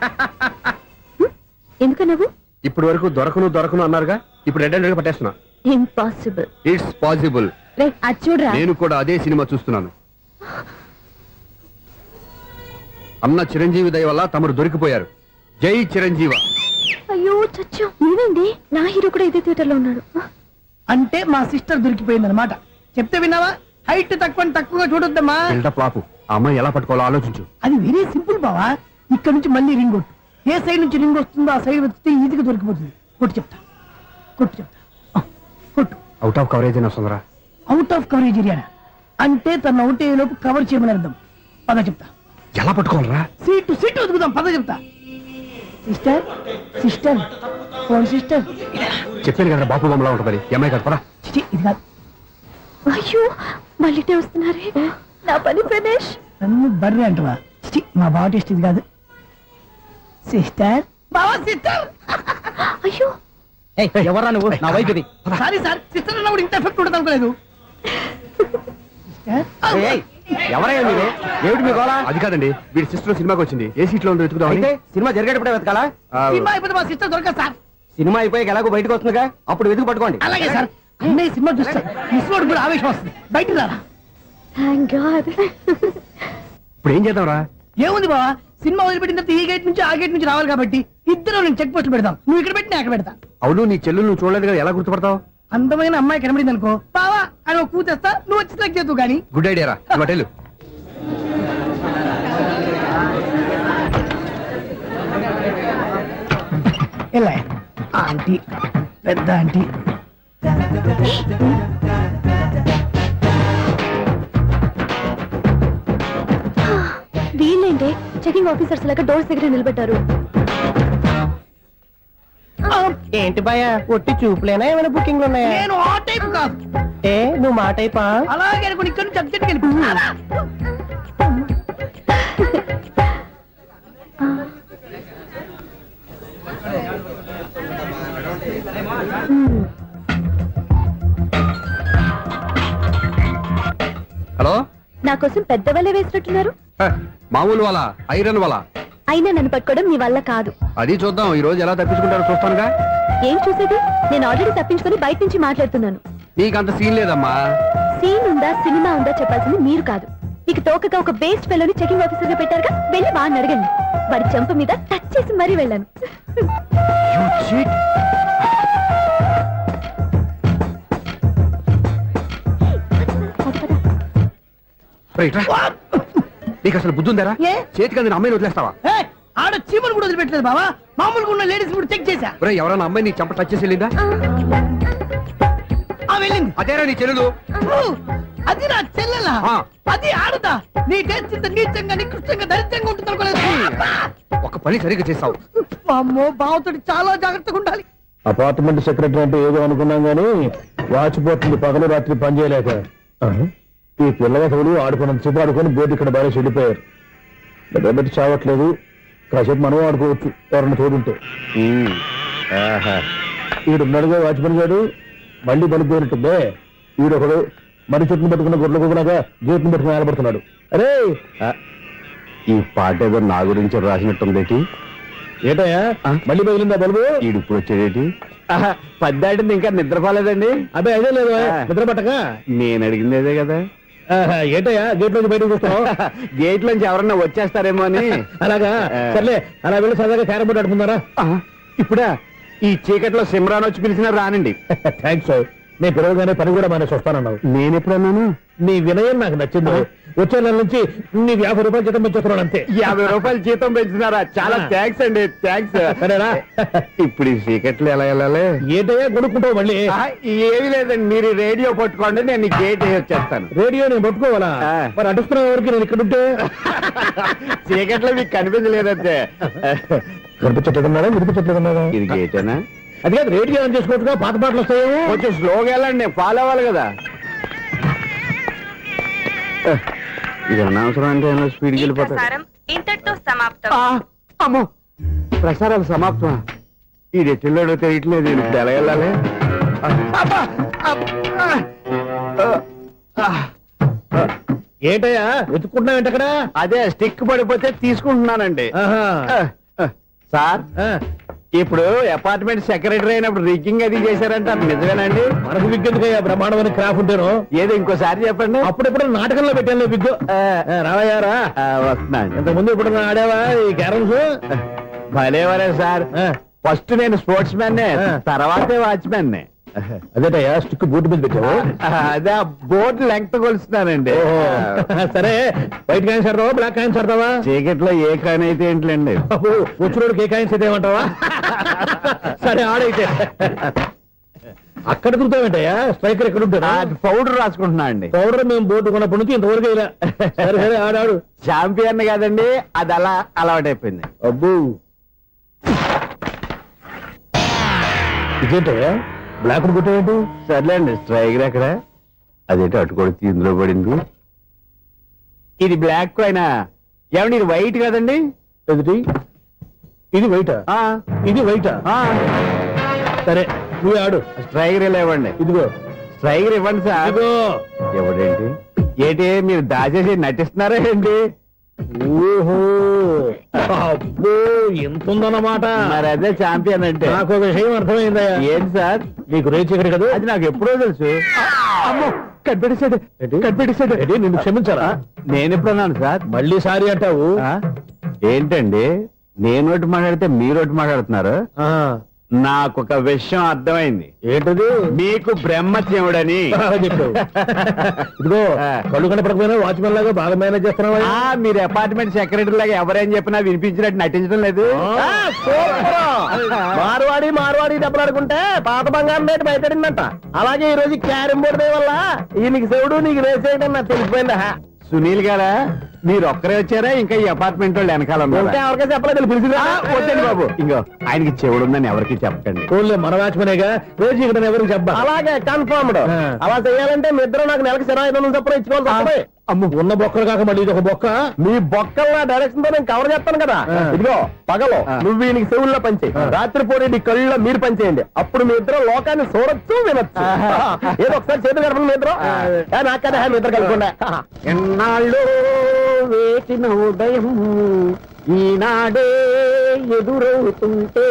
ఎందుకు నువ్వు? ఇప్పటి వరకు దొరకను అన్నారుగా, ఇప్పుడు రెడ్ హ్యాండెడ్ గా పట్టేస్తున్నా. ఇంపాసిబుల్. It's possible. రే, అది చూడరా. నేను కూడా అదే సినిమా చూస్తున్నాను. అన్న చిరంజీవి దయ వల్ల తమరు దొరికిపోయారు. జై చిరంజీవ. అయ్యో చచ్చా, నేనండి, నా హీరో కూడా ఇదే థియేటర్ లో ఉన్నాడు. అంటే మా సిస్టర్ దొరికిపోయింది అనమాట. చెప్తే విన్నావా? హైట్ తక్కువగా చూడొద్దమ్మా. బిల్డప్ లాపు. ఆ అమ్మాయి ఎలా పట్టుకోవాలో ఆలోచించు. అది వెరీ సింపుల్ బావా. ఇక్కడ నుంచి మళ్ళీ రింగ్ కొట్టు. ఏ సైడ్ నుంచి రింగ్ వస్తుందో ఆ సైడ్ వెతికితే ఈజీగా దొరికిపోతుంది. కొట్టు చెప్తా. కొట్టు. అవుట్ ఆఫ్ కవరేజ్ అయినా వస్తుందిరా. అవుట్ ఆఫ్ కవరేజ్ ఏరియా అంటే తన అవుట్ అయ్యే లోపు కవర్ చేయమని అర్థం. పద చెప్తా. ఎలా పట్టుకోవాలరా? సీటు వెతుకుదాం, పద చెప్తా. Sister phone sister. చెప్పాను కదా బాపు బొమ్మలా ఉంటుంది. అమ్మాయి కదా, పదా. ఇది కాదు. అయ్యో, మళ్ళీ వస్తున్నారే, నా పని ఫినిష్. నన్ను బర్రె అంటవా? మా బావ టేస్ట్ ఇది కాదు. సిస్టర్, బావా సిస్టర్. అయ్యో, ఎవరా నువ్వు? నా వైపు ఇది. సారీ సార్, సిస్టర్ అన్నప్పుడు ఇంత ఎఫెక్ట్ ఉండదు అనుకోలేదు. ఎవరయ్యా మీరు? ఏమిటి మీ గోళ? అది కాదండి, వీడి సిస్టర్ సినిమాకి వచ్చింది. ఏ సీట్ లో ఉందో వెతుకుదామని. అయితే సినిమా జరిగేటప్పుడే వెతకాలా? సినిమా అయిపోతే మా సిస్టర్ దొరకదు సార్. సినిమా అయిపోయాక ఎలాగో బయటకు వస్తుందిగా, అప్పుడు వెతుకు పట్టుకోండి. అలాగే సార్. అన్నయ్య సినిమా చూస్తా మిస్వాడు కూడా ఆవేశం వస్తుంది. బయటికి రారా. Thank God. ఇప్పుడు ఏం చేద్దాంరా? ఏముంది బావా, సినిమా వదిలిపెట్టిన తర్వాత ఈ గేట్ నుంచి ఆ గేట్ నుంచి రావాలి కాబట్టి ఇద్దరు నేను చెక్ పోస్ట్ పెడతాం. నువ్వు ఇక్కడ పెట్టి అక్కడ పెడతా. అవును, నీ చెల్లెలు నువ్వు చూడలేదు కదా, ఎలా గుర్తుపడతావు? అందమైన అమ్మాయి కనబడింది అనుకో, బావా అని ఒక కూతేస్తా, నువ్వు వచ్చి సెలెక్ట్ చేద్దు కానీ. గుడ్ ఐడియా రా. హోటల్ ఎలా ఆంటీ, పెద్ద ఆంటీ. వీళ్ళేంటి చెకింగ్ ఆఫీసర్స్ లాగా డోర్స్ దగ్గర నిలబెట్టారు. ఏంటి భయ, ఒట్టి చూపులేనా ఏమైనా బుకింగ్లు ఉన్నాయా? నేను ఆ టైప్ కాదు. ఏ నువ్వు మా టైపా? అలాగే అనుకుని ఇక్కడ నుంచి అర్జెంట్కి వెళ్ళిపోతున్నా. హలో, నా కోసం పెద్ద వల్ల వేసినట్టున్నారు. మామూలు వాళ్ళ ఐరన్ వాళ్ళ. అయినా నన్ను పట్టుకోవడం మీ వల్ల కాదు. అది చూద్దాం, ఈ రోజు ఎలా తప్పించుకుంటారో చూస్తానుగా. ఏం చూసేది? నేను ఆల్రెడీ తప్పించుకొని బయట నుంచి మాట్లాడుతున్నాను. నీకంత సీన్ లేదమ్మా. సీన్ ఉందా సినిమా ఉందా చెప్పాల్సింది మీరు కాదు. మీకు తోకగా ఒక బేస్ట్ ఫెలోని చెకింగ్ ఆఫీసర్ గా పెట్టారుగా, వెళ్ళి బాగా అడగండి. వాడి చెంప మీద టచ్ చేసి మరీ వెళ్ళాను. నీకు అసలు బుద్ధి ఉందారా? ఏ? చేతికి అందిన అమ్మాయిని వదిలేస్తావా? ఆడ చీమలు కూడా వదిలిపెట్టలేదు బావా. మామూలుగా ఉన్న లేడీస్ కూడా చెక్ చేశా. ఎవరైనా అమ్మాయి నీ చెంప టచ్ చేసి వెళ్ళిందా? వెళ్ళింది. అదేరా నీ చెల్లెలు. అది నా చెల్లెలా? అది ఆడదా? నీ టేస్ట్ ఇంత నీచంగా నికృష్టంగా దరిద్రంగా ఉంటుంది అనుకోలేదు. ఒక పని సరిగ్గా చేసావు. అమ్మో, బావతోటి చాలా జాగ్రత్తగా ఉండాలి. అపార్ట్మెంట్ సెక్రటరీ అంటే ఏదో అనుకున్నాం గానీ వాచిపోతుంది పగలు రాత్రి పని చేయలేక. ఈ పిల్లవసలు ఆడుకున్నంతసేపు ఆడుకొని బోర్డు ఇక్కడ బాగా చెడిపోయారు. నిద్రబెట్టి చావట్లేదు, కాసేపు మనం ఆడుకోవచ్చు ఎవరన్నా తోడుంటే. ఈడున్నాడుగా వాచ్మెన్ గారు, మళ్ళీ పనిపోయినట్టుందే. ఈడొకడు మరి చెట్టును పట్టుకున్న గొడ్ల కుదలాగా గేట్ను పట్టుకుని నిలబడుతున్నాడు. అరే, ఈ పాట ఏదో నా గురించి రాసినట్టుందేటి. ఏటయ్యా మళ్ళీ పగిలిందా బల్బు? ఈడు ఇప్పుడు వచ్చేదేటి? పద్దాటింది ఇంకా నిద్రపోలేదండి. అదే అదే లేదు నిద్ర పట్టక. నేను అడిగింది అదే కదా. ఏటయ్యా గేట్ నుంచి బయటకు చూస్తున్నావు? గేట్ లోంచి ఎవరన్నా వచ్చేస్తారేమో అని. అలాగా, సర్లే అలా వెళ్ళి సరదాగా క్యారం బోర్డు ఆడుకుందారా? ఇప్పుడా? ఈ చీకట్లో సిమ్రాన్ వచ్చి పిలిచినా రానండి. థ్యాంక్స్. నేను పిలవగానే పని కూడా మానేసి వస్తానన్నావు. నేను ఎప్పుడన్నాను? నీ వినయం నాకు నచ్చింది. వచ్చే నెల నుంచి నీకు 50 రూపాయలు జీతం పెంచుతున్నాడు అంతే. 50 రూపాయలు జీతం పెంచుతున్నారా? చాలా థ్యాంక్స్ అండి, థ్యాంక్స్. సరేనా? ఇప్పుడు ఈ చీకట్లు ఎలా వెళ్ళాలి? ఏంటయ్యా కొనుక్కుంటావు మళ్ళీ? ఏమి లేదండి, మీరు రేడియో పట్టుకోండి, నేను ఈ గేట్ వేసి వచ్చేస్తాను. రేడియో నేను పట్టుకోవాలా? మరి అడుస్తున్న వరకు నేను ఇక్కడ ఉంటే చీకట్లో మీకు కనిపించలేదంటే. కనిపించట్లేదన్నారా, వినిపించట్లేదన్నారా? ఇది గేటేనా? అది కాదు, రేడియో ఆన్ చేసుకోవచ్చుగా, పాత పాటలు వస్తాయేమో. కొంచెం స్లోగా వెళ్ళండి, ఫాలో అవ్వాలి కదా. ఇది అనవసరం అంటే స్పీడ్కి వెళ్ళిపోతారు. ఇంతటితో సమాప్తం. అమ్మో, ప్రసారాలు సమాప్తమా? ఈ రెట్టిల్లోడో తెలియట్లేదు, నేను ఇప్పుడు ఎలా వెళ్ళాలి? ఏంటయ్యా వెతుక్కుంటున్నావు ఏంటక్కడ? అదే స్టిక్ పడిపోతే తీసుకుంటున్నానండి. సార్, ఇప్పుడు అపార్ట్మెంట్ సెక్రటరీ అయినప్పుడు రిగ్గింగ్ అది చేశారంటే అది నిజమేనండి? మనకు విగ్గెందుకయ్యా, బ్రహ్మాండమైన క్రాఫ్ ఉంటాను. ఏదో ఇంకోసారి చెప్పండి. అప్పుడెప్పుడు నాటకంలో పెట్టాను విగ్గు. రావయ్యారా? వస్తున్నాను. ఇంత ముందు ఇప్పుడు ఆడావా ఈ క్యారమ్స్? భలేవరే సార్, ఫస్ట్ నేను స్పోర్ట్స్ మ్యాన్, తర్వాతే వాచ్మెన్. అదేటయ్యా స్టిక్ బూట్ మీద పెట్టావు? అదే బోర్డు లెంగ్త్ కొలుస్తున్నానండి. సరే, వైట్ కాయిన్స్ ఆడతావా, బ్లాక్ కాయిన్స్ ఆడతావా? చీకట్లో ఏ కాయిన్ అయితే ఏంటండి? వచ్చినోడికి ఏ కాయిన్స్ అయితే ఏమంటావా? సరే ఆడైతే. అక్కడ తిరుగుతావేంటయ్యా? స్ట్రైకర్ ఎక్కడ ఉంటారా? పౌడర్ రాసుకుంటున్నా అండి. పౌడర్ మేము బోర్డు కొన్నప్పటి నుంచి ఇంతవరకు ఇలా. సరే సరే ఆడాడు. ఛాంపియన్ కదండి, అది అలా అలవాటైపోయింది. అబ్బు, ఇదేంటయ్యా బ్లాక్ కొట్టేయండి? సర్లేండి, స్ట్రైకర్ ఎక్కడ? అదేంటి అటుకొడితే ఇందులో పడింది. ఇది బ్లాక్ అయినా ఏమండి, ఇది వైట్ కదండి? ఎదుటి ఇది వైటా? ఇది వైటా? సరే నువ్వే ఆడు. స్ట్రైకర్ ఇలా ఇవ్వండి. ఇదిగో స్ట్రైకర్ ఇవ్వండి సార్. ఇదిగో. ఎవడేంటి ఏంటి మీరు దాచేసి నటిస్తున్నారా ఏంటి? ఓహో, అబ్బో ఎంత ఉందన్నమాట. మరి అదే ఛాంపియన్ అంటే. నాకు విషయం అర్థమైందయ్యా. ఏంటి సార్? నీకు రేచీకటి కదా? అది నాకు ఎప్పుడో తెలుసు. అమ్మో, కనిపెట్టేశాడు, కనిపెట్టేశాడు. నిన్ను క్షమించారా? నేను ఎప్పుడన్నాను సార్? మళ్ళీ సారీ అంటావు? ఏంటండి, నేను ఒకటి మాట్లాడితే మీరు ఒకటి మాట్లాడుతున్నారు. నాకు ఒక విషయం అర్థమైంది. ఏంటది? మీకు బ్రహ్మత్యముడని చెప్పావు. ఇదిగో, కళ్ళు కనపడకపోయినా వాచ్మెన్ లాగా బాగా మేనేజ్ చేస్తున్నావా? మీరు అపార్ట్మెంట్ సెక్రటరీ లాగా ఎవరేం చెప్పినా వినిపించినట్టు నటించడం లేదు. మార్వాడి మార్వాడి దెబ్బలు ఆడుకుంటే పాత బంగారం రేటు బయటడిందంట. అలాగే ఈ రోజు క్యారం బోర్డు వల్ల ఈయనకి శివుడు నీకు రేసేయడం నాకు తెలిసిపోయిందా? సునీల్ గారా, మీరు ఒక్కరే వచ్చారా? ఇంకా ఈ అపార్ట్మెంట్ వాళ్ళు వెనకాల ఇంకా ఎవరికీ చెప్పలేదు, పిలిచిరా. వద్దండి బాబు, ఇంకో ఆయనకి చెవుడు ఉందని ఎవరికి చెప్పకండి. ఓన్లీ మన వాచ్మెనేగా, రేచీకటి ఎవరికి చెప్పా. అలాగే కన్ఫర్మ్డ్. అలా చేయాలంటే మీ ఇద్దరు నాకు నెలకి 2500 చొప్పున ఇచ్చుకోవాలి. అమ్మ, ఉన్న బొక్కలు కాక మళ్ళీ ఇది ఒక బొక్క. మీ బొక్కల డైరెక్షన్ తో నేను కవర్ చేస్తాను కదా. ఇదిగో, పగలో నువ్వు ఈయనకి చెవుల్లో పనిచేయి, రాత్రి పూట నీ కళ్ళలో మీరు పనిచేయండి. అప్పుడు మీ ఇద్దరు లోకాన్ని చూడొచ్చు, వినొచ్చు. ఏదో ఒకసారి చేతులు గడపండి మీ ఇద్దరు. నాకు కదా మీ ఇద్దరు కలుపుకుండా. ఎన్నాళ్ళు వేచిన ఉదయం ఈనాడే ఎదురవుతుంటే